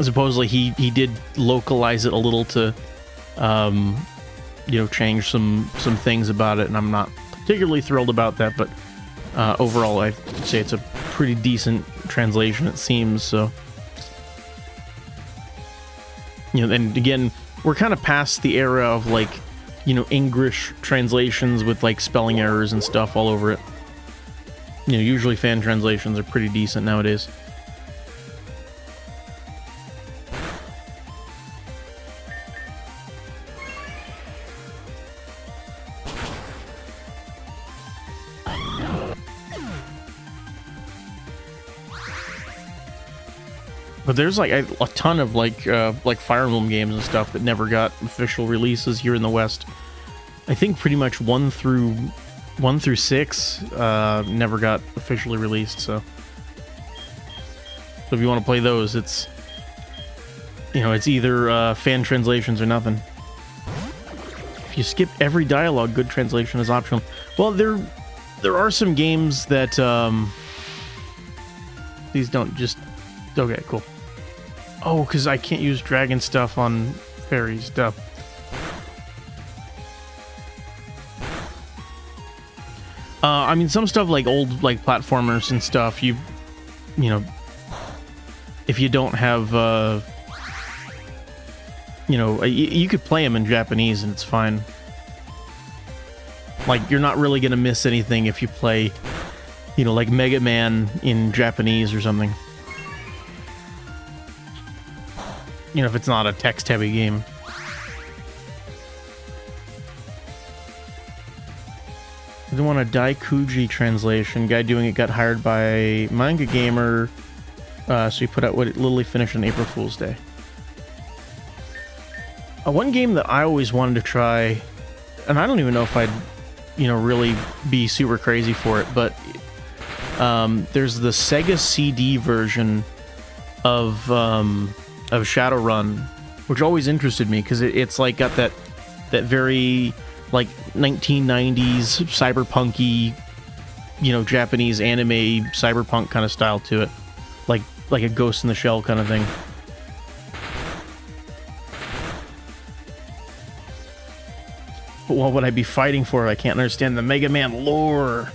supposedly he did localize it a little to, you know, change some things about it, and I'm not particularly thrilled about that, but overall I'd say it's a pretty decent translation, it seems. So, you know, and again, we're kind of past the era of, like, you know, English translations with like spelling errors and stuff all over it. You know, usually fan translations are pretty decent nowadays. But there's like a ton of like Fire Emblem games and stuff that never got official releases here in the West. I think pretty much 1 through 6 never got officially released. So if you want to play those, it's, you know, it's either fan translations or nothing. If you skip every dialogue, good translation is optional. Well, there are some games that these don't just. Okay, cool. Oh, because I can't use dragon stuff on fairy stuff. I mean, some stuff like old, like, platformers and stuff, you know, if you don't have, you know, you could play them in Japanese and it's fine. Like, you're not really going to miss anything if you play, you know, like Mega Man in Japanese or something. You know, if it's not a text-heavy game. I don't want a Daikuji translation. Guy doing it got hired by Manga Gamer, so he put out what it literally finished on April Fool's Day. One game that I always wanted to try, and I don't even know if I'd, you know, really be super crazy for it, but there's the Sega CD version of Shadowrun, which always interested me because it's like got that very like 1990s cyberpunky, you know, Japanese anime cyberpunk kind of style to it, like a Ghost in the Shell kind of thing. But what would I be fighting for? I can't understand the Mega Man lore.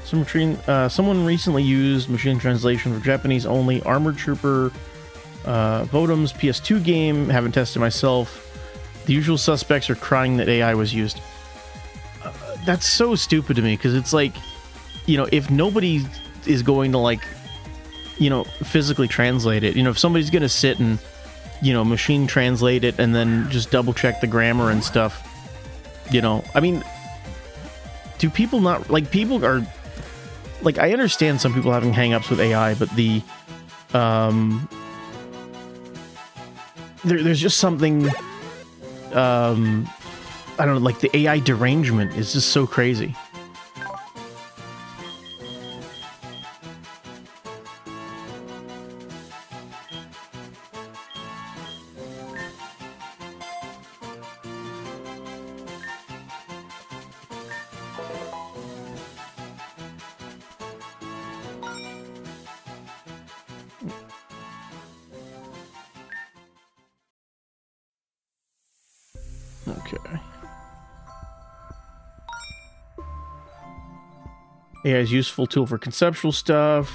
Someone recently used machine translation for Japanese only Armored Trooper Votum's PS2 game. Haven't tested myself. The usual suspects are crying that AI was used. That's so stupid to me, because it's like, you know, if nobody is going to, like, you know, physically translate it, you know, if somebody's going to sit and, you know, machine translate it and then just double check the grammar and stuff, you know, I mean, do people not, like, people are, like, I understand some people having hang-ups with AI, but the, there's just something, I don't know, like, the AI derangement is just so crazy. Okay. AI is a useful tool for conceptual stuff.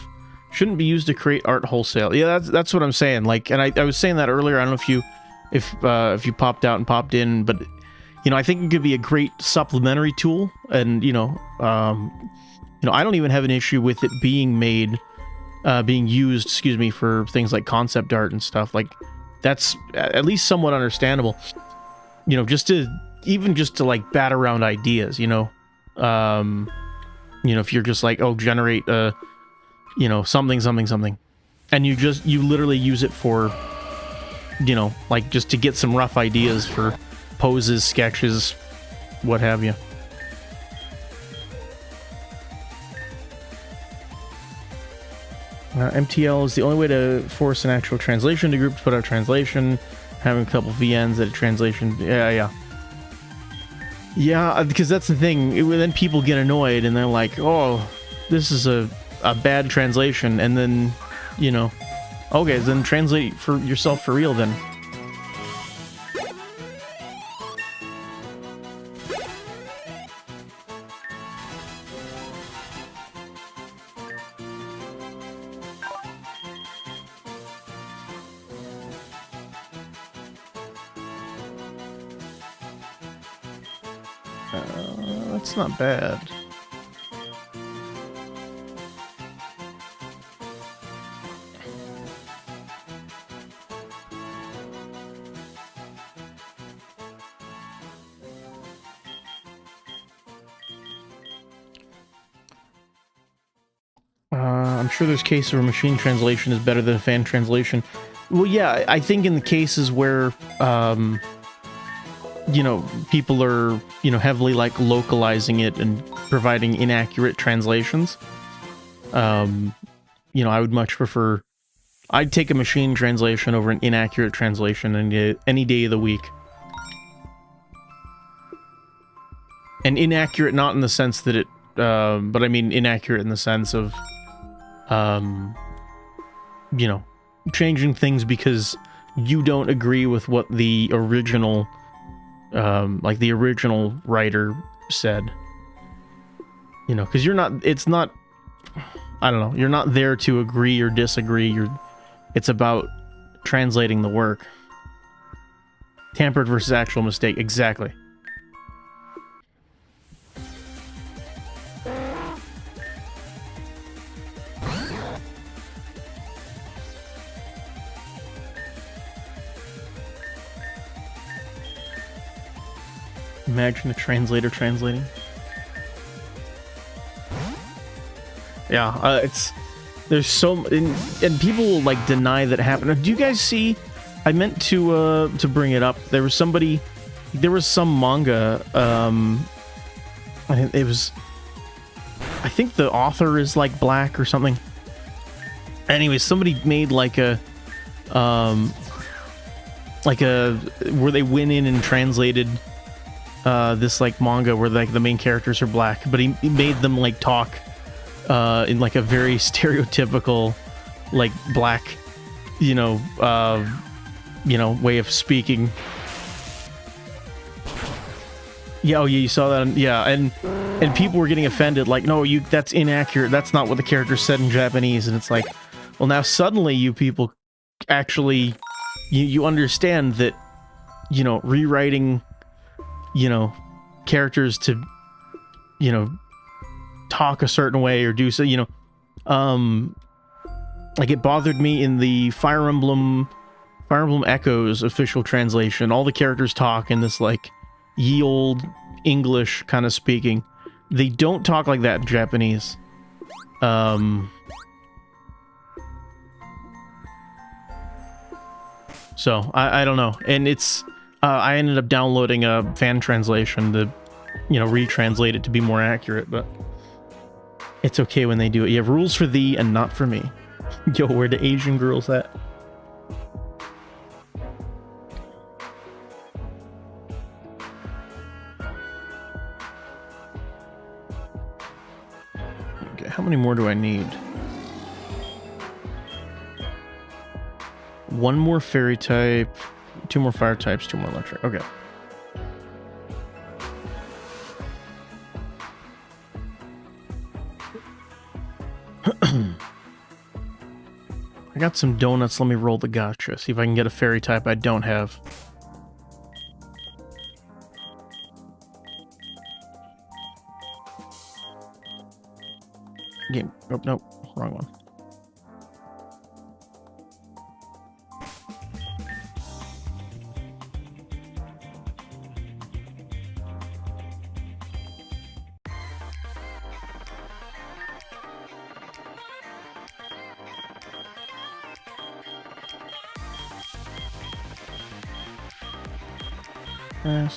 Shouldn't be used to create art wholesale. Yeah, that's what I'm saying. Like, and I was saying that earlier. I don't know if you popped out and popped in, but you know, I think it could be a great supplementary tool. And you know, I don't even have an issue with it being made, being used, excuse me, for things like concept art and stuff. Like, that's at least somewhat understandable. You know, just to like bat around ideas, you know, if you're just like, oh, generate, you know, something, and you literally use it for, you know, like just to get some rough ideas for poses, sketches, what have you. MTL is the only way to force an actual translation to group to put out translation. Having a couple VNs at a translation. Yeah, because that's the thing. Then people get annoyed and they're like, oh, this is a bad translation, and then, you know, okay, then translate for yourself for real then. That's not bad. I'm sure there's cases where machine translation is better than a fan translation. Well, yeah, I think in the cases where, you know, people are, you know, heavily like localizing it and providing inaccurate translations, you know, I would much prefer, I'd take a machine translation over an inaccurate translation any day of the week. And inaccurate not in the sense that it, but I mean inaccurate in the sense of, you know, changing things because you don't agree with what the original, like the original writer said. You know, because you're not, it's not, I don't know, you're not there to agree or disagree. It's about translating the work. Tampered versus actual mistake, exactly. Imagine a translator translating. Yeah, there's so, and people will like deny that happened. Do you guys see? I meant to bring it up. There was some manga. I think the author is like black or something. Anyway, somebody made like a where they went in and translated this like manga where like the main characters are black, but he made them like talk in like a very stereotypical like black, you know, way of speaking. Yeah, oh yeah, you saw that. Yeah, and people were getting offended, like, no, that's inaccurate. That's not what the character said in Japanese. And it's like, well, now suddenly you people actually you understand that, you know, rewriting, you know, characters to, you know, talk a certain way or do so, you know, like it bothered me in the Fire Emblem Echoes official translation. All the characters talk in this like ye old English kind of speaking. They don't talk like that in Japanese. So I don't know, and it's I ended up downloading a fan translation to, you know, retranslate it to be more accurate, but it's okay when they do it. You have rules for thee and not for me. Yo, where the Asian girls at? Okay, how many more do I need? One more fairy type, 2 more fire types, 2 more electric. Okay. I got some donuts. Let me roll the gacha. See if I can get a fairy type I don't have. Game. Oh, nope. Wrong one.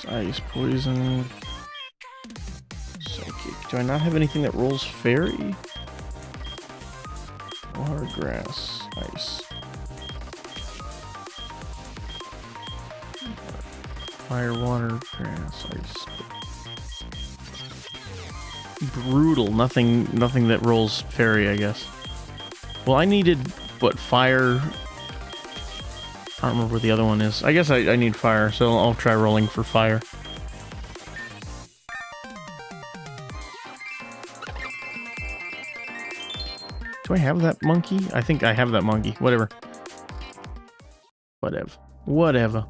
Ice, poison. Psychic. Do I not have anything that rolls fairy? Water, grass, ice. Fire, water, grass, ice. brutal. Nothing that rolls fairy, I guess. Well, I needed, what, fire? I don't remember what the other one is. I guess I need fire, so I'll try rolling for fire. Do I have that monkey? I think I have that monkey. Whatever. Whatever.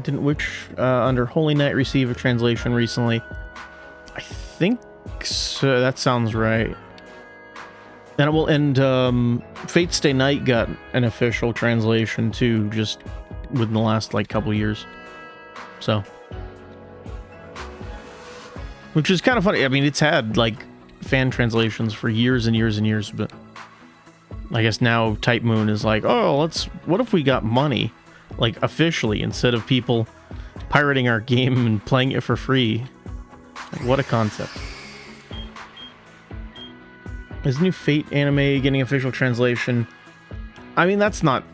Didn't Witch under Holy Night receive a translation recently? I think so. That sounds right. And Fate Stay Night got an official translation too, just within the last like couple years. So, which is kind of funny. I mean, it's had like fan translations for years and years and years, but I guess now Type Moon is like, oh, what if we got money, like officially, instead of people pirating our game and playing it for free? Like, what a concept. Is new Fate anime getting official translation? I mean, that's not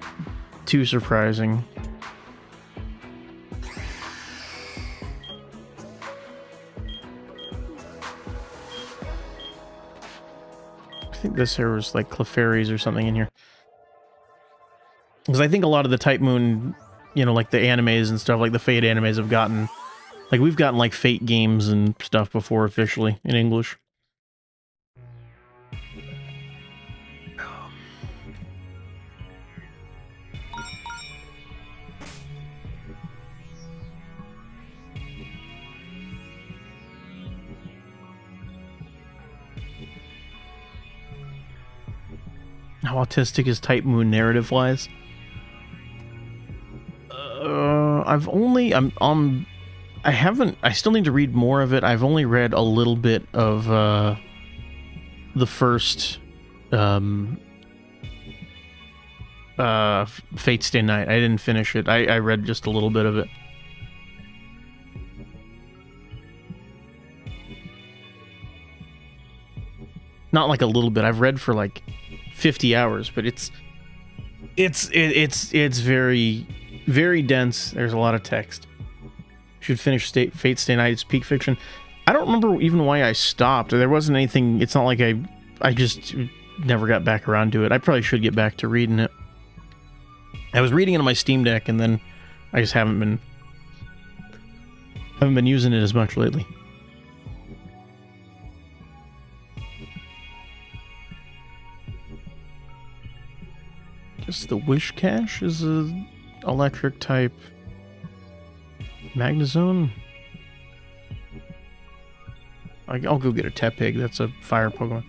too surprising. I think this here was like Clefairies or something in here. Because I think a lot of the Type Moon, you know, like the animes and stuff, like the Fate animes have gotten, like we've gotten like Fate games and stuff before officially in English. How autistic is Type Moon narrative-wise? I still need to read more of it. I've only read a little bit of the first Fate Stay Night. I didn't finish it. I read just a little bit of it. Not like a little bit. I've read for like 50 hours, but it's very, very dense. There's a lot of text. Should finish Fate Stay Night. It's peak fiction. I don't remember even why I stopped. There wasn't anything. It's not like I just never got back around to it. I probably should get back to reading it. I was reading it on my Steam Deck, and then I just haven't been using it as much lately. Guess the Wish Cache is a electric type Magnezone. I'll go get a Tepig. That's a fire Pokemon.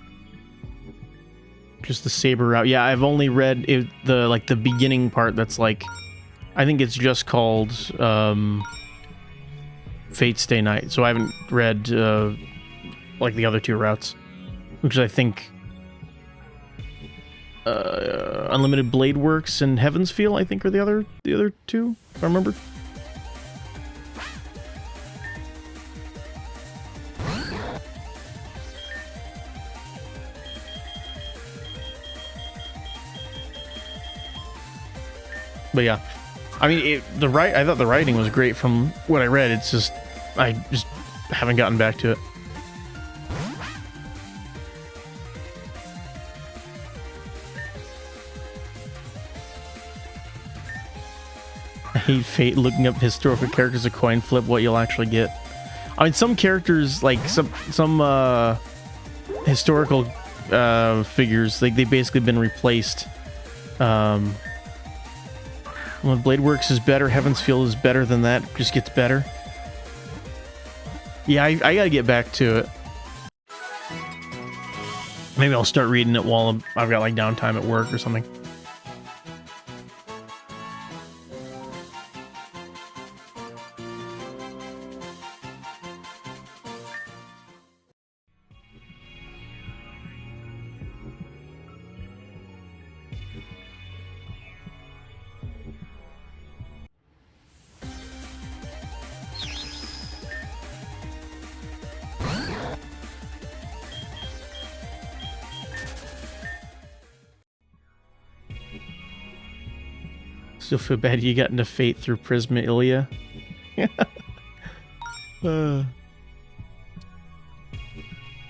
Just the Saber route. Yeah, I've only read the beginning part. That's like, I think it's just called Fate Stay Night. So I haven't read like the other two routes, which I think Unlimited Blade Works and Heaven's Feel, I think, are the other two, if I remember. But yeah, I mean, I thought the writing was great from what I read. It's just, I just haven't gotten back to it. I hate Fate looking up historical characters, a coin flip what you'll actually get. I mean, some characters, like some historical figures, like they've basically been replaced. When Blade Works is better, Heaven's Feel is better than that. Just gets better. Yeah, I gotta get back to it. Maybe I'll start reading it while I've got like downtime at work or something. Still feel bad you got into Fate through Prisma Ilia.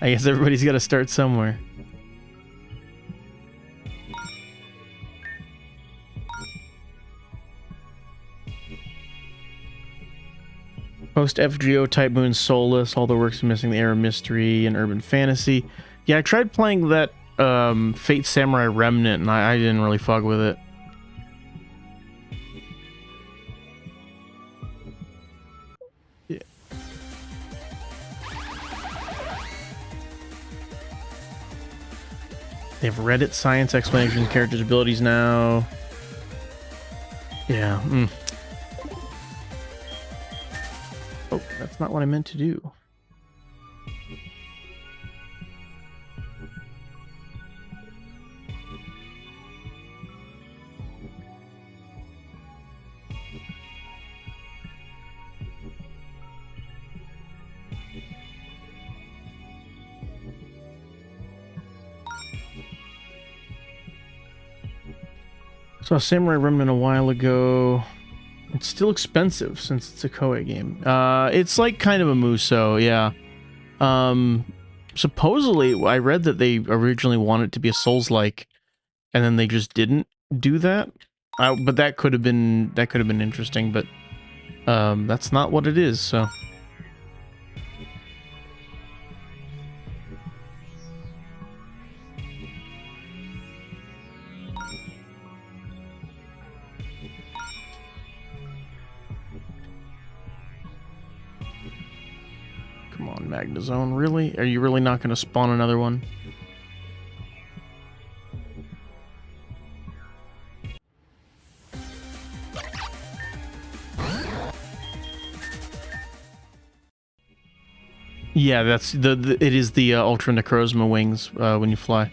I guess everybody's got to start somewhere. Post FGO, Type Moon, Soulless, all the works missing the Era Mystery and Urban Fantasy. Yeah, I tried playing that Fate Samurai Remnant and I didn't really fuck with it. Yeah. They have Reddit science explanation of characters' abilities now. Yeah. Oh, that's not what I meant to do. Saw Samurai Remnant a while ago. It's still expensive since it's a Koei game. It's like kind of a Musou, yeah. Supposedly, I read that they originally wanted it to be a Souls-like, and then they just didn't do that. But that could have been interesting, but that's not what it is, so. Come on, Magnezone, really? Are you really not going to spawn another one? Yeah, that's it is the Ultra Necrozma wings when you fly.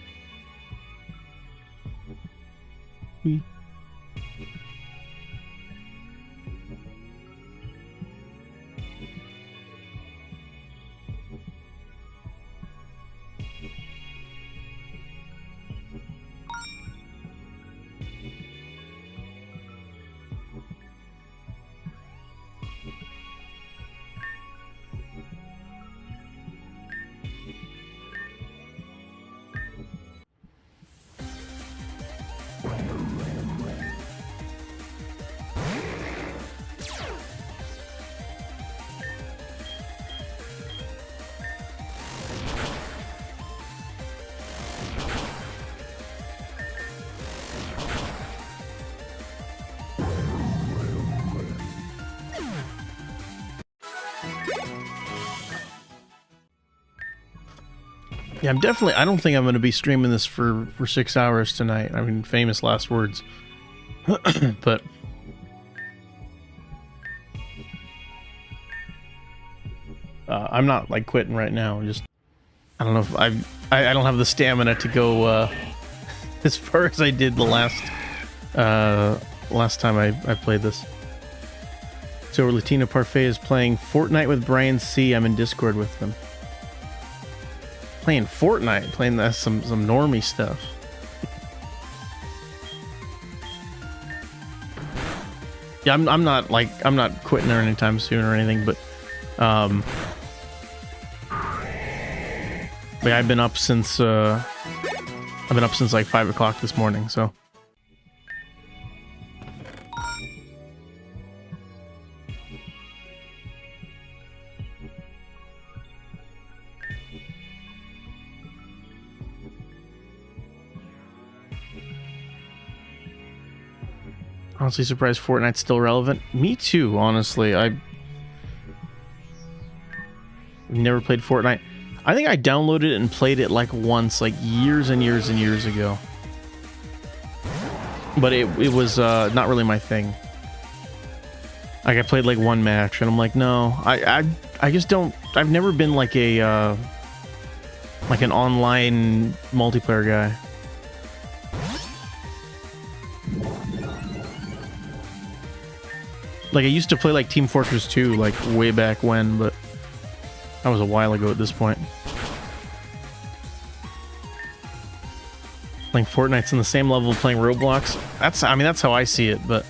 Yeah, I don't think I'm going to be streaming this for 6 hours tonight. I mean, famous last words. But I'm not like quitting right now. Just I don't know if I don't have the stamina to go as far as I did the last time I played this. So Latina Parfait is playing Fortnite with Brian C. I'm in Discord with them. Playing Fortnite, playing that some normie stuff. Yeah, I'm not quitting or anytime soon or anything, but I've been up since like 5 o'clock this morning, so. Honestly surprised Fortnite's still relevant. Me too, honestly. I've never played Fortnite. I think I downloaded it and played it like once, like years and years and years ago. But it was not really my thing. Like I played like one match and I'm like, no, I just don't. I've never been like a like an online multiplayer guy. Like I used to play like Team Fortress 2 like way back when, but that was a while ago at this point. Playing Fortnite's in the same level of playing Roblox. That's how I see it, but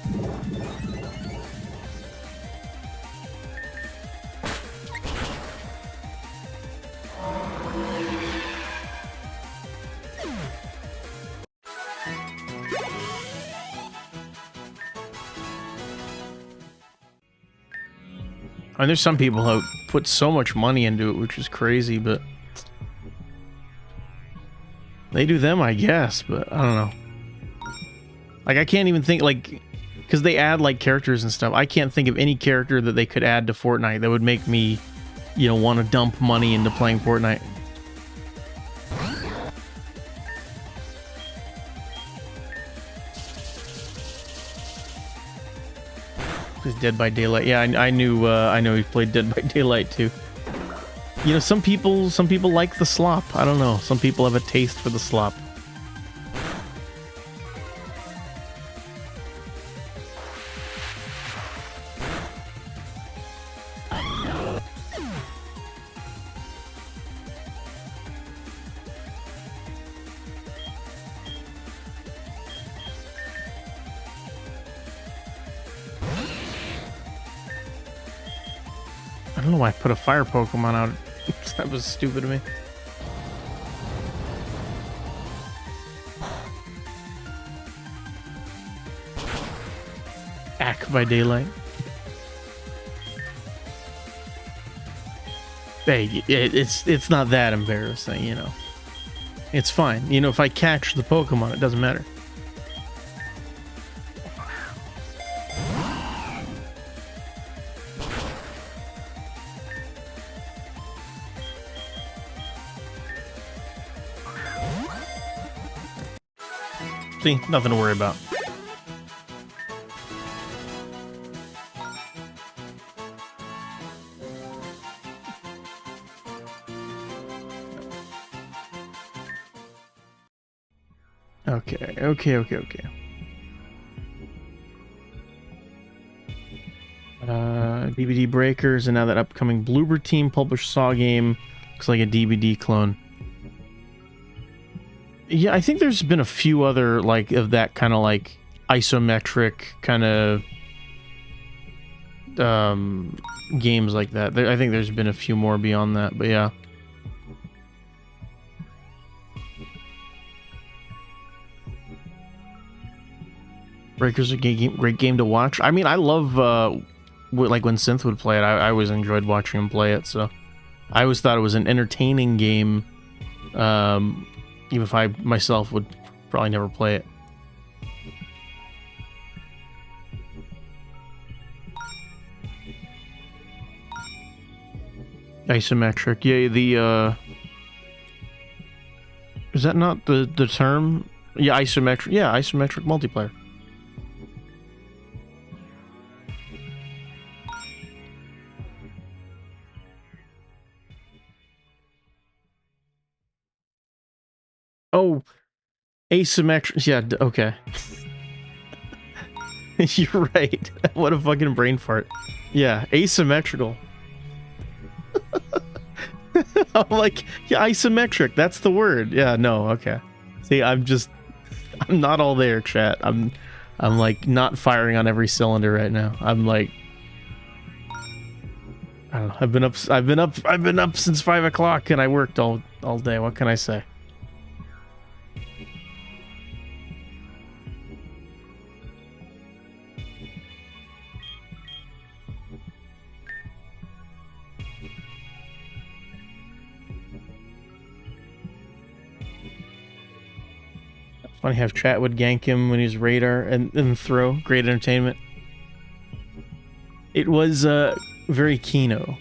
I mean, there's some people who put so much money into it, which is crazy, but they do them, I guess, but I don't know. Like, I can't even think, like, because they add, like, characters and stuff. I can't think of any character that they could add to Fortnite that would make me, you know, want to dump money into playing Fortnite. He's Dead by Daylight. Yeah, I know he played Dead by Daylight too. You know, some people like the slop. I don't know. Some people have a taste for the slop. I don't know why I put a fire Pokemon out. That was stupid of me. Ack by Daylight. Hey, it's not that embarrassing, you know. It's fine. You know, if I catch the Pokemon, it doesn't matter. See, nothing to worry about. Okay. DBD Breakers, and now that upcoming Bloober Team published Saw game looks like a DBD clone. Yeah, I think there's been a few other, like, of that kind of, like, isometric kind of games like that. I think there's been a few more beyond that, but yeah. Breakers are a great game to watch. I mean, I love, like, when Synth would play it, I always enjoyed watching him play it, so I always thought it was an entertaining game, even if I myself would probably never play it. Isometric. Yeah, the, is that not the term? Yeah, isometric. Yeah, isometric multiplayer. Oh, asymmetric. Yeah, okay. You're right. What a fucking brain fart. Yeah, asymmetrical. I'm like, yeah, isometric. That's the word. Yeah, no, okay. See, I'm not all there, chat. I'm like not firing on every cylinder right now. I'm like, I don't know. I've been up since 5 o'clock and I worked all day. What can I say? Funny how chat would gank him when he's radar and throw. Great entertainment. It was very Kino.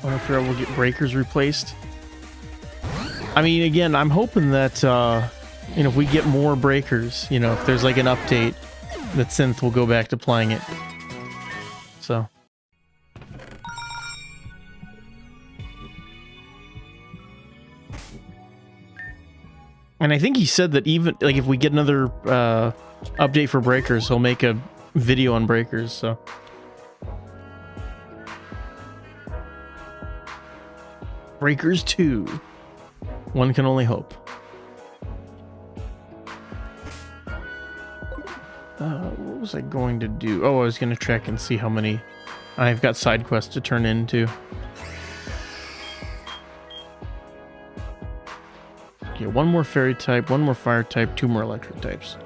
I wonder if we'll get breakers replaced. I mean, again, I'm hoping that, you know, if we get more breakers, you know, if there's like an update, that Synth will go back to playing it. So. And I think he said that even, like, if we get another update for breakers, he'll make a video on breakers, so. Breakers 2. One can only hope. What was I going to do? Oh, I was going to check and see how many I've got side quests to turn into. Okay, one more fairy type, one more fire type, two more electric types.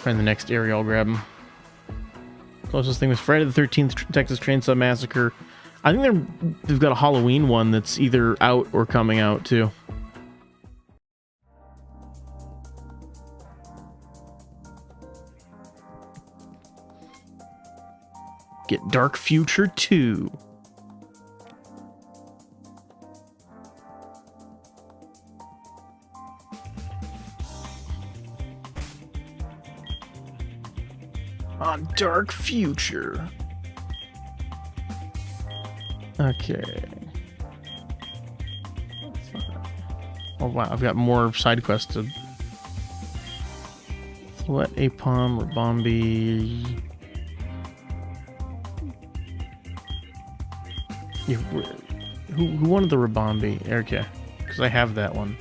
Find the next area, I'll grab them. Closest thing was Friday the 13th Texas Chainsaw Massacre. I think they've got a Halloween one that's either out or coming out too. Get Dark Future 2. On Dark Future. Okay. Oh wow, I've got more side quests to Flet Apom, Rabombi. Who wanted the Rabombi? Okay, because I have that one.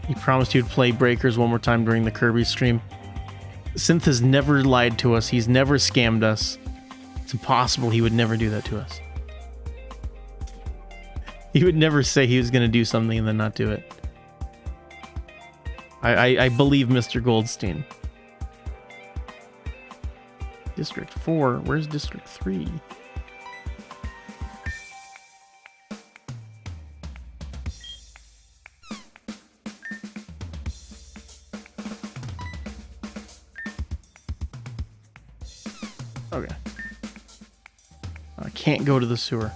He promised he would play Breakers one more time during the Kirby stream. Synth has never lied to us. He's never scammed us. It's impossible he would never do that to us. He would never say he was going to do something and then not do it. I believe Mr. Goldstein. District 4? Where's District 3? Okay. I can't go to the sewer.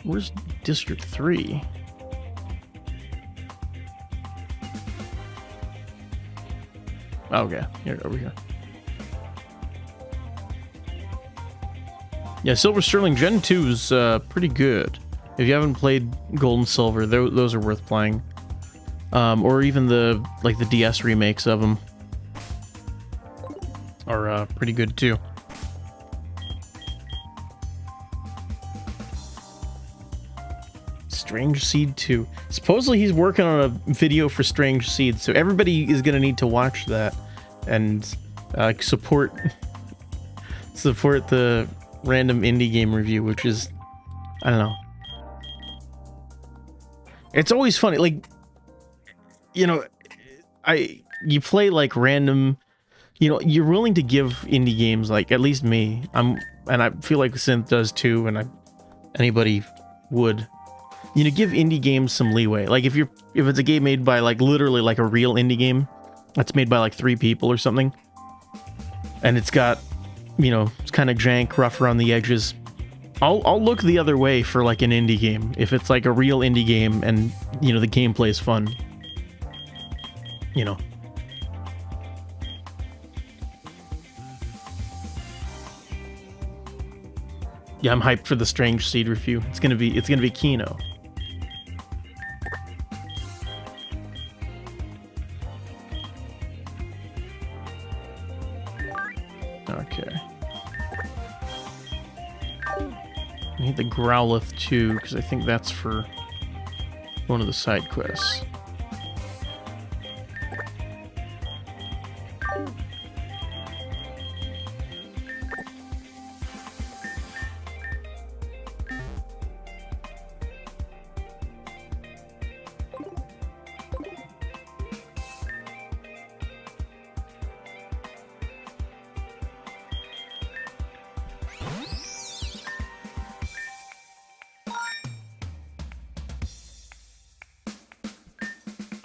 Where's District 3? Okay, here, over here. Yeah, Silver Sterling Gen 2's pretty good. If you haven't played Gold and Silver, those are worth playing. Or even the DS remakes of them are pretty good too. Strange Seed 2. Supposedly he's working on a video for Strange Seed, so everybody is going to need to watch that and support the random indie game review, which is, I don't know. It's always funny, like, you know, you play like random, you know, you're willing to give indie games, like, at least me, and I feel like Synth does too, and anybody would. You know, give indie games some leeway. Like if it's a game made by like literally like a real indie game that's made by like 3 people or something, and it's got, you know, it's kind of jank, rough around the edges, I'll look the other way for like an indie game if it's like a real indie game and, you know, the gameplay is fun. You know. Yeah, I'm hyped for the Strange Seed review. It's gonna be Kino. Okay. I need the Growlithe too, because I think that's for one of the side quests.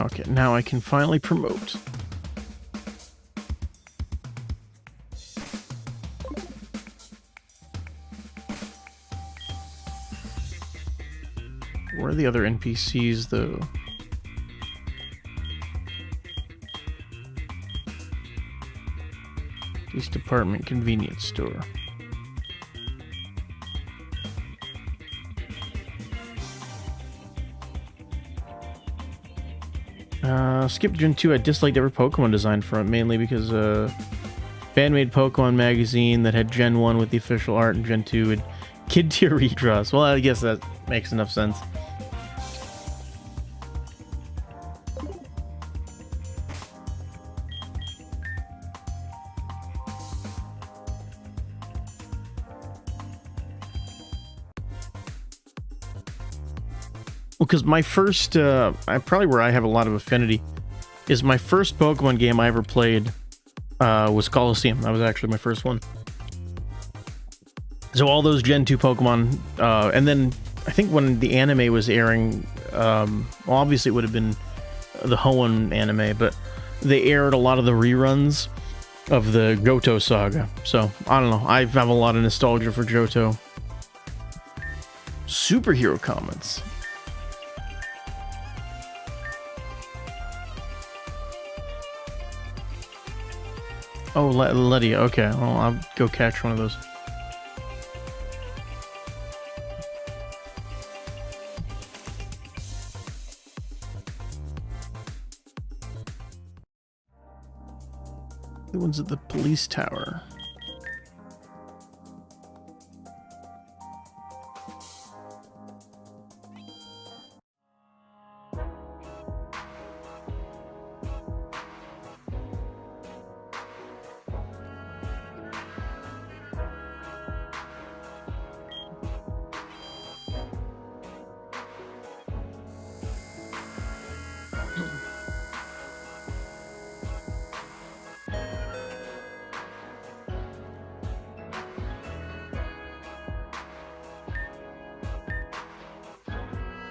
Okay, now I can finally promote. Where are the other NPCs, though? These department convenience store. Skip Gen 2, I disliked every Pokemon design for it, mainly because fan-made Pokemon magazine that had Gen 1 with the official art and Gen 2 had kid-tier redraws. Well, I guess that makes enough sense. Well, because my first, probably where I have a lot of affinity, is my first Pokemon game I ever played was Colosseum. That was actually my first one. So all those Gen 2 Pokemon, and then I think when the anime was airing, well, obviously it would have been the Hoenn anime, but they aired a lot of the reruns of the Johto saga. So, I don't know, I have a lot of nostalgia for Johto. Superhero comments. Oh, Letty. Okay, well, I'll go catch one of those. The one's at the police tower.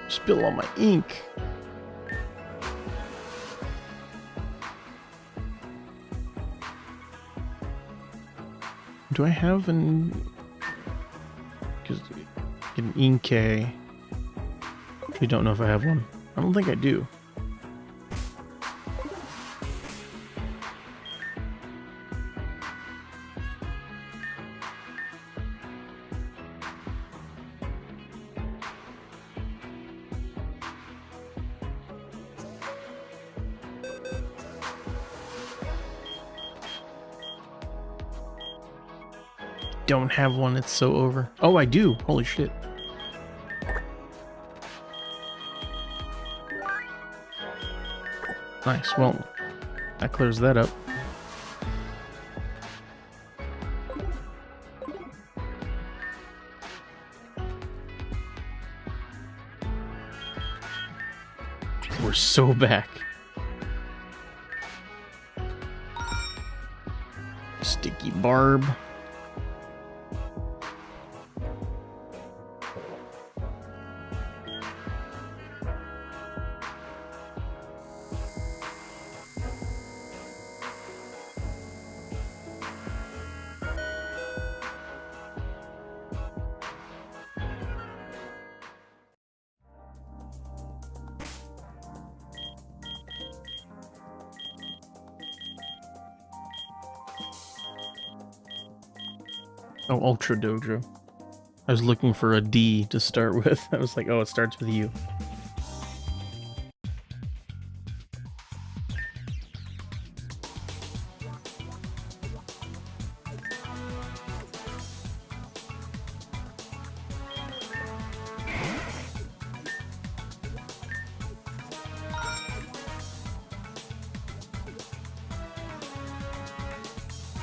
Spill all my ink. Do I have an Inkay? I don't know if I have one. I don't think I do. Don't have one, it's so over. Oh, I do. Holy shit. Nice. Well, that clears that up. We're so back. Sticky Barb. Oh, Ultra Dojo. I was looking for a D to start with. I was like, oh, it starts with U.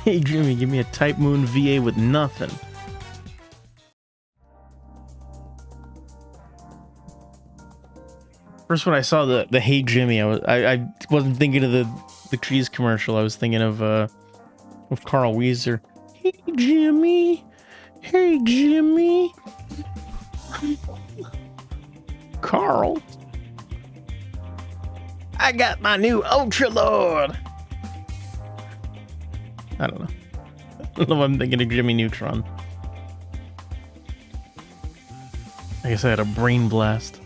Hey Jimmy, give me a Type Moon VA with nothing. First when I saw the Hey Jimmy, I wasn't thinking of the cheese commercial. I was thinking of Carl Wheezer. Hey Jimmy, hey Jimmy. Carl, I got my new Ultra Lord. I don't know. I don't know if I'm thinking of Jimmy Neutron. I guess I had a brain blast.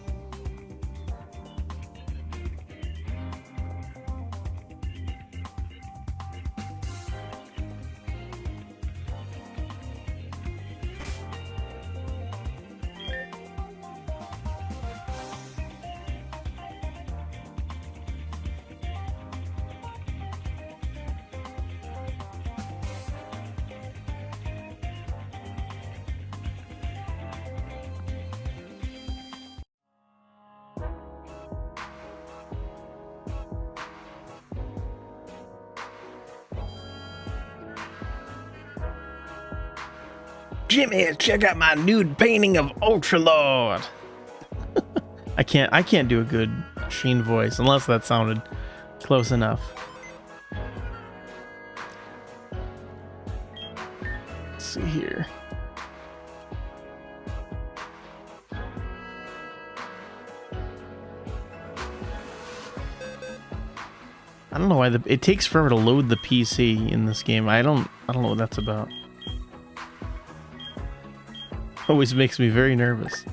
Jimmy, check out my nude painting of Ultralord. I can't do a good Sheen voice unless that sounded close enough. Let's see here. I don't know why it takes forever to load the PC in this game. I don't know what that's about. Always makes me very nervous.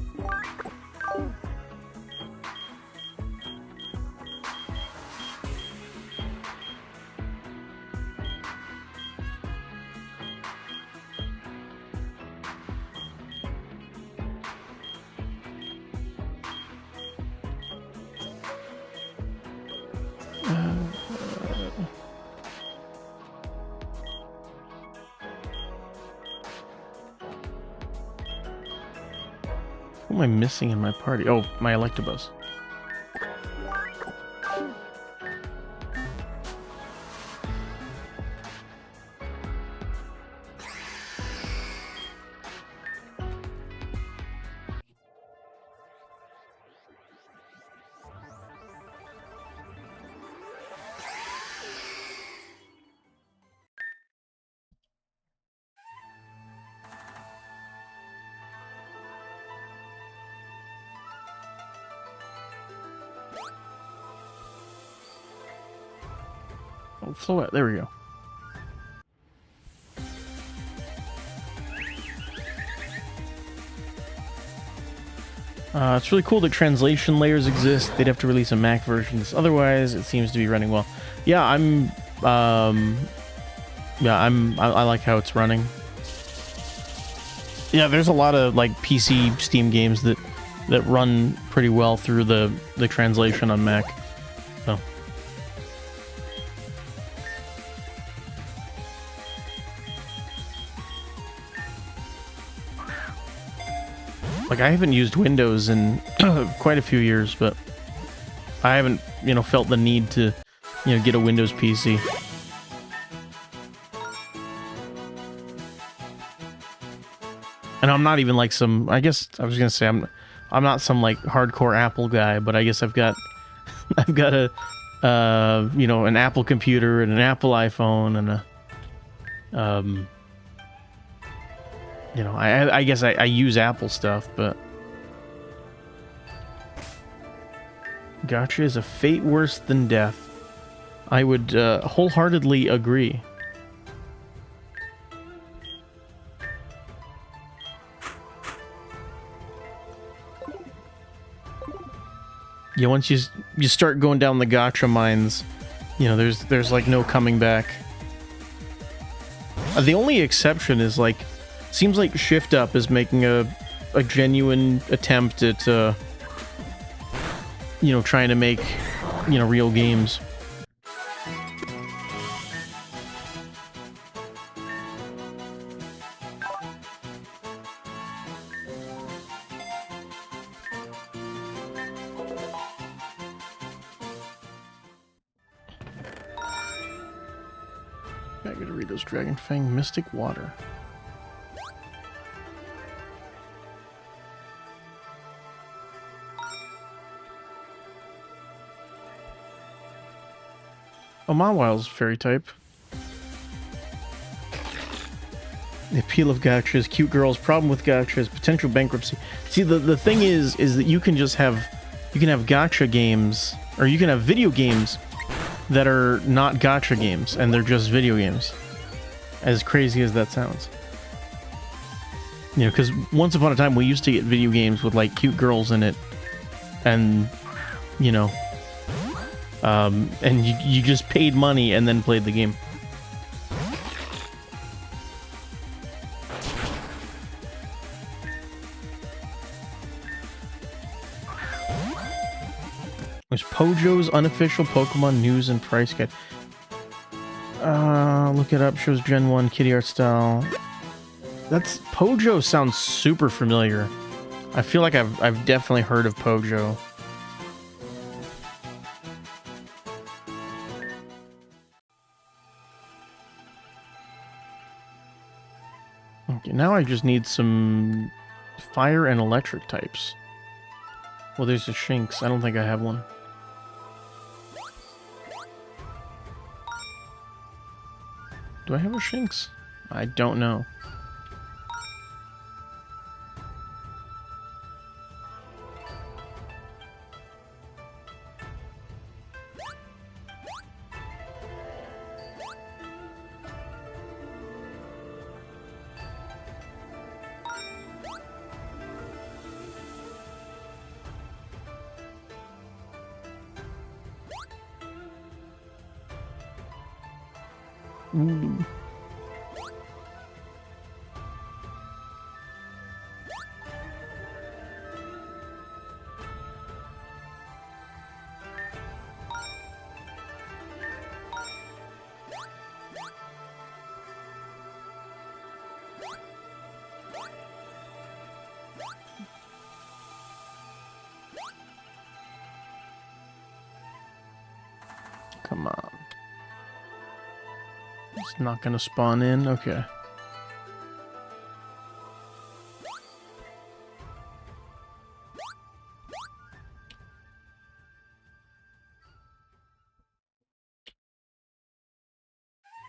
Who am I missing in my party? Oh, my Electabuzz. Oh, Floette, there we go. It's really cool that translation layers exist. They'd have to release a Mac version. Otherwise, it seems to be running well. Yeah, I like how it's running. Yeah, there's a lot of like PC Steam games that run pretty well through the translation on Mac. So. Like, I haven't used Windows in quite a few years, but I haven't, felt the need to, get a Windows PC. And I'm not even like some, I guess I was gonna say I'm not some like hardcore Apple guy, but I guess I've got a an Apple computer and an Apple iPhone and a I guess I use Apple stuff, but Gacha is a fate worse than death. I would wholeheartedly agree. Yeah, once you start going down the Gacha mines, there's like no coming back. The only exception is like, seems like Shift Up is making a genuine attempt at trying to make real games. I gotta read those Dragon Fang Mystic Water. Oh, Mawile's fairy type. The appeal of Gacha is cute girls. Problem with Gacha is potential bankruptcy. See, the thing is that you can have Gacha games, or you can have video games that are not Gacha games, and they're just video games. As crazy as that sounds. Because once upon a time we used to get video games with like cute girls in it, and and you just paid money and then played the game. There's Pojo's unofficial Pokemon news and price guide. Look it up. Shows Gen 1 kitty art style. That's Pojo sounds super familiar. I feel like I've definitely heard of Pojo. Okay, now I just need some fire and electric types. Well, there's a Shinx. I don't think I have one. Do I have a Shinx? I don't know. Ooh. Come on. It's not gonna spawn in? Okay.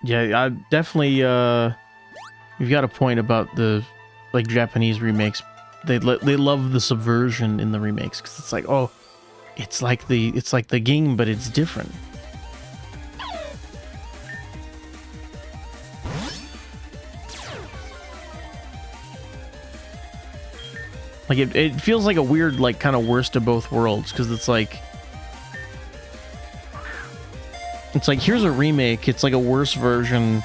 Yeah, I definitely, you've got a point about the, like, Japanese remakes. They love the subversion in the remakes, because it's like, oh, it's like the game, but it's different. Like, it feels like a weird, like, kind of worst of both worlds, because it's like, here's a remake, it's like a worse version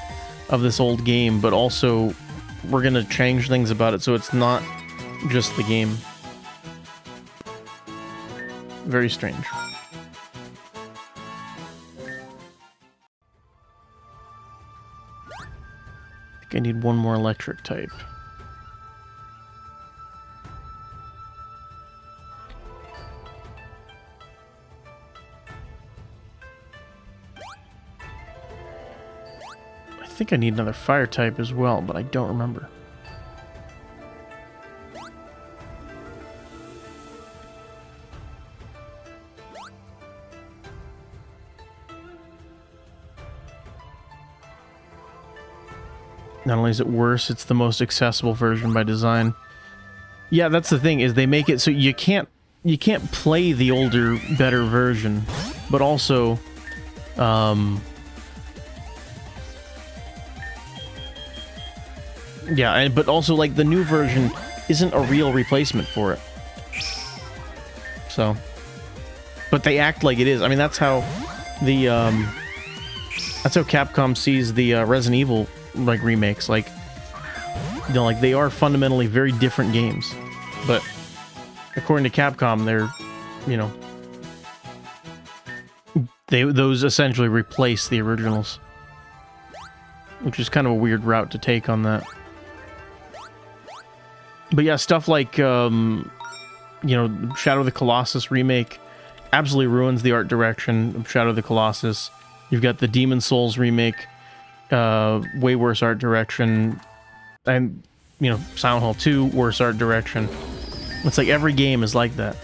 of this old game, but also we're gonna change things about it so it's not just the game. Very strange. I think I need one more electric type. I think I need another fire type as well, but I don't remember. Not only is it worse, it's the most accessible version by design. Yeah, that's the thing, is they make it so you can't play the older, better version, but also yeah, but also, like, the new version isn't a real replacement for it. So, but they act like it is. I mean, that's how the that's how Capcom sees the Resident Evil, like, remakes. Like, you know, like, they are fundamentally very different games, but according to Capcom, they're, you know, those essentially replace the originals, which is kind of a weird route to take on that. But yeah, stuff like, you know, Shadow of the Colossus remake absolutely ruins the art direction of Shadow of the Colossus. You've got the Demon Souls remake, way worse art direction. And, you know, Silent Hill 2, worse art direction. It's like every game is like that.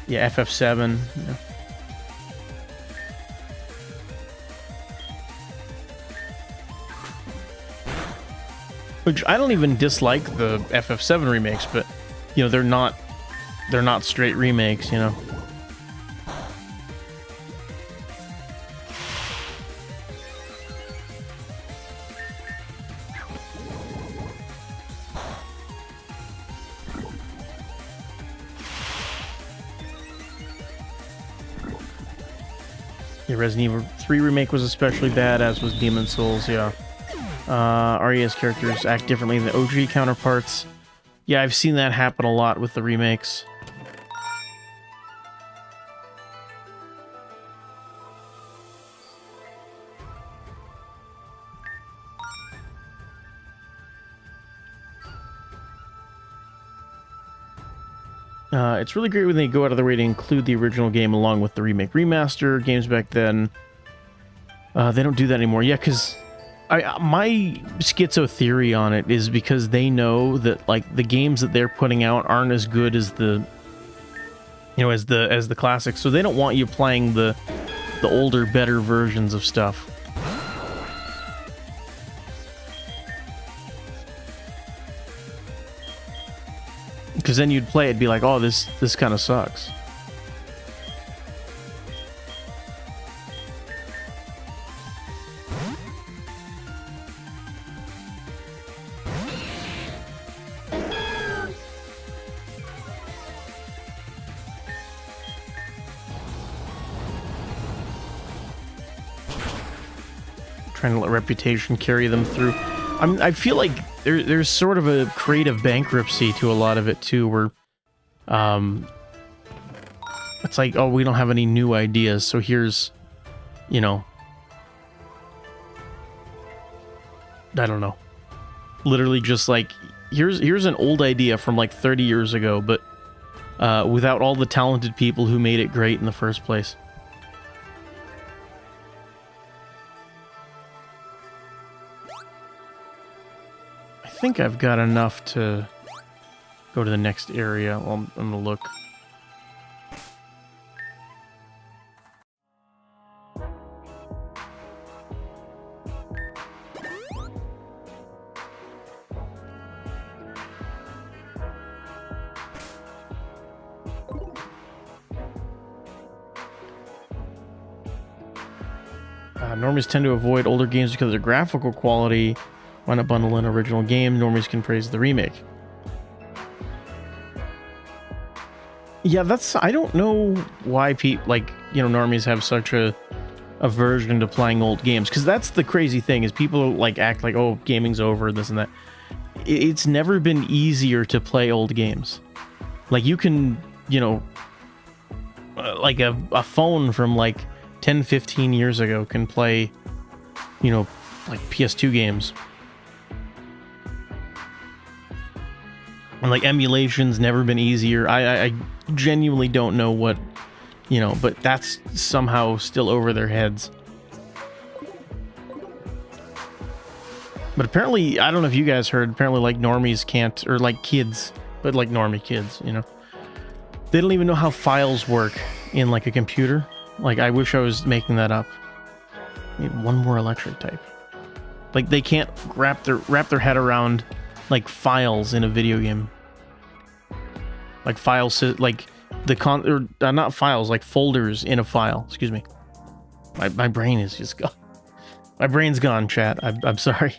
Yeah, FF7. Yeah. Which I don't even dislike the FF7 remakes, but, you know, they're not straight remakes, you know. Yeah, Resident Evil 3 remake was especially bad, as was Demon Souls, yeah. RE's characters act differently than OG counterparts. Yeah, I've seen that happen a lot with the remakes. It's really great when they go out of their way to include the original game along with the remake remaster games back then. They don't do that anymore. Yeah, because My schizo theory on it is because they know that like the games that they're putting out aren't as good as the as the classics, so they don't want you playing the older, better versions of stuff. Because then you'd play it, be like, oh, this kind of sucks. Trying to let reputation carry them through. I feel like there's sort of a creative bankruptcy to a lot of it too, where it's like, oh, we don't have any new ideas, so here's, I don't know, literally just like here's an old idea from like 30 years ago, but without all the talented people who made it great in the first place. I think I've got enough to go to the next area. Well, I'm gonna look. Normies tend to avoid older games because of their graphical quality. Why not bundle an original game? Normies can praise the remake. Yeah, I don't know why people, normies have such a aversion to playing old games. Because that's the crazy thing, is people, act like, oh, gaming's over, this and that. It's never been easier to play old games. Like, you can, a phone from, 10, 15 years ago can play, PS2 games. And emulation's never been easier. I genuinely don't know what, but that's somehow still over their heads. But apparently, I don't know if you guys heard, apparently normies can't, or kids, but normie kids, they don't even know how files work in a computer. I wish I was making that up. I need one more electric type. They can't wrap their head around files in a video game. Files, not files, folders in a file. Excuse me. My brain is just gone. My brain's gone, chat. I'm sorry.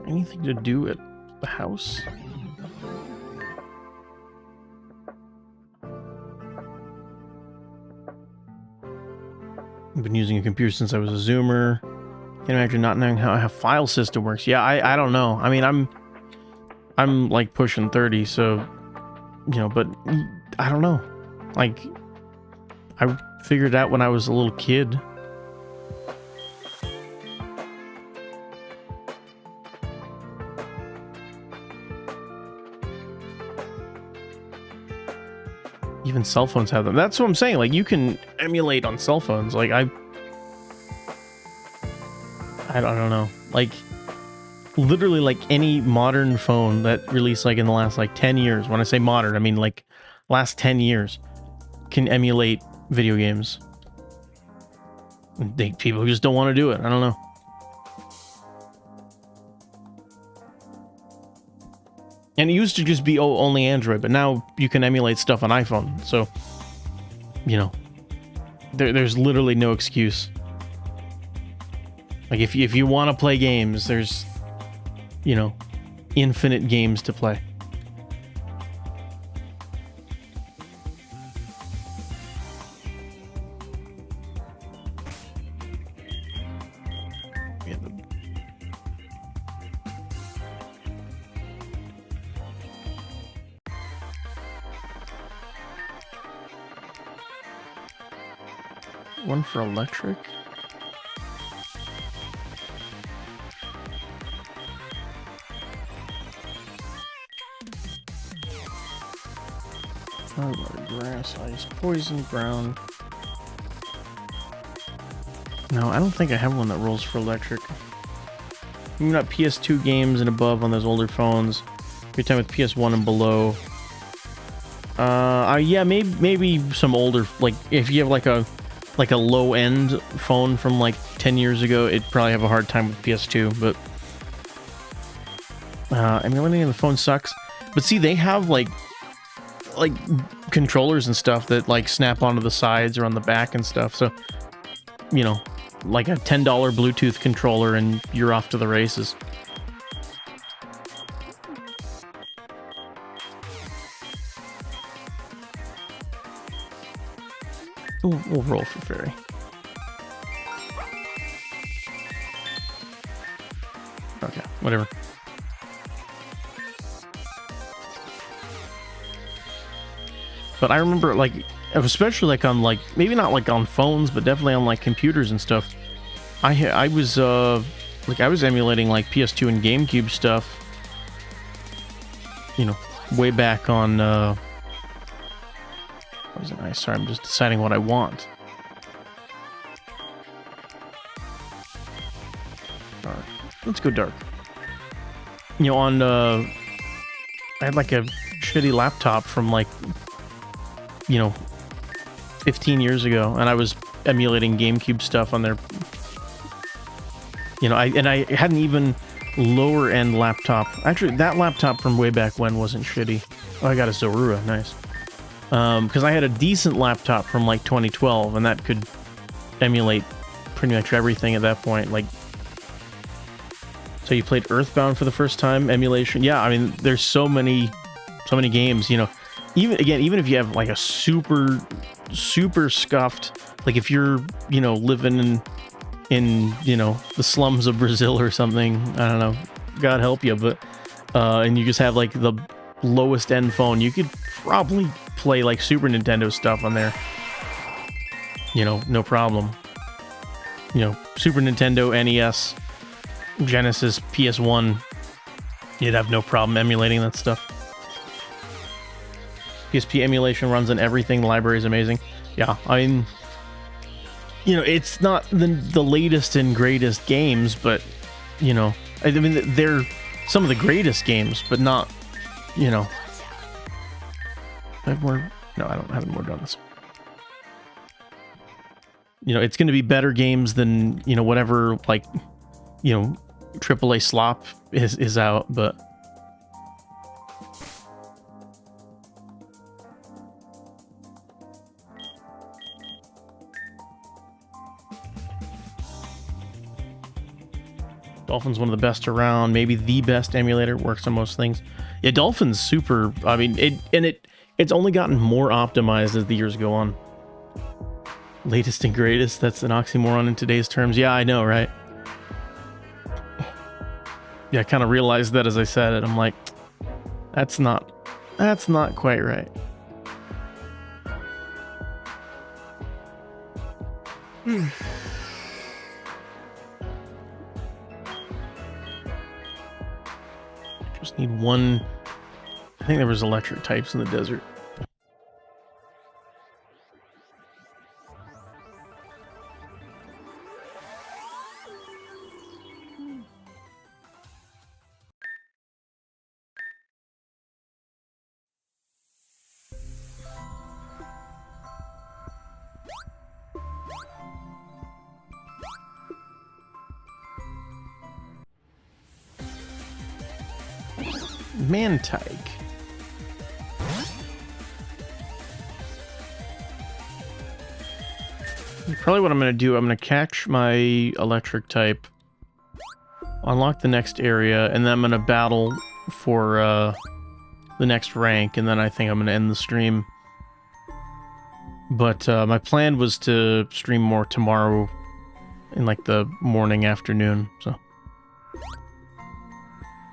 Anything to do at the house? I've been using a computer since I was a Zoomer. Can't imagine not knowing how a file system works. Yeah, I don't know. I mean, I'm pushing 30, so but I don't know. I figured it out when I was a little kid. Even cell phones have them. That's what I'm saying. You can emulate on cell phones. I don't know. Literally, any modern phone that released in the last 10 years. When I say modern, I mean last 10 years can emulate video games. People just don't want to do it. I don't know. And it used to just be only Android, but now you can emulate stuff on iPhone. So, there's literally no excuse. If you want to play games, there's, infinite games to play. one for electric? Grass, ice, poison, ground. No, I don't think I have one that rolls for electric. Maybe not PS2 games and above on those older phones. Every time with PS1 and below. Yeah, maybe some older, like if you have like a low end phone from like 10 years ago, it'd probably have a hard time with PS2. But emulating on the phone sucks. But see, they have like controllers and stuff that like snap onto the sides or on the back and stuff. So, you know, like a $10 Bluetooth controller and you're off to the races. We'll roll for fairy. Okay, whatever. But I remember, like, especially like on like maybe not like on phones, but definitely on like computers and stuff. I was emulating like PS2 and GameCube stuff. You know, way back on. What was it? Nice. Sorry, I'm just deciding what I want. Dark. Let's go dark. You know, on I had like a shitty laptop from like, you know, 15 years ago, and I was emulating GameCube stuff on there. You know, I had an even lower end laptop. Actually, that laptop from way back when wasn't shitty. Oh, I got a Zorua, nice. Because I had a decent laptop from like 2012, and that could emulate pretty much everything at that point. Like, so you played Earthbound for the first time, emulation. Yeah, I mean, there's so many games. You know, even if you have like a super scuffed, like if you're, you know, living in you know, the slums of Brazil or something, I don't know, God help you, but and you just have like the lowest end phone, you could probably play like Super Nintendo stuff on there, you know, no problem. You know, Super Nintendo, NES, Genesis, PS1, you'd have no problem emulating that stuff. PSP emulation runs on everything. The library is amazing. Yeah, I mean, you know, it's not the latest and greatest games, but, you know, I mean, they're some of the greatest games, but not, you know. I have more? No, I don't have any more done this. You know, it's going to be better games than, you know, whatever, like, you know, AAA slop is out, but... Dolphin's one of the best around, maybe the best emulator, works on most things. Yeah, Dolphin's super, I mean, it's only gotten more optimized as the years go on. Latest and greatest, that's an oxymoron in today's terms. Yeah, I know, right? Yeah, I kind of realized that as I said it. I'm like, that's not quite right. Just need one. I think there was electric types in the desert. Mantike. Probably what I'm going to do, I'm going to catch my electric type, unlock the next area, and then I'm going to battle for the next rank, and then I think I'm going to end the stream. But my plan was to stream more tomorrow in like the morning, afternoon, so...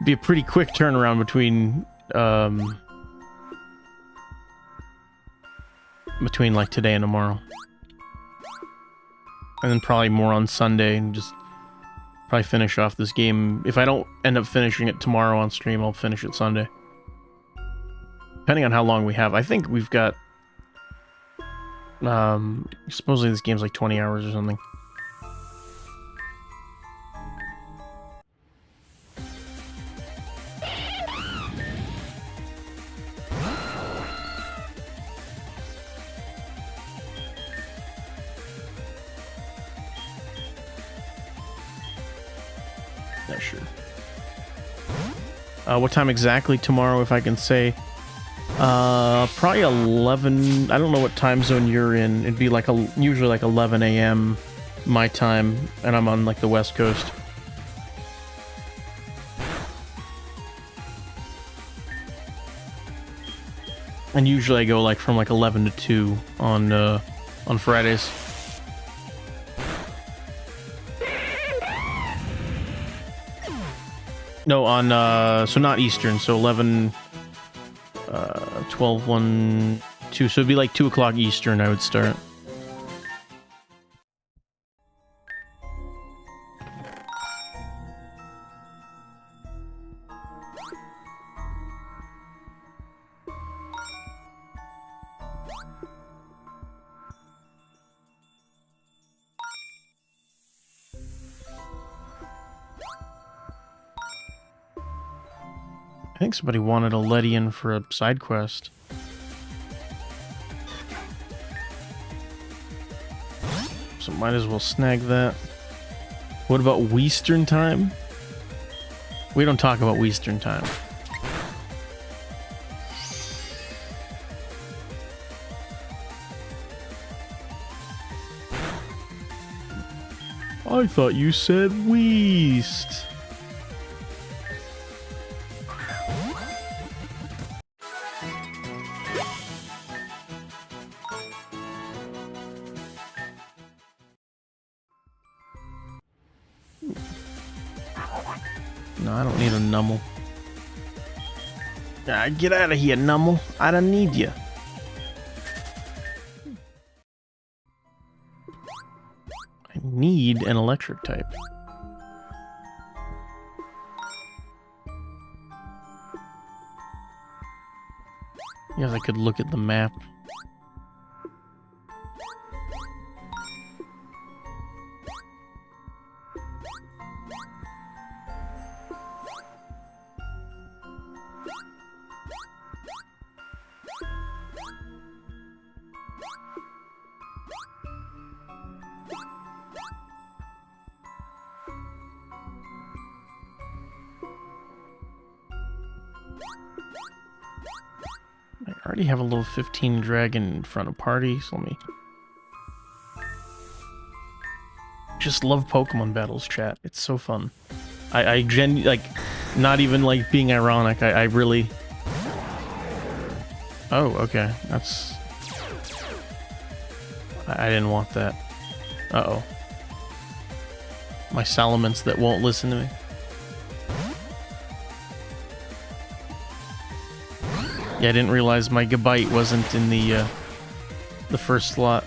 Be a pretty quick turnaround between like today and tomorrow. and then probably more on Sunday, and just probably finish off this game. If I don't end up finishing it tomorrow on stream, I'll finish it Sunday. Depending on how long we have. I think we've got... supposedly this game's like 20 hours or something. Yeah, sure. What time exactly tomorrow, if I can say? Probably 11. I don't know what time zone you're in. It'd be like usually like 11 a.m. my time, and I'm on like the West Coast. And usually I go like from like 11 to 2 on Fridays. No, on so not Eastern, so 11 12 1 2, so it'd be like 2 o'clock Eastern I would start. I think somebody wanted a Ledian for a side quest. So might as well snag that. What about Western time? We don't talk about Western time. I thought you said West. No, I don't need a Nummel. Ah, get out of here, Nummel. I don't need you. I need an electric type. Yes, I could look at the map. I already have a level 15 dragon in front of party, so let me... Just love Pokemon battles, chat. It's so fun. I like, not even like being ironic, I really... Oh, okay. That's... I didn't want that. Uh-oh. My Salamence that won't listen to me. Yeah, I didn't realize my Gabite wasn't in the first slot.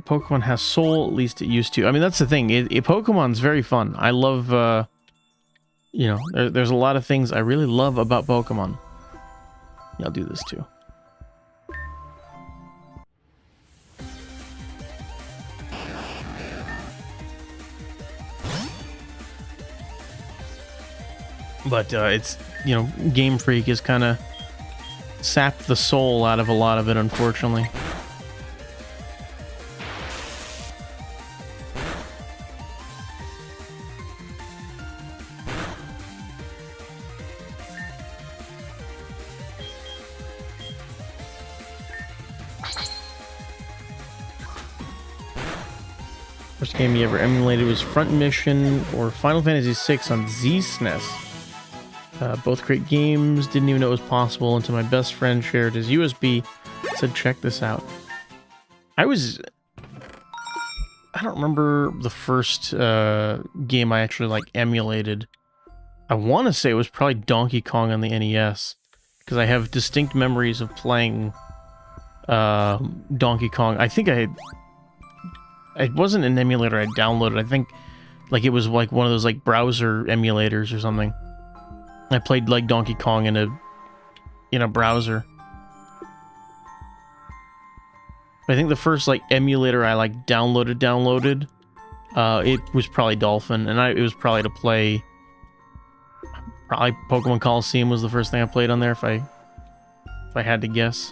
Pokemon has soul, at least it used to. I mean, that's the thing. Pokemon's very fun. I love, you know, there's a lot of things I really love about Pokemon. Yeah, I'll do this too. But it's, you know, Game Freak has kind of sapped the soul out of a lot of it, unfortunately. First game you ever emulated was Front Mission or Final Fantasy VI on Z-SNES. Both great games. Didn't even know it was possible until my best friend shared his USB. Said, check this out. I don't remember the first game I actually like emulated. I want to say it was probably Donkey Kong on the NES, because I have distinct memories of playing Donkey Kong. I think it wasn't an emulator I downloaded. I think like it was like one of those like browser emulators or something. I played like Donkey Kong in a browser. I think the first like emulator I like downloaded, it was probably Dolphin, and it was probably to play. Probably Pokemon Coliseum was the first thing I played on there, if I had to guess.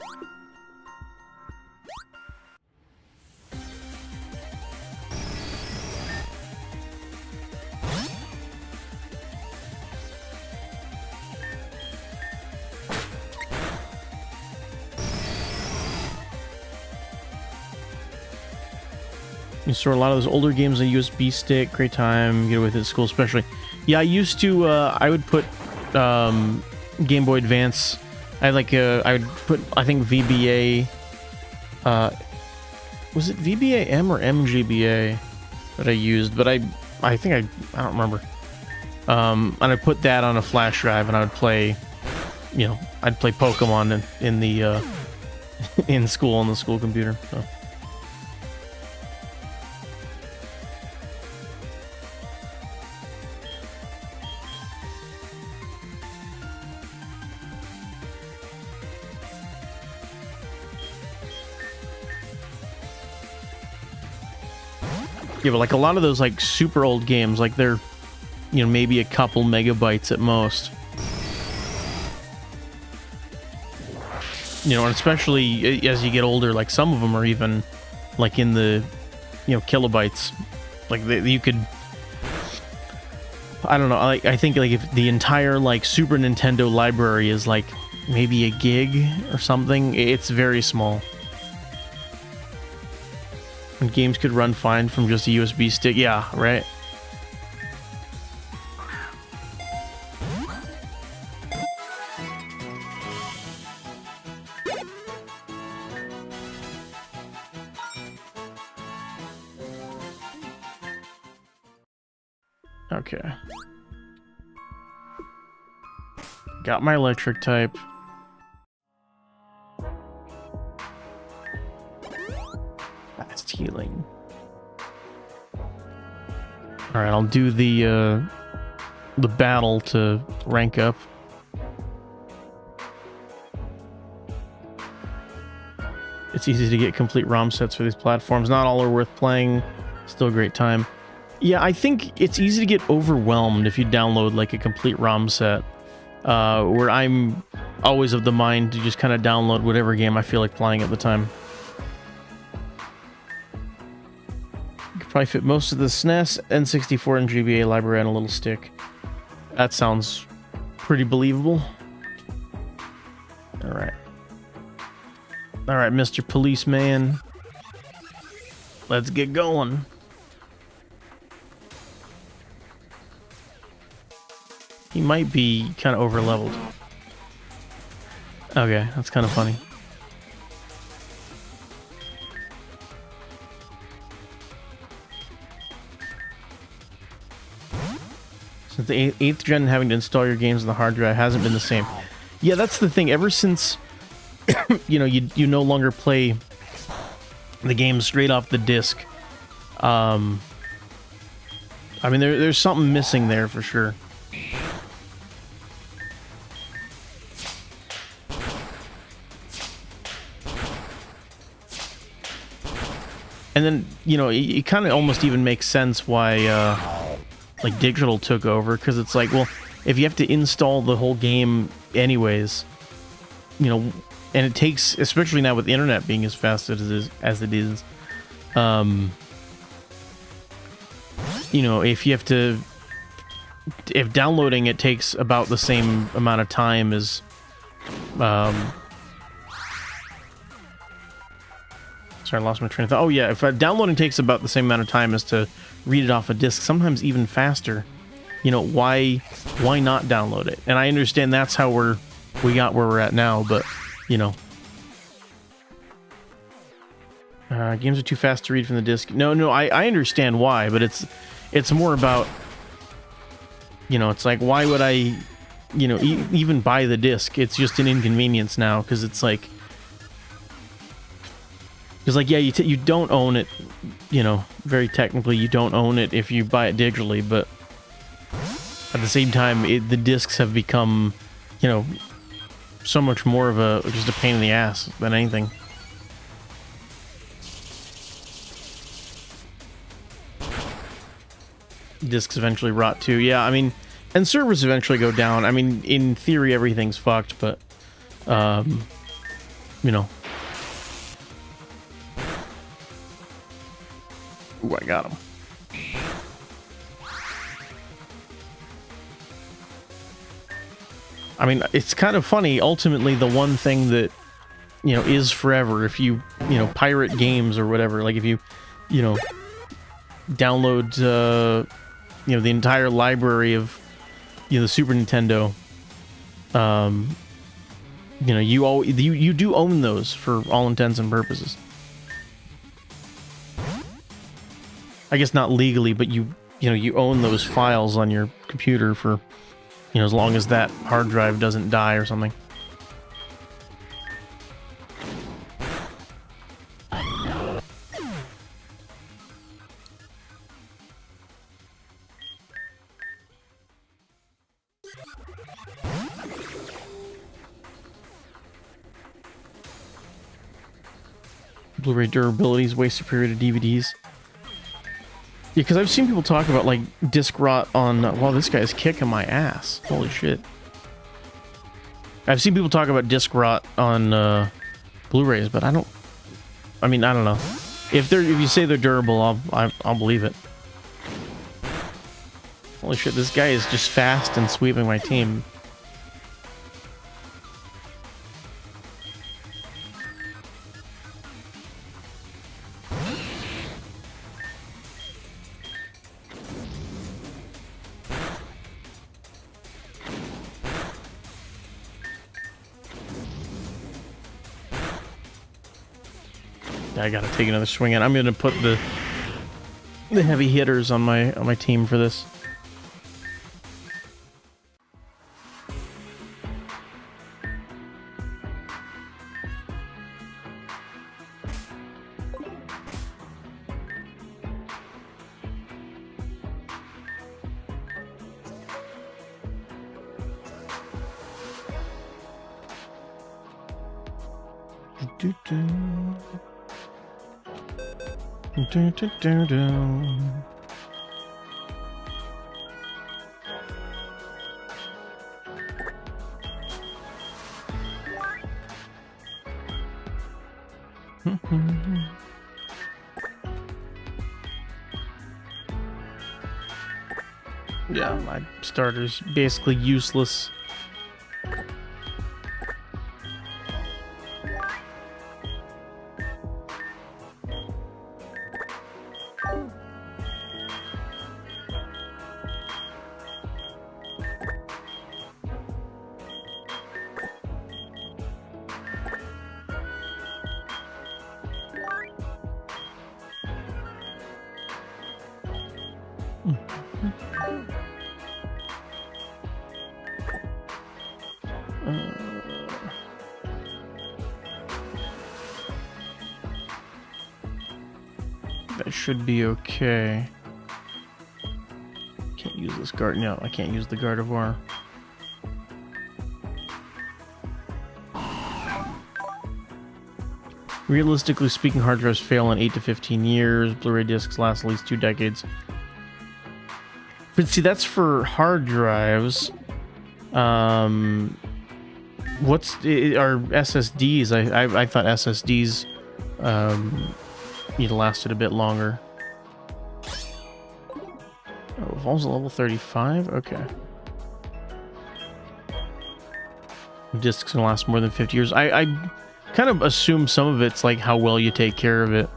You store a lot of those older games on a USB stick. Great time. Get away with it at school, especially. Yeah, I used to. I would put Game Boy Advance. I would put. I think VBA. Was it VBA M or MGBA that I used? But I think I don't remember. And I put that on a flash drive, and I would play. I'd play Pokemon in the in school on the school computer. So. Yeah, but like a lot of those like super old games, like they're, maybe a couple megabytes at most. And especially as you get older, like some of them are even like in the, kilobytes. Like you could, I don't know. I think like if the entire like Super Nintendo library is like maybe a gig or something, it's very small. And games could run fine from just a USB stick. Yeah, right? Okay. Got my electric type. Fast healing. Alright, I'll do the battle to rank up. It's easy to get complete ROM sets for these platforms. Not all are worth playing. Still a great time. Yeah, I think it's easy to get overwhelmed if you download like a complete ROM set. Where I'm always of the mind to just kind of download whatever game I feel like playing at the time. You could probably fit most of the SNES, N64, and GBA library on a little stick. That sounds pretty believable. Alright. Alright, Mr. Policeman. Let's get going. He might be kind of over-leveled. Okay, that's kind of funny. Since the 8th gen, having to install your games on the hard drive hasn't been the same. Yeah, that's the thing. Ever since, you no longer play the game straight off the disc. I mean, there's something missing there for sure. And then, it kind of almost even makes sense why, like, digital took over, because it's like, well, if you have to install the whole game anyways, and it takes, especially now with the internet being as fast as it is, if you have to, if downloading it takes about the same amount of time as, Sorry, I lost my train of thought. Oh yeah, if downloading takes about the same amount of time as to read it off a disk, sometimes even faster. You know, why not download it? And I understand that's how we got where we're at now, but you know, games are too fast to read from the disk. No, I understand why, but it's more about, you know, it's like, why would I, you know, even buy the disc? It's just an inconvenience now, because it's like, yeah, you don't own it, you know, very technically you don't own it if you buy it digitally, but at the same time, the discs have become, you know, so much more of just a pain in the ass than anything. Discs eventually rot too. Yeah, I mean, and servers eventually go down. I mean, in theory, everything's fucked, but, you know. Ooh, I got him. I mean, it's kind of funny. Ultimately, the one thing that, you know, is forever, if you know, pirate games or whatever, like if you know, download, you know, the entire library of, you know, the Super Nintendo, you know, you do own those for all intents and purposes. I guess not legally, but you know, you own those files on your computer for, you know, as long as that hard drive doesn't die or something. Blu-ray durability is way superior to DVDs. Yeah, because I've seen people talk about, like, disc rot on... wow, this guy's kicking my ass. Holy shit. I've seen people talk about disc rot on Blu-rays, but I don't... I mean, I don't know. If you say they're durable, I'll believe it. Holy shit, this guy is just fast and sweeping my team. I gotta take another swing at. I'm gonna put the heavy hitters on my team for this. Yeah, my starter's basically useless. That should be okay. Can't use this guard. No, I can't use the Gardevoir. Realistically speaking, hard drives fail in 8 to 15 years. Blu-ray discs last at least 2 decades. But see, that's for hard drives. What's our SSDs? I thought SSDs you'd lasted a bit longer. Oh, Evolve's level 35? Okay. Discs can last more than 50 years. kind of assume some of it's like how well you take care of it.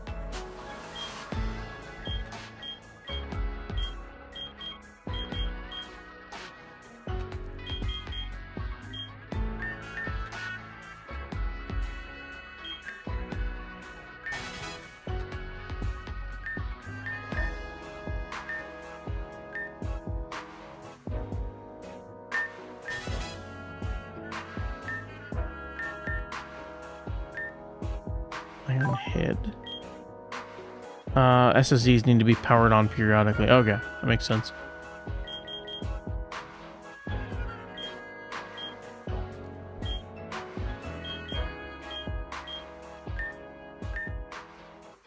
Iron Head. SSDs need to be powered on periodically. Okay, that makes sense.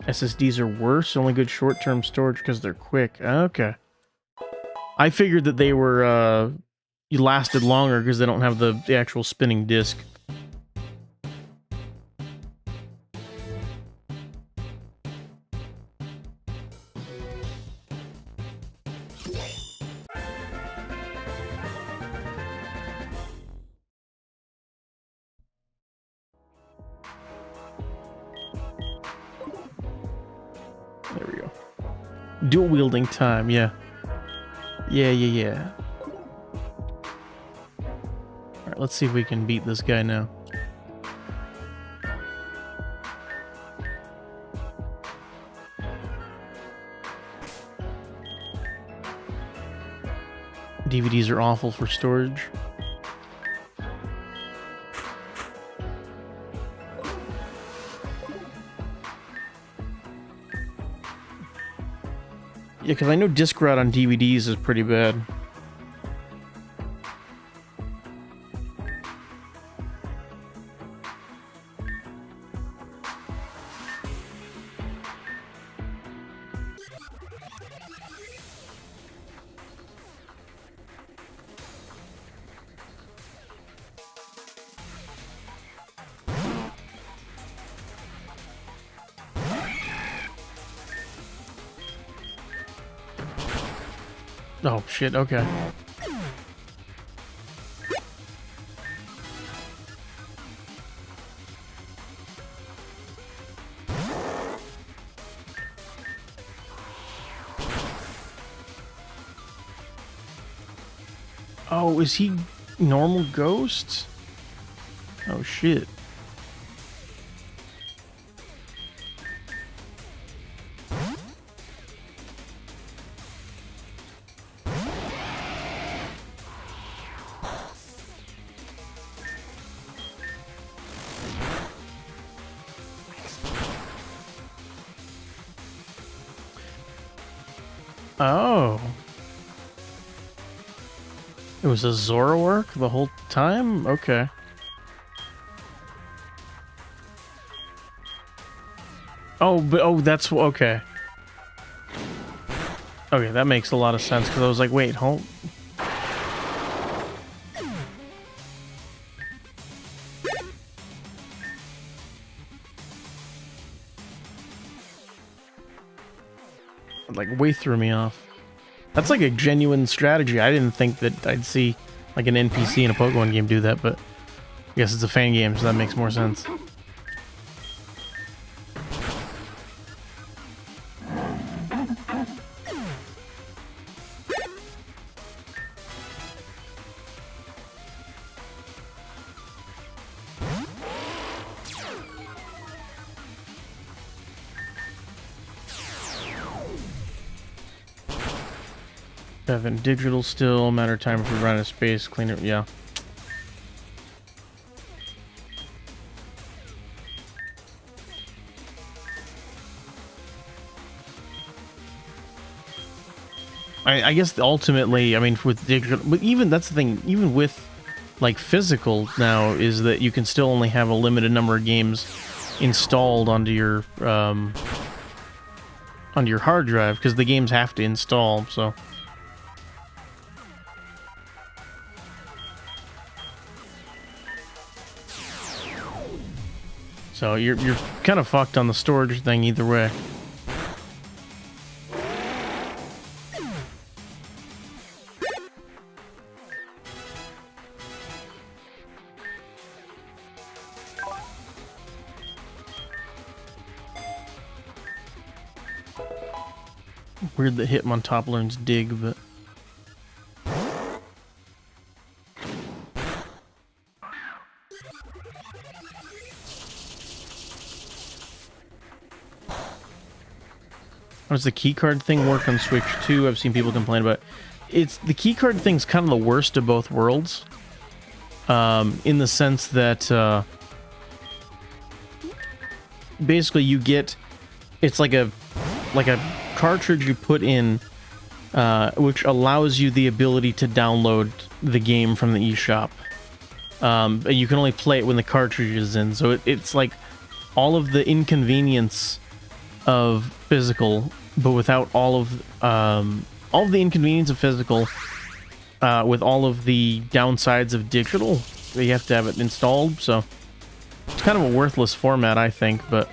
SSDs are worse, only good short-term storage because they're quick. Okay. I figured that they were, you lasted longer because they don't have the actual spinning disc. There we go. Dual wielding time, yeah. Yeah. Alright, let's see if we can beat this guy now. DVDs are awful for storage. Yeah, because I know disc rot on DVDs is pretty bad. Oh shit, okay. Oh, is he normal ghost? Oh shit. Oh. It was a Zoroark the whole time? Okay. Oh, but that's okay. Okay, that makes a lot of sense because I was like, wait, hold. Like, way threw me off. That's like a genuine strategy. I didn't think that I'd see like an NPC in a Pokemon game do that, but I guess it's a fan game, so that makes more sense. Seven digital still, matter of time if we run out of space, clean it, yeah. I guess ultimately, I mean, with digital, but even that's the thing, even with like physical now, is that you can still only have a limited number of games installed onto your hard drive because the games have to install, so. So you're kind of fucked on the storage thing either way. Weird that Hitmontop learns dig, but... How does the keycard thing work on Switch 2? I've seen people complain about it. The keycard thing's kind of the worst of both worlds. In the sense that basically you get... It's like a cartridge you put in, which allows you the ability to download the game from the eShop. You can only play it when the cartridge is in, so it's like all of the inconvenience of physical, but without all of the inconvenience of physical, with all of the downsides of digital. You have to have it installed, so it's kind of a worthless format, I think, but...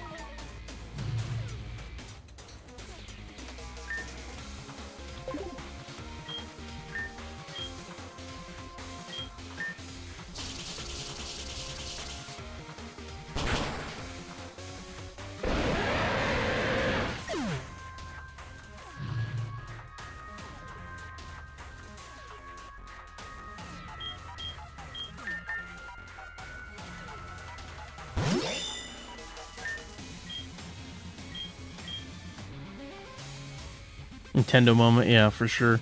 Nintendo moment, yeah, for sure.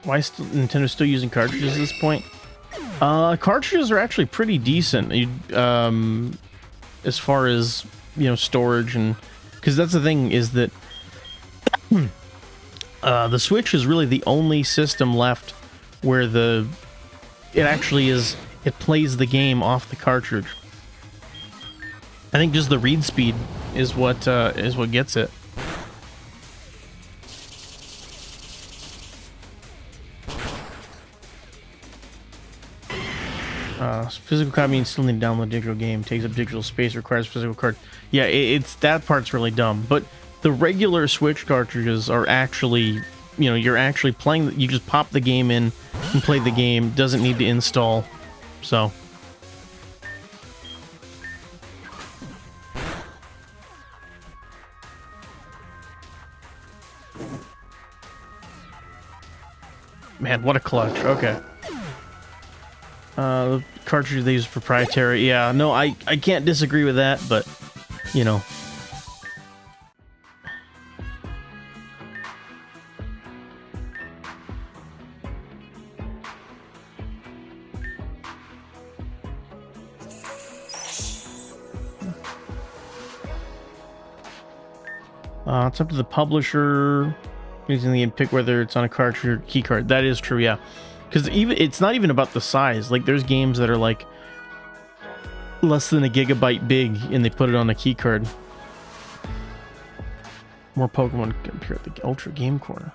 Why is Nintendo still using cartridges at this point? Cartridges are actually pretty decent. As far as, you know, storage, and because that's the thing, is that the Switch is really the only system left where it plays the game off the cartridge. I think just the read speed is what gets it. Physical copy means still need to download digital game. Takes up digital space. Requires physical card. Yeah, it's that part's really dumb. But the regular Switch cartridges are actually, you know, you're actually playing. You just pop the game in and play the game. Doesn't need to install. So. Man, what a clutch. Okay. The cartridge they use is proprietary. Yeah, no, I can't disagree with that, but, you know. It's up to the publisher using the pick whether it's on a cartridge or key card. That is true, yeah. Because it's not even about the size. Like, there's games that are like less than a gigabyte big, and they put it on a key card. More Pokemon appear at the Ultra Game Corner.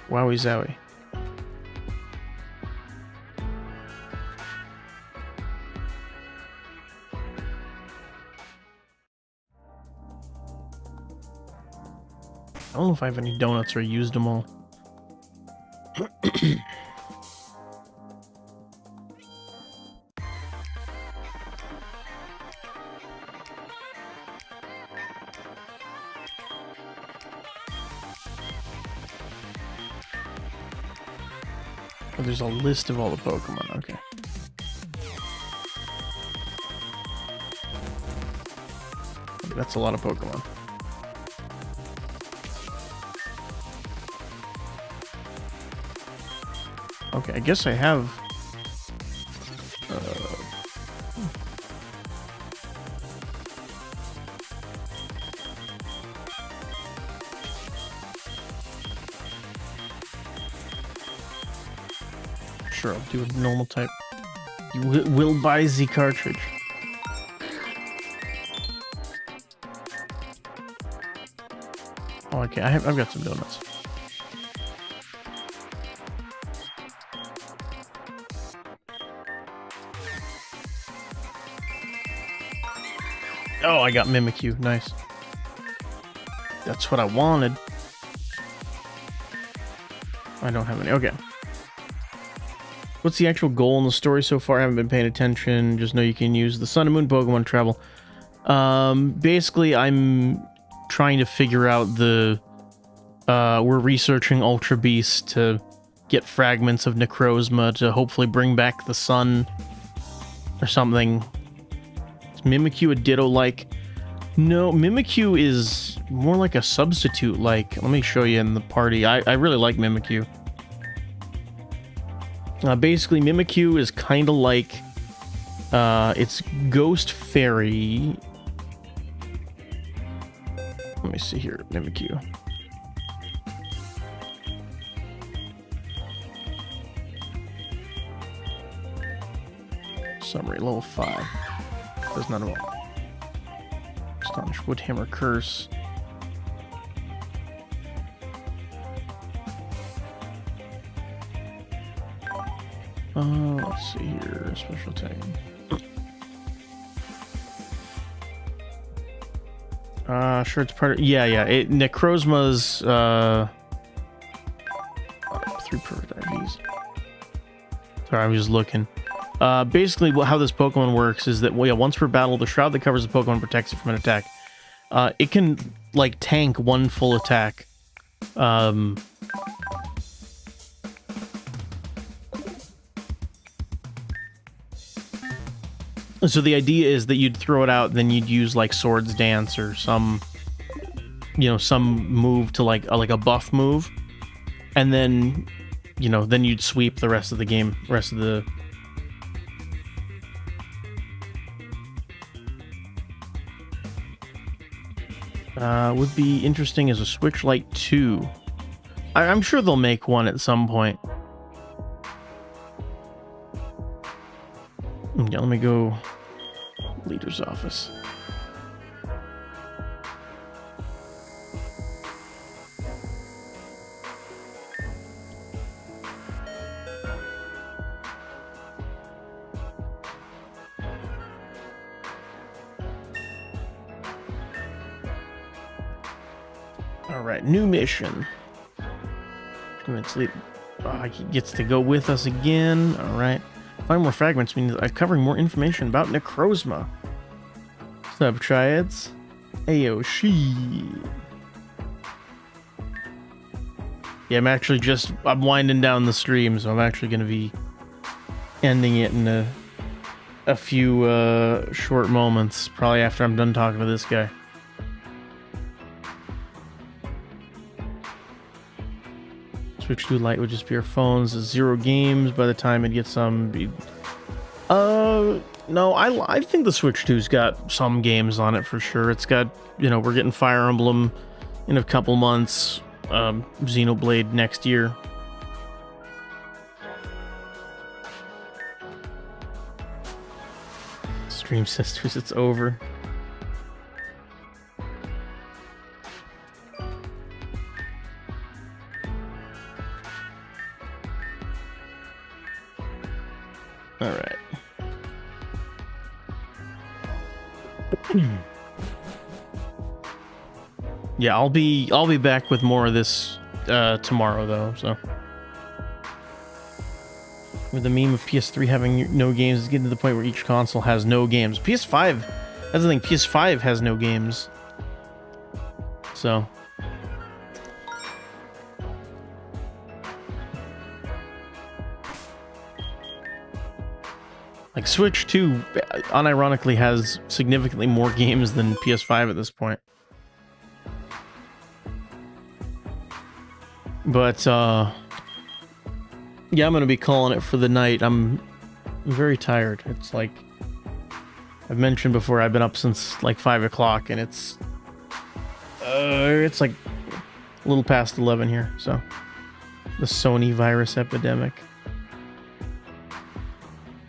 Wowie zowie. I don't know if I have any donuts or used them all. Oh, there's a list of all the Pokemon. Okay. That's a lot of Pokemon. Okay, I guess I have... Sure, I'll do a normal type. You will buy the cartridge. Oh, okay, I've got some donuts. Oh, I got Mimikyu. Nice. That's what I wanted. I don't have any. Okay. What's the actual goal in the story so far? I haven't been paying attention. Just know you can use the Sun and Moon Pokemon travel. Basically, I'm trying to figure out the... we're researching Ultra Beast to get fragments of Necrozma to hopefully bring back the sun or something. Is Mimikyu a Ditto-like? No, Mimikyu is more like a substitute-like. Let me show you in the party. I really like Mimikyu. Basically, Mimikyu is kind of like... it's Ghost Fairy. Let me see here, Mimikyu. Summary, level 5. Does not know. Astonish Woodhammer Curse. Let's see here. Special attack. Sure, it's part of... Yeah. Necrozma's, 3 perfect IVs. Sorry, I'm just looking. Basically, how this Pokemon works is that, once per battle, the shroud that covers the Pokemon protects it from an attack. It can, like, tank one full attack. So the idea is that you'd throw it out, then you'd use, like, Swords Dance or some, some move to, like a buff move. And then, then you'd sweep the rest of the game, rest of the... would be interesting as a Switch Lite 2. I'm sure they'll make one at some point. Yeah, let me go leader's office. Alright, new mission. He gets to go with us again. Alright. Find more fragments means I'm covering more information about Necrozma. What's up, Triads? Ayo, she. Yeah, I'm winding down the stream, so I'm actually going to be ending it in a few short moments, probably after I'm done talking to this guy. Switch 2 Lite would just be our phones. 0 games by the time it gets some. No, I think the Switch 2's got some games on it for sure. It's got, we're getting Fire Emblem in a couple months. Xenoblade next year. Stream Sisters, it's over. All right. Yeah, I'll be back with more of this tomorrow though, so. With the meme of PS3 having no games, it's getting to the point where each console has no games. PS5, that's the thing, PS5 has no games. So. Like, Switch 2, unironically, has significantly more games than PS5 at this point. But, yeah, I'm gonna be calling it for the night. I'm very tired. It's like, I've mentioned before, I've been up since, like, 5 o'clock, and it's like a little past 11 here, so. The Sony virus epidemic.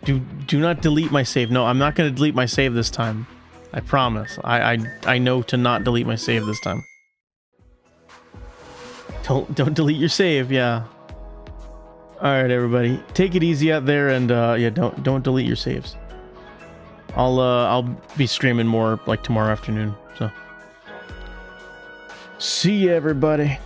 Do not delete my save. No, I'm not going to delete my save this time. I promise. I know to not delete my save this time. Don't delete your save, yeah. All right, everybody. Take it easy out there, and yeah, don't delete your saves. I'll be streaming more like tomorrow afternoon. So see you, everybody.